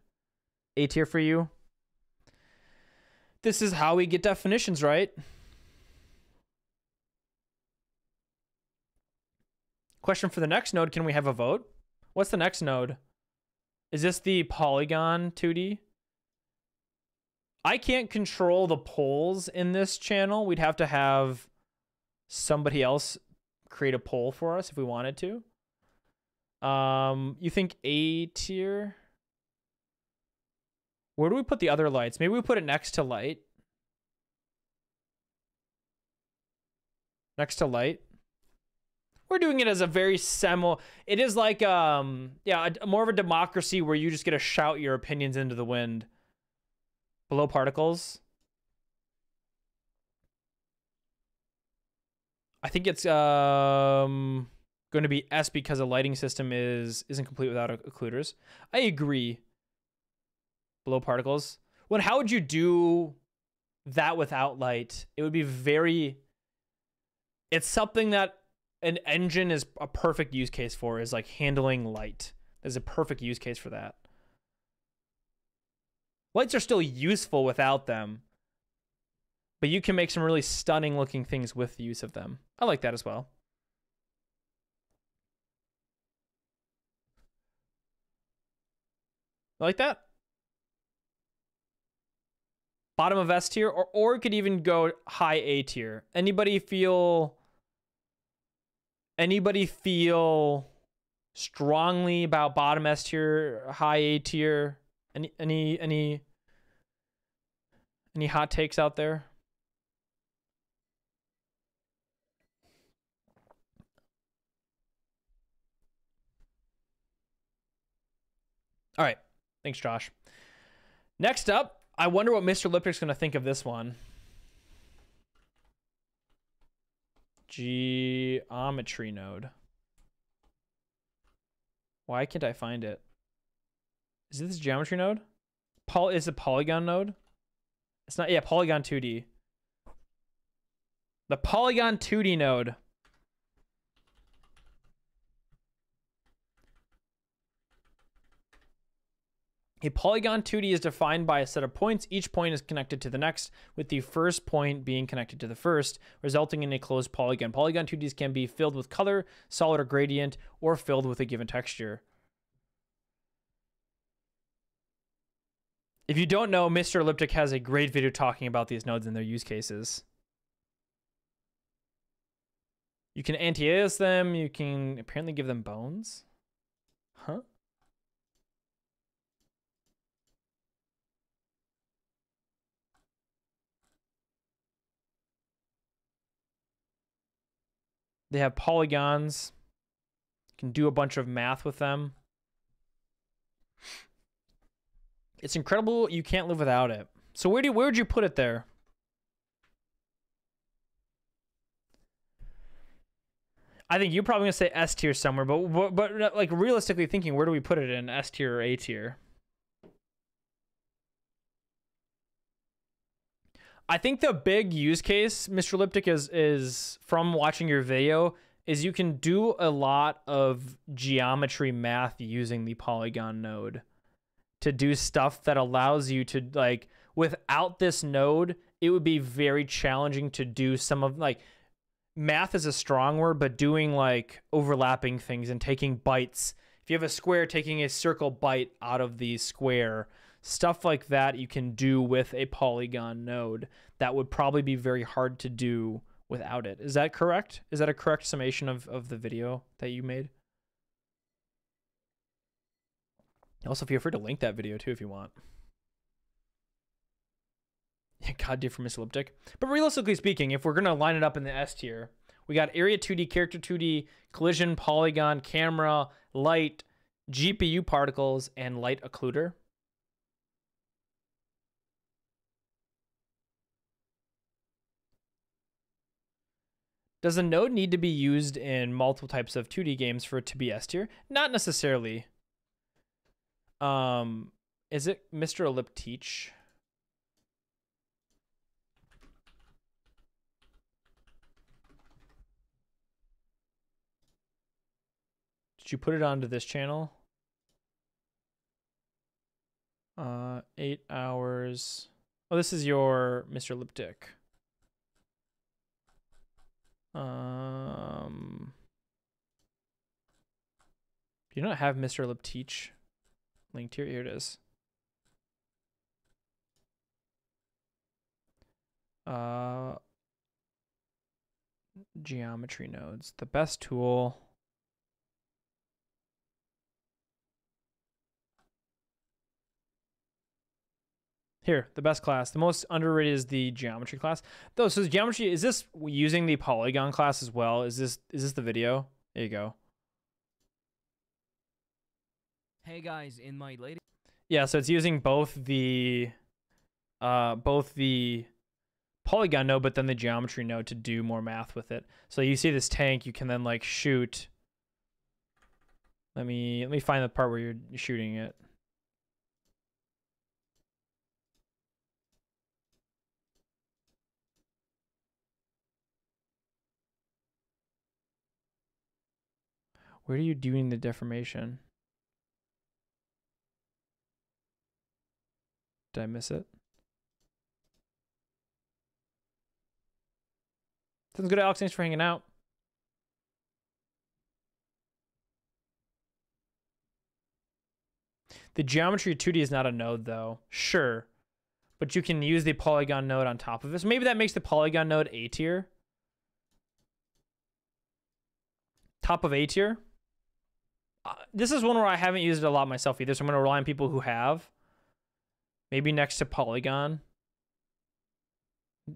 A tier for you. This is how we get definitions, right? Question for the next node, can we have a vote? What's the next node? Is this the polygon 2D? I can't control the polls in this channel. We'd have to have somebody else create a poll for us if we wanted to. You think A tier? Where do we put the other lights? Maybe we put it next to light. Next to light. We're doing it as a very it is like more of a democracy where you just get to shout your opinions into the wind. Below particles. I think it's going to be S because the lighting system isn't complete without occluders. I agree. Below particles. Well, how would you do that without light? It would be very... It's something that an engine is a perfect use case for, is like handling light. There's a perfect use case for that. Lights are still useful without them, but you can make some really stunning looking things with the use of them. I like that as well. I like that. Bottom of S tier, or it could even go high A tier. Anybody feel strongly about bottom S tier, high A tier? Any hot takes out there? All right. Thanks, Josh. Next up, I wonder what Mr. Liptic's going to think of this one. Geometry node. Why can't I find it? Is this geometry node? Is it polygon node? It's not. Yeah, polygon 2D. The polygon 2D node. A polygon 2D is defined by a set of points. Each point is connected to the next, with the first point being connected to the first, resulting in a closed polygon. Polygon 2Ds can be filled with color, solid or gradient, or filled with a given texture. If you don't know, Mr. Elliptic has a great video talking about these nodes and their use cases. You can anti-alias them. You can apparently give them bones. Huh? They have polygons. You can do a bunch of math with them. It's incredible. You can't live without it. So where would you put it there? I think you're probably gonna say S tier somewhere, but like realistically thinking, where do we put it in? S tier or A tier? I think the big use case, Mr. Elliptic, is from watching your video, is you can do a lot of geometry math using the polygon node to do stuff that allows you to, like, without this node, it would be very challenging to do some of, like, math is a strong word, but doing like overlapping things and taking bytes. If you have a square, taking a circle byte out of the square, stuff like that you can do with a polygon node that would probably be very hard to do without it. Is that correct? Is that a correct summation of the video that you made? Also, feel free to link that video too if you want. Yeah, God, dear for Mr. Elliptic. But realistically speaking, if we're going to line it up in the S tier, we got area 2D, character 2D, collision, polygon, camera, light, GPU particles, and light occluder. Does a node need to be used in multiple types of 2D games for it to be S tier? Not necessarily. Is it Mr. Elliptic Teach? Did you put it onto this channel? 8 hours. Oh, this is your Mr. Elliptic. Do you not have Mr. Elliptic Teach linked here? Here it is. Geometry nodes. The best tool. Here, the best class. The most underrated is the geometry class. Though, so geometry, is this using the polygon class as well? Is this the video? There you go. Hey guys, in my latest... Yeah, so it's using both the polygon node, but then the geometry node to do more math with it. So you see this tank, you can then like shoot. Let me find the part where you're shooting it. Where are you doing the deformation? Did I miss it? Sounds good, Alex. Thanks for hanging out. The geometry 2D is not a node, though. Sure. But you can use the polygon node on top of it. So maybe that makes the polygon node A tier. Top of A tier. This is one where I haven't used it a lot myself either, so I'm going to rely on people who have. Maybe next to polygon.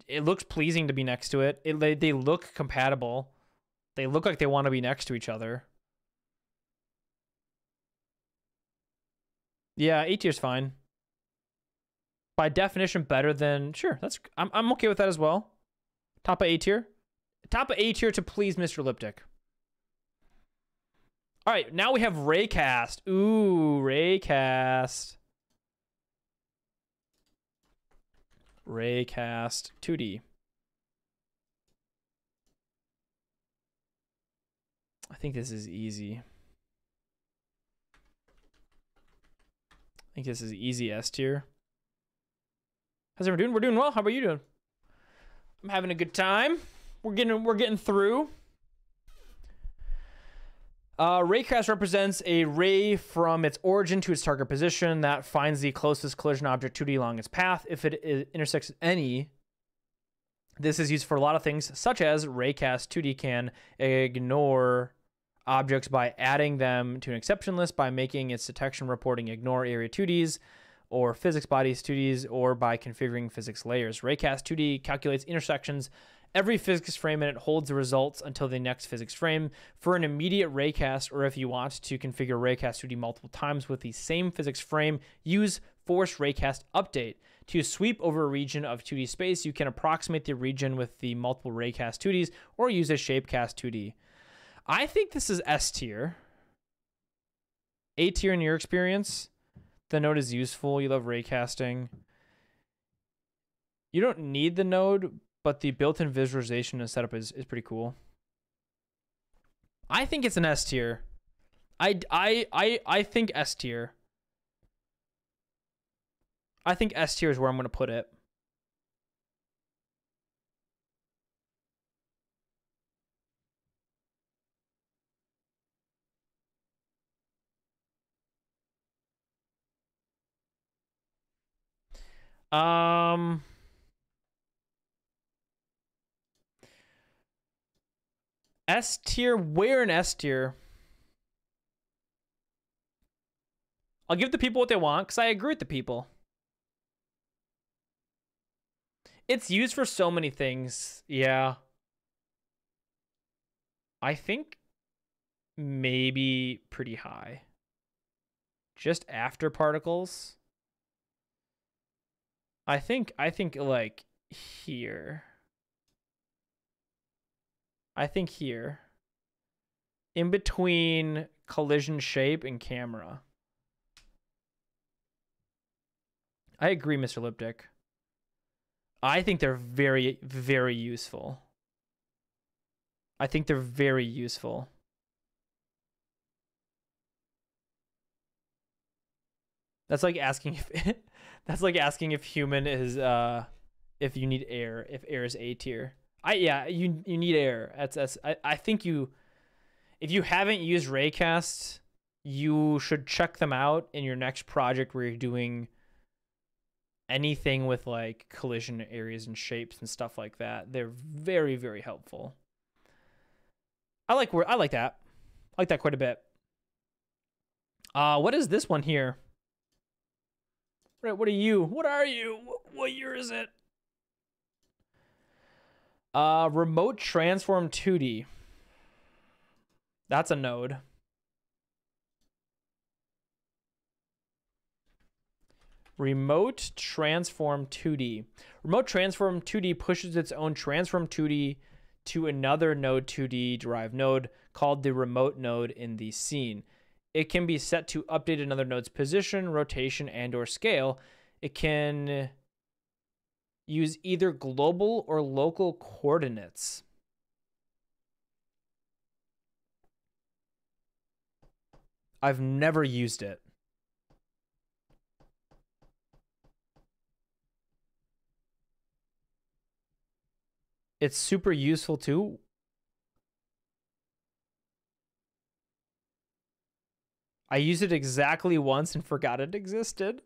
It looks pleasing to be next to it. They look compatible. They look like they want to be next to each other. Yeah, A tier's fine. By definition, better than... Sure, I'm okay with that as well. Top of A tier. Top of A tier to please Mr. Liptic. All right, now we have Raycast. Ooh, Raycast. Raycast 2D. I think this is easy. I think this is easy S tier. How's everyone doing? We're doing well. How about you doing? I'm having a good time. We're getting through. Raycast represents a ray from its origin to its target position that finds the closest collision object 2D along its path. If it intersects any, this is used for a lot of things, such as Raycast 2D can ignore objects by adding them to an exception list, by making its detection reporting ignore area 2Ds, or physics bodies 2Ds, or by configuring physics layers. Raycast 2D calculates intersections every physics frame, and it holds the results until the next physics frame. For an immediate raycast, or if you want to configure Raycast 2D multiple times with the same physics frame, use force raycast update. To sweep over a region of 2D space, you can approximate the region with the multiple raycast 2Ds, or use a shapecast 2D. I think this is S tier. A tier in your experience. The node is useful. You love raycasting. You don't need the node, but the built-in visualization and setup is pretty cool. I think it's an S tier. I think S tier. I think S tier is where I'm going to put it. S tier, where in S tier? I'll give the people what they want because I agree with the people. It's used for so many things. Yeah. I think maybe pretty high. Just after particles. I think like here. I think here. In between collision shape and camera. I agree, Mr. Liptic. I think they're very, very useful. I think they're very useful. That's like asking if that's like asking if human is if you need air, if air is A tier. Yeah, you need air. I think if you haven't used Raycast, you should check them out in your next project where you're doing anything with like collision areas and shapes and stuff like that. They're very, very helpful. I like that. I like that quite a bit. What is this one here? Right, what are you? What are you? What year is it? Remote transform 2D. That's a node. Remote transform 2D. Remote transform 2D pushes its own transform 2D to another node 2D derived node called the remote node in the scene. It can be set to update another node's position, rotation, and or scale. It can use either global or local coordinates. I've never used it. It's super useful too. I used it exactly once and forgot it existed.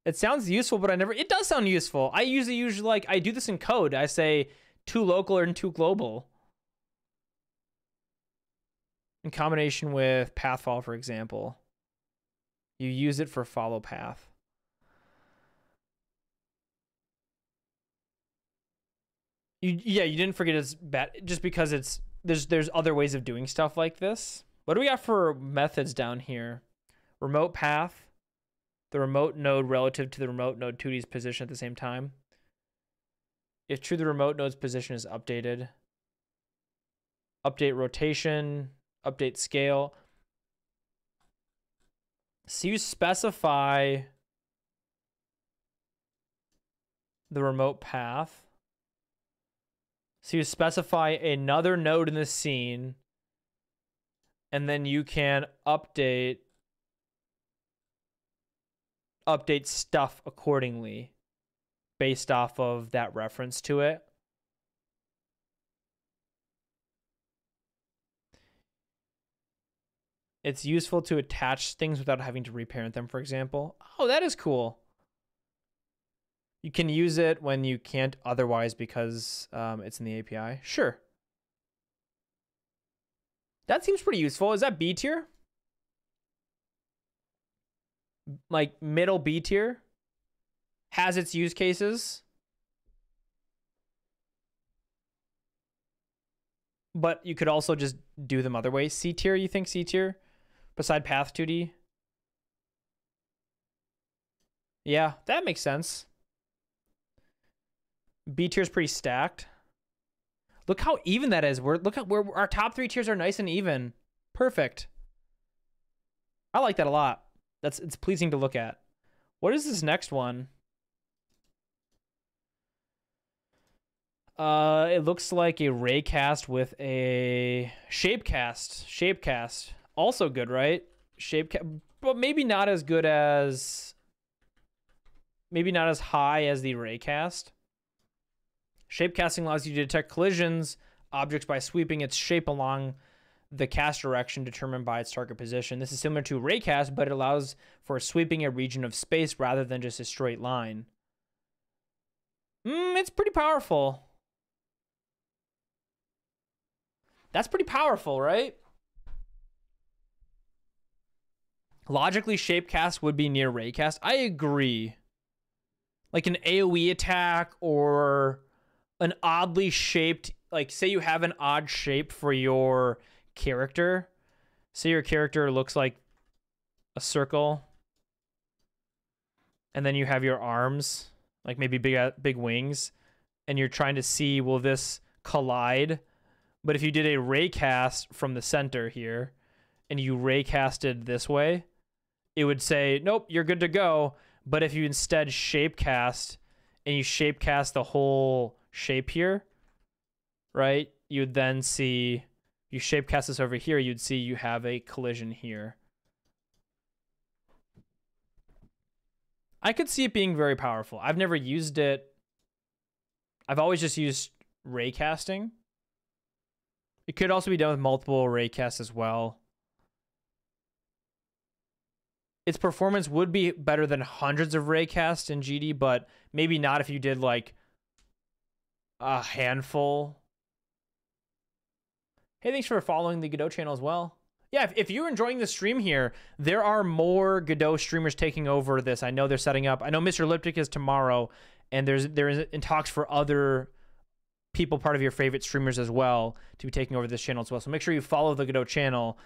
It sounds useful, but it does sound useful. I usually like, I do this in code. I say too local and too global. In combination with path follow, for example. You use it for follow path. You didn't forget it's bad just because there's other ways of doing stuff like this. What do we got for methods down here? Remote path, the remote node relative to the remote node 2D's position at the same time. If true, the remote node's position is updated. Update rotation, update scale. So you specify the remote path. So you specify another node in the scene, and then you can update stuff accordingly based off of that reference to it. It's useful to attach things without having to reparent them, for example. Oh, that is cool. You can use it when you can't otherwise because it's in the API. Sure. That seems pretty useful. Is that B tier? Like middle B tier? Has its use cases? But you could also just do them other ways. C tier, you think C tier? Beside Path 2D? Yeah, that makes sense. B tier is pretty stacked. Look how even that is. Look at where our top 3 tiers are nice and even. Perfect. I like that a lot. It's pleasing to look at. What is this next one? It looks like a raycast with a shapecast. Shapecast. Also good, right? Shapecast, but maybe not as good as... Maybe not as high as the raycast. Shapecasting allows you to detect collisions, objects by sweeping its shape along the cast direction determined by its target position. This is similar to raycast, but it allows for sweeping a region of space rather than just a straight line. It's pretty powerful. That's pretty powerful, right? Logically, shapecast would be near raycast. I agree. Like an AoE attack or an oddly shaped, like say you have an odd shape for your character. Say your character looks like a circle. And then you have your arms, like maybe big wings. And you're trying to see, will this collide? But if you did a raycast from the center here, and you raycasted this way, it would say, nope, you're good to go. But if you instead shapecast, and you shapecast the whole shape here, right? You'd then see, you shapecast this over here, you'd see you have a collision here. I could see it being very powerful. I've never used it. I've always just used raycasting. It could also be done with multiple raycasts as well. Its performance would be better than hundreds of raycasts in GD, but maybe not if you did like a handful. Hey, thanks for following the Godot channel as well. Yeah, if you're enjoying the stream here, there are more Godot streamers taking over this. I know they're setting up. I know Mr. Elliptic is tomorrow, and there is in talks for other people, part of your favorite streamers as well, to be taking over this channel as well. So make sure you follow the Godot channel,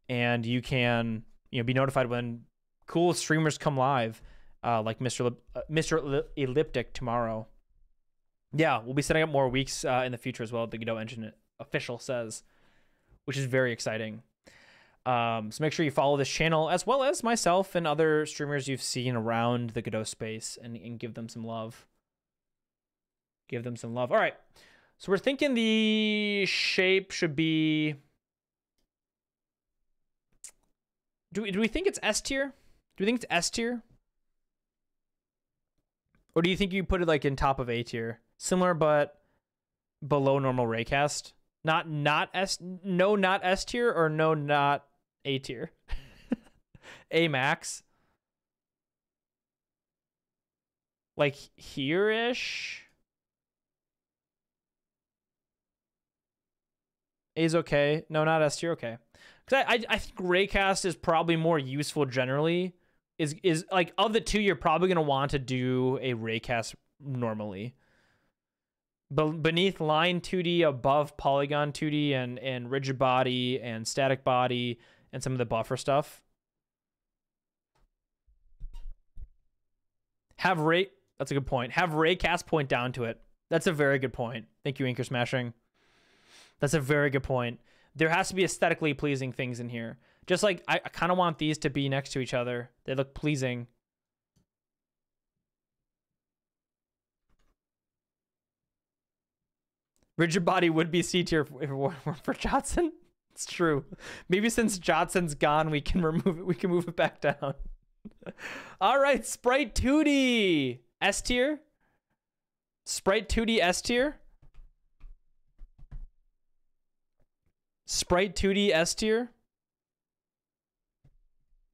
and you can be notified when cool streamers come live, like Mr. Elliptic tomorrow. Yeah, we'll be setting up more weeks in the future as well. The Godot engine official says, which is very exciting. So make sure you follow this channel as well as myself and other streamers you've seen around the Godot space, and give them some love. Give them some love. All right. So we're thinking the shape should be Do we think it's S tier? Do we think it's S tier? Or do you think you put it like in top of A tier? Similar but below normal raycast? Not S tier, or no not A tier? A max? Like here-ish? A's okay. No, not S tier. Okay. Because I think raycast is probably more useful generally. Is like, of the two, you're probably going to want to do a raycast normally. But beneath line 2D, above polygon 2D, and rigid body and static body and some of the buffer stuff. That's a good point. Have raycast point down to it. That's a very good point. Thank you, Anchor Smashing. That's a very good point. There has to be aesthetically pleasing things in here. Just like I kind of want these to be next to each other. They look pleasing. Rigid body would be C tier if it weren't for Jotson. It's true. Maybe since Jotson's gone, we can remove it. We can move it back down. All right, Sprite 2D S tier. Sprite 2D S tier. Sprite 2D S tier.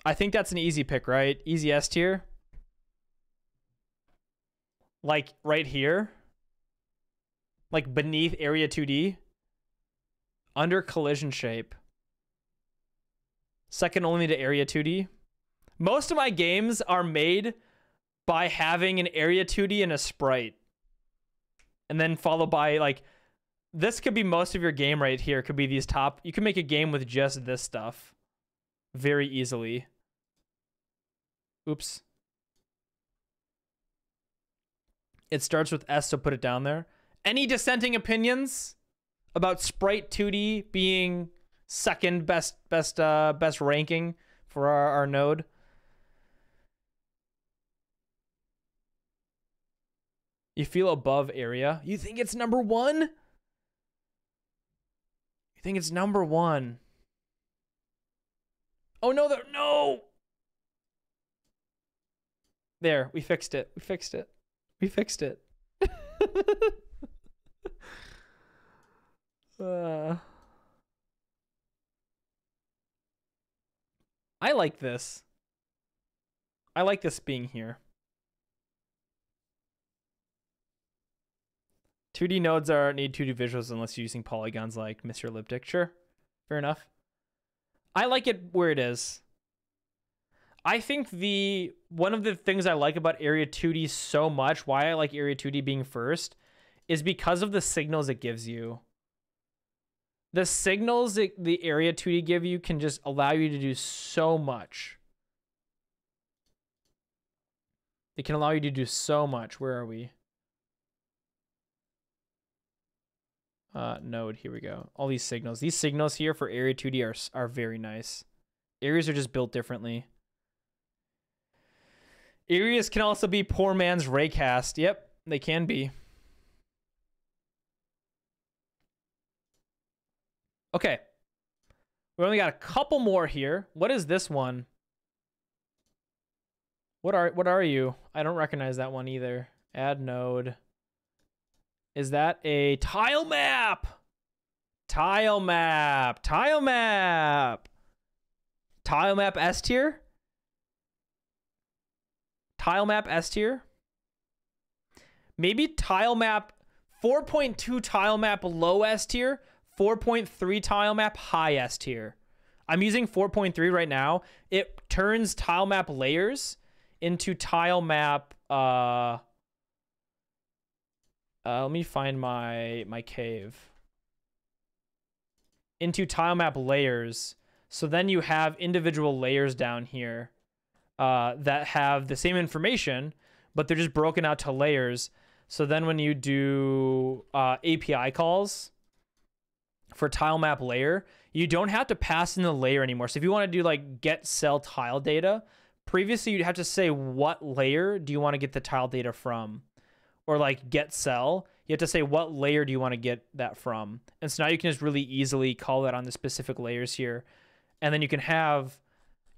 I think that's an easy pick, right? Easy S tier. Like right here. Like beneath area 2D. Under collision shape. Second only to area 2D. Most of my games are made by having an area 2D and a sprite. And then followed by like, this could be most of your game right here. Could be these top. You can make a game with just this stuff very easily. Oops. It starts with S, so put it down there. Any dissenting opinions about Sprite 2D being second best ranking for our node? You feel above area. You think it's number one? You think it's number one? Oh no, no! There, we fixed it. We fixed it. We fixed it. I like this. I like this being here. 2D nodes need 2D visuals unless you're using polygons like Mr. Elliptic. Sure. Fair enough. I like it where it is. I think one of the things I like about Area 2D so much, why I like Area 2D being first, is because of the signals it gives you. The signals that the Area 2D give you can just allow you to do so much. It can allow you to do so much. Where are we? Node, here we go. All these signals. These signals here for Area 2D are very nice. Areas are just built differently. Areas can also be poor man's raycast. Yep, they can be. Okay. We only got a couple more here. What is this one? What are you? I don't recognize that one either. Add node. Is that a tile map? Tile map. Tile map. Tile map S tier? Tile map S tier? Maybe tile map 4.2 tile map low S tier, 4.3 tile map high S tier. I'm using 4.3 right now. It turns tile map layers into tile map let me find my cave. Into tile map layers. So then you have individual layers down here that have the same information, but they're just broken out to layers. So then when you do API calls for tile map layer, you don't have to pass in the layer anymore. So if you want to do like get cell tile data, previously you'd have to say what layer do you want to get the tile data from? Or like get cell, you have to say what layer do you want to get that from. And so now you can just really easily call that on the specific layers here. And then you can have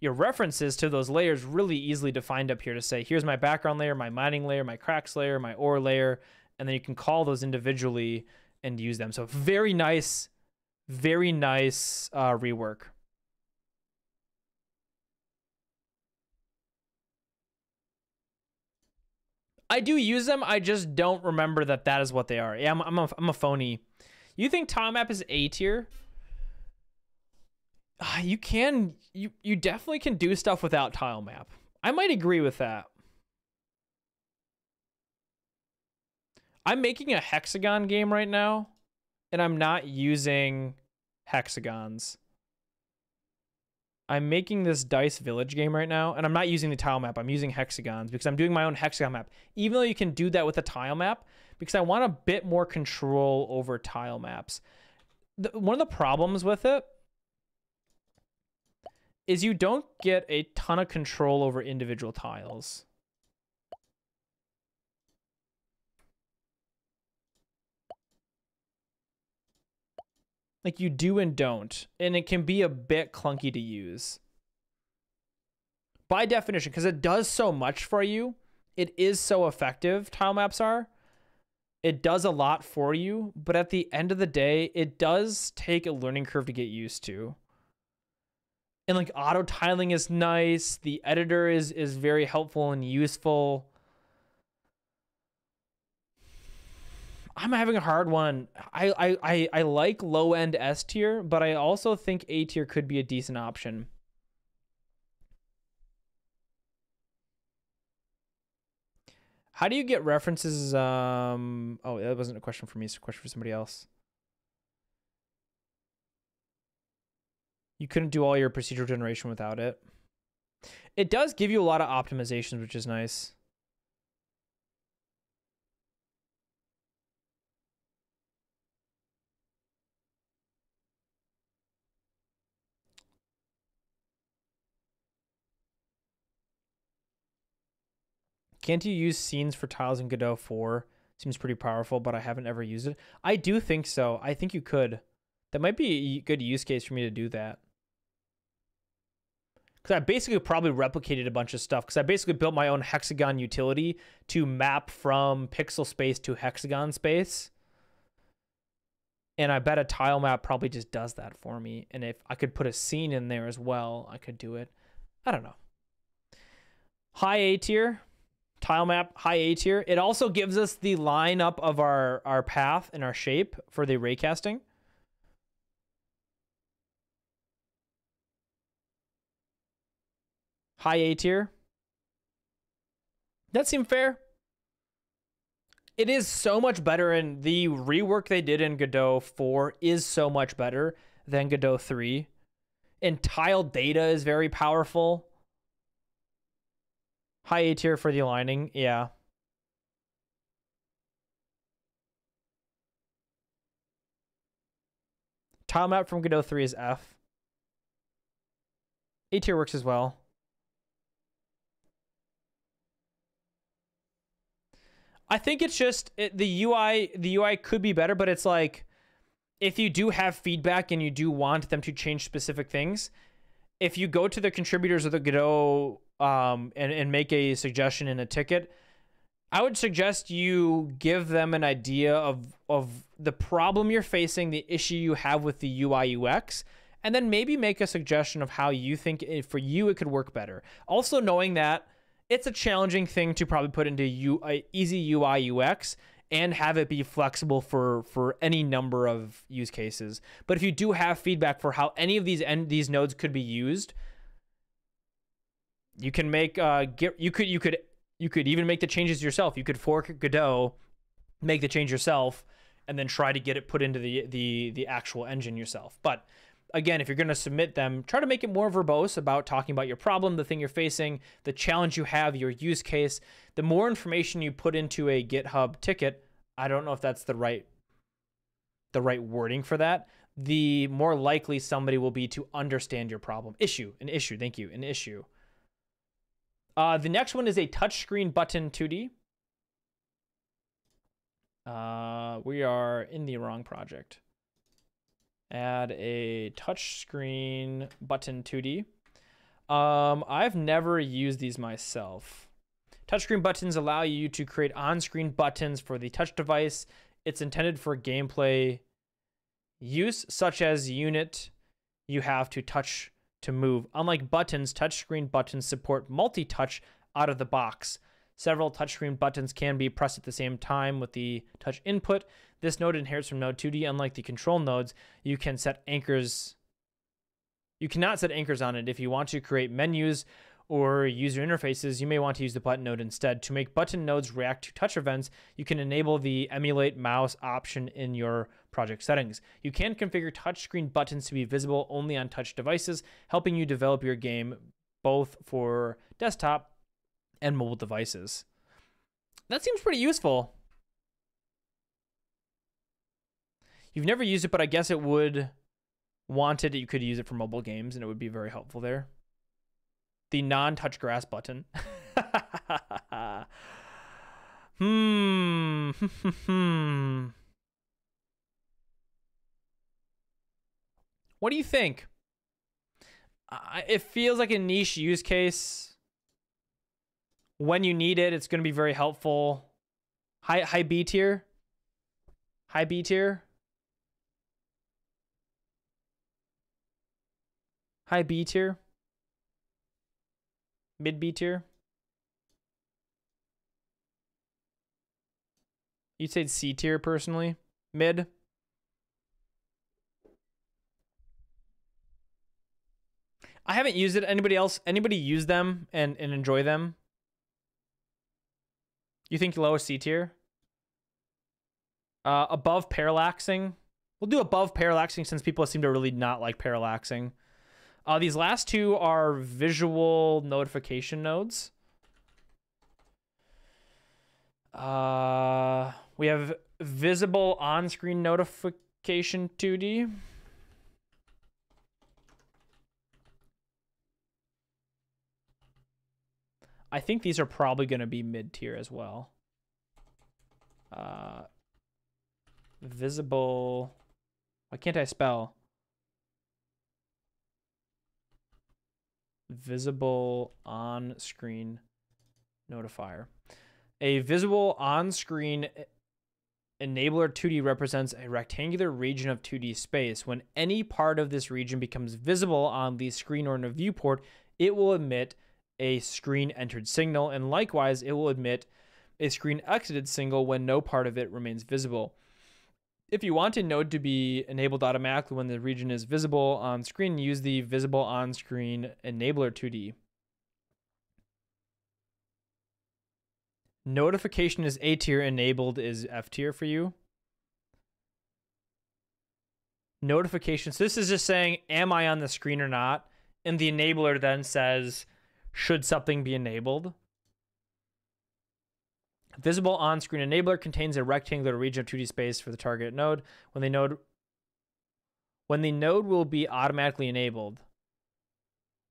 your references to those layers really easily defined up here to say, here's my background layer, my mining layer, my cracks layer, my ore layer, and then you can call those individually and use them. So very nice rework. I do use them. I just don't remember that is what they are. Yeah, I'm a phony. You think tile map is A tier? You definitely can do stuff without tile map. I might agree with that. I'm making a hexagon game right now, and I'm not using hexagons. I'm making this dice village game right now, and I'm not using the tile map. I'm using hexagons because I'm doing my own hexagon map. Even though you can do that with a tile map, because I want a bit more control over tile maps. One of the problems with it is you don't get a ton of control over individual tiles. Like you do and don't, and it can be a bit clunky to use. By definition, because it does so much for you, it is so effective, tile maps are. It does a lot for you, but at the end of the day, it does take a learning curve to get used to. And like auto tiling is nice. The editor is very helpful and useful. I'm having a hard one. I like low end S tier, but I also think A tier could be a decent option. How do you get references? Oh, that wasn't a question for me. It's a question for somebody else. You couldn't do all your procedural generation without it. It does give you a lot of optimizations, which is nice. Can't you use scenes for tiles in Godot 4? Seems pretty powerful, but I haven't ever used it. I do think so. I think you could. That might be a good use case for me to do that. Because I basically probably replicated a bunch of stuff. Because I basically built my own hexagon utility to map from pixel space to hexagon space. And I bet a tile map probably just does that for me. And if I could put a scene in there as well, I could do it. I don't know. High A tier. Tile map, high A tier. It also gives us the lineup of our path and our shape for the raycasting. High A tier. That seemed fair. It is so much better, and the rework they did in Godot 4 is so much better than Godot 3. And tile data is very powerful. High A tier for the aligning, yeah. Tile map from Godot 3 is F. A tier works as well. I think it's just the UI could be better, but it's like if you do have feedback and you do want them to change specific things, if you go to the contributors of the Godot and make a suggestion in a ticket, I would suggest you give them an idea of the problem you're facing, the issue you have with the UI UX, and then maybe make a suggestion of how you think for you it could work better. Also knowing that it's a challenging thing to probably put into easy UI UX and have it be flexible for any number of use cases. But if you do have feedback for how any of these nodes could be used, you can make you could even make the changes yourself. You could fork Godot, make the change yourself, and then try to get it put into the actual engine yourself. But again, if you're going to submit them, try to make it more verbose about talking about your problem, the thing you're facing, the challenge you have, your use case. The more information you put into a GitHub ticket, I don't know if that's the right wording for that, the more likely somebody will be to understand your problem. An issue, thank you, an issue. The next one is a touchscreen button 2D. We are in the wrong project. Add a touchscreen button 2D. I've never used these myself. Touchscreen buttons allow you to create on-screen buttons for the touch device. It's intended for gameplay use, such as unit you have to touch to move. Unlike buttons, touchscreen buttons support multi-touch out of the box. Several touchscreen buttons can be pressed at the same time with the touch input. This node inherits from node 2D. Unlike the control nodes, you cannot set anchors on it. If you want to create menus or user interfaces, you may want to use the button node instead. To make button nodes react to touch events, you can enable the emulate mouse option in your project settings. You can configure touchscreen buttons to be visible only on touch devices, helping you develop your game both for desktop and mobile devices. That seems pretty useful. You've never used it, but I guess it would wanted you could use it for mobile games, and it would be very helpful there. The non-touch grass button. What do you think? It feels like a niche use case. When you need it, it's going to be very helpful. High B tier. High B tier. High B tier. Mid B tier. You'd say C tier personally. Mid. I haven't used it. Anybody use them and enjoy them? You think lowest C tier? Above parallaxing. We'll do above parallaxing since people seem to really not like parallaxing. These last two are visual notification nodes. We have visible on-screen notification 2D. I think these are probably going to be mid-tier as well. Visible. Why can't I spell? Visible on-screen notifier. A visible on-screen enabler 2D represents a rectangular region of 2D space. When any part of this region becomes visible on the screen or in a viewport, it will emit a screen entered signal, and likewise, it will emit a screen exited signal when no part of it remains visible. If you want a node to be enabled automatically when the region is visible on screen, use the visible on screen enabler 2D. Notification is A tier, enabled is F tier for you. Notification, so this is just saying, am I on the screen or not? And the enabler then says, should something be enabled? Visible on-screen enabler contains a rectangular region of 2D space for the target node. When the node will be automatically enabled.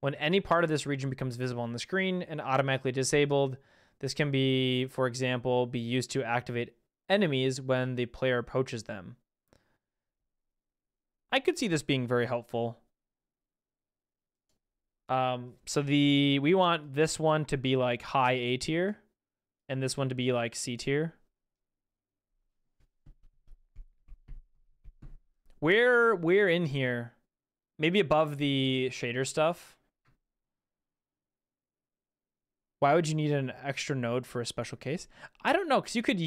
When any part of this region becomes visible on the screen and automatically disabled, this can be, for example, be used to activate enemies when the player approaches them. I could see this being very helpful. So we want this one to be like high A tier. And this one to be like C tier. We're in here. Maybe above the shader stuff. Why would you need an extra node for a special case? I don't know, because you could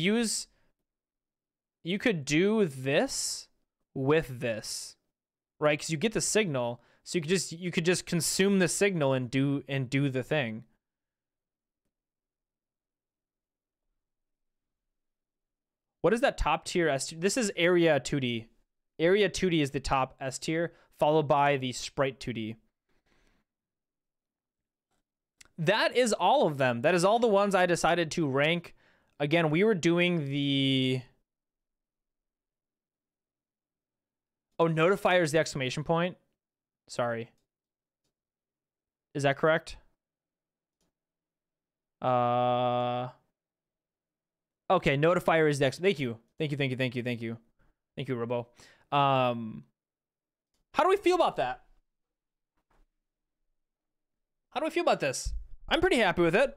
do this with this, right? Because you get the signal, so you could just consume the signal and do the thing. What is that top tier S tier? This is Area 2D. Area 2D is the top S tier, followed by the Sprite 2D. That is all of them. That is all the ones I decided to rank. Again, we were doing the... Oh, notifier is the exclamation point? Sorry. Is that correct? Okay, notifier is next. Thank you. Thank you, Robo. How do we feel about that? How do I feel about this? I'm pretty happy with it.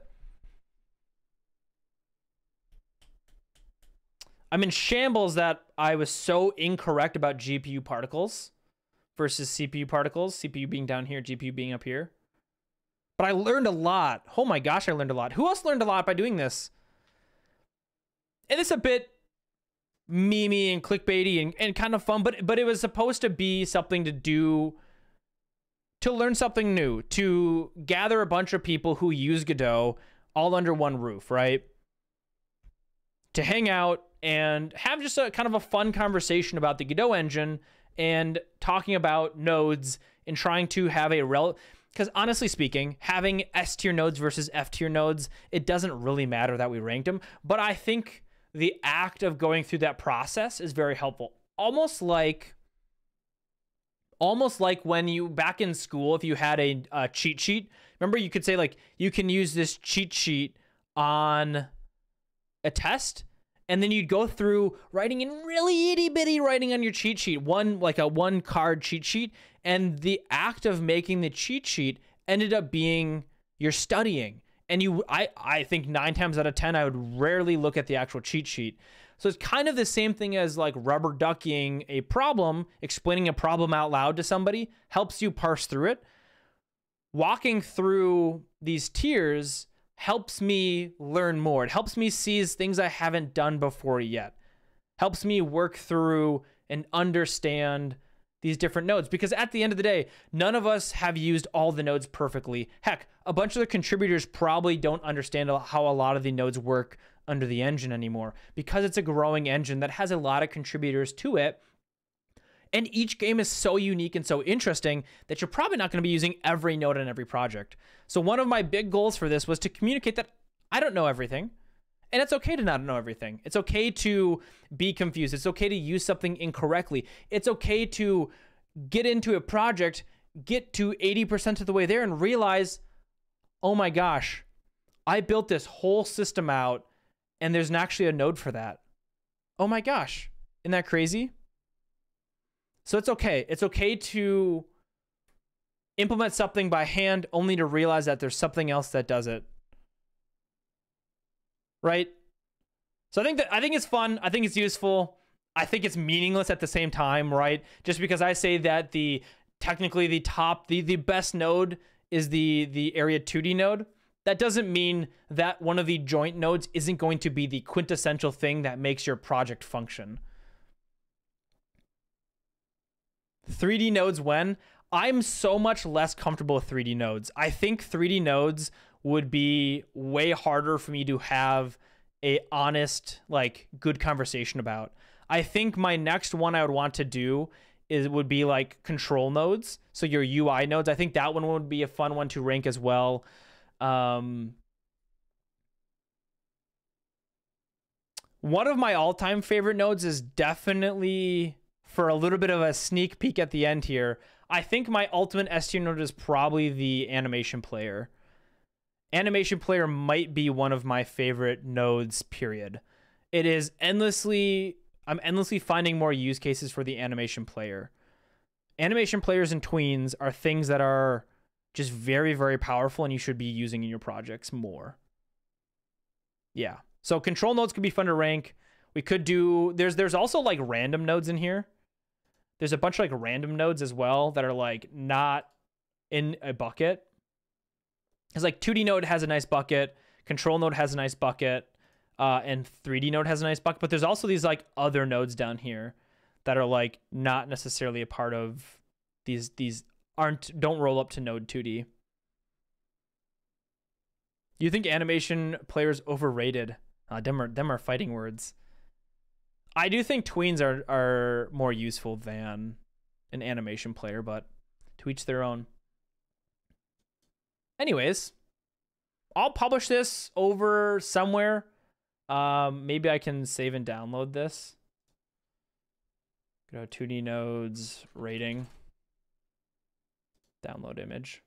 I'm in shambles that I was so incorrect about GPU particles versus CPU particles. CPU being down here, GPU being up here. But I learned a lot. Oh my gosh, I learned a lot. Who else learned a lot by doing this? And it's a bit memey and clickbaity and kind of fun, but it was supposed to be something to do, to learn something new, to gather a bunch of people who use Godot all under one roof, right? To hang out and have just a kind of a fun conversation about the Godot engine and talking about nodes and trying to have a because honestly speaking, having S tier nodes versus F tier nodes, it doesn't really matter that we ranked them. But I think the act of going through that process is very helpful. Almost like when you, back in school, if you had a cheat sheet, remember you could say like, you can use this cheat sheet on a test, and then you'd go through writing in really itty bitty writing on your cheat sheet, like a 1-card cheat sheet. And the act of making the cheat sheet ended up being your studying. And I think 9 times out of 10, I would rarely look at the actual cheat sheet. So it's kind of the same thing as like rubber ducking a problem, explaining a problem out loud to somebody helps you parse through it. Walking through these tiers helps me learn more. It helps me seize things I haven't done before yet. Helps me work through and understand these different nodes, because at the end of the day, none of us have used all the nodes perfectly. Heck, a bunch of the contributors probably don't understand how a lot of the nodes work under the engine anymore, because it's a growing engine that has a lot of contributors to it. And each game is so unique and so interesting that you're probably not going to be using every node on every project. So one of my big goals for this was to communicate that I don't know everything. And it's okay to not know everything. It's okay to be confused. It's okay to use something incorrectly. It's okay to get into a project, get to 80% of the way there and realize, oh my gosh, I built this whole system out and there's actually a node for that. Oh my gosh, isn't that crazy? So it's okay. It's okay to implement something by hand only to realize that there's something else that does it. Right? So I think it's fun. I think it's useful. I think it's meaningless at the same time, right? Just because I say that technically the best node is the area 2D node, that doesn't mean that one of the joint nodes isn't going to be the quintessential thing that makes your project function. 3D nodes when? I'm so much less comfortable with 3D nodes. I think 3D nodes would be way harder for me to have a honest, like, good conversation about. I think my next one I would want to do would be like control nodes. So your UI nodes. I think that one would be a fun one to rank as well. One of my all-time favorite nodes is definitely, for a little bit of a sneak peek at the end here, I think my ultimate S tier node is probably the animation player. Animation player might be one of my favorite nodes, period. It is I'm endlessly finding more use cases for the animation player. Animation players and tweens are things that are just very, very powerful and you should be using in your projects more. Yeah. So control nodes could be fun to rank. We could do, there's also like random nodes in here. There's a bunch of like random nodes as well that are like not in a bucket. It's like 2D node has a nice bucket, control node has a nice bucket, and 3D node has a nice bucket. But there's also these like other nodes down here that are like not necessarily a part of these don't roll up to node 2D. You think animation players overrated? Them are fighting words. I do think tweens are more useful than an animation player, but to each their own. Anyways, I'll publish this over somewhere. Maybe I can save and download this. Go 2D nodes, rating, download image.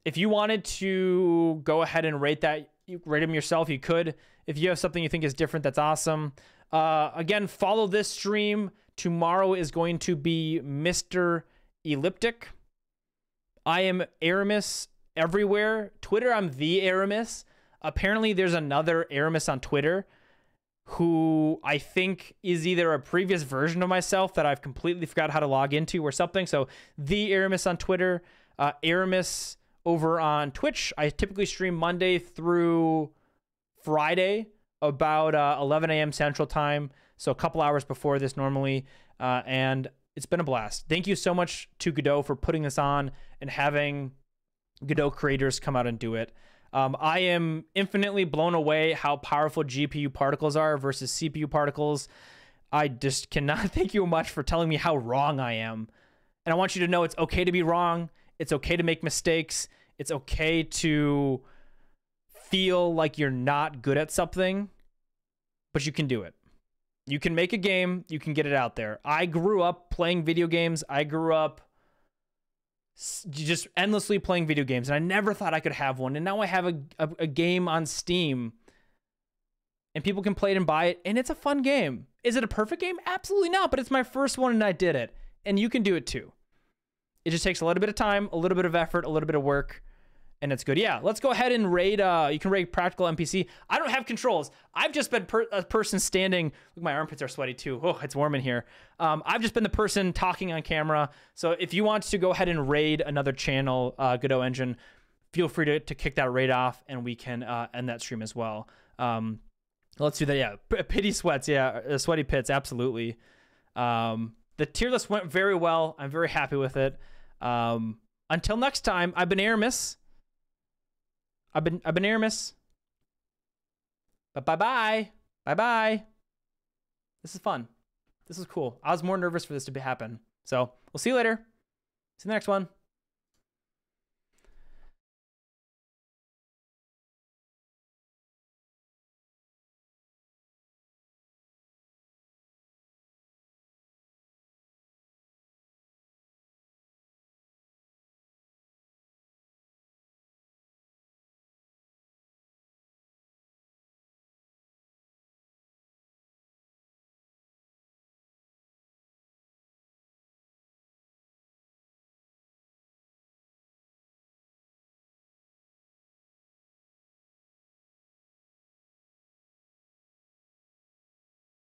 If you wanted to go ahead and rate them yourself, you could. If you have something you think is different, that's awesome. Again, follow this stream. Tomorrow is going to be Mr. Elliptic. I am Aramis everywhere. Twitter, I'm the Aramis. Apparently, there's another Aramis on Twitter who I think is either a previous version of myself that I've completely forgot how to log into or something. So the Aramis on Twitter, Aramis over on Twitch. I typically stream Monday through Friday about 11 a.m. Central Time. So a couple hours before this normally. And it's been a blast. Thank you so much to Godot for putting this on and having Godot creators come out and do it. I am infinitely blown away how powerful GPU particles are versus CPU particles. I just cannot thank you much for telling me how wrong I am. And I want you to know it's okay to be wrong. It's okay to make mistakes. It's okay to feel like you're not good at something, but you can do it. You can make a game. You can get it out there. I grew up playing video games. I grew up just endlessly playing video games, and I never thought I could have one. And now I have a game on Steam, and people can play it and buy it, and it's a fun game. Is it a perfect game? Absolutely not, but it's my first one, and I did it. And you can do it too. It just takes a little bit of time, a little bit of effort, a little bit of work, and it's good. Yeah, let's go ahead and raid. You can raid Practical NPC. I don't have controls. I've just been a person standing. Look, my armpits are sweaty too. Oh, it's warm in here. I've just been the person talking on camera. So if you want to go ahead and raid another channel, Godot Engine, feel free to kick that raid off, and we can end that stream as well. Let's do that. Yeah, pity sweats. Yeah, sweaty pits. Absolutely. The tier list went very well. I'm very happy with it. Until next time, I've been Aramis. I've been Aramis. But bye-bye. Bye-bye. This is fun. This is cool. I was more nervous for this to happen. So we'll see you later. See you in the next one.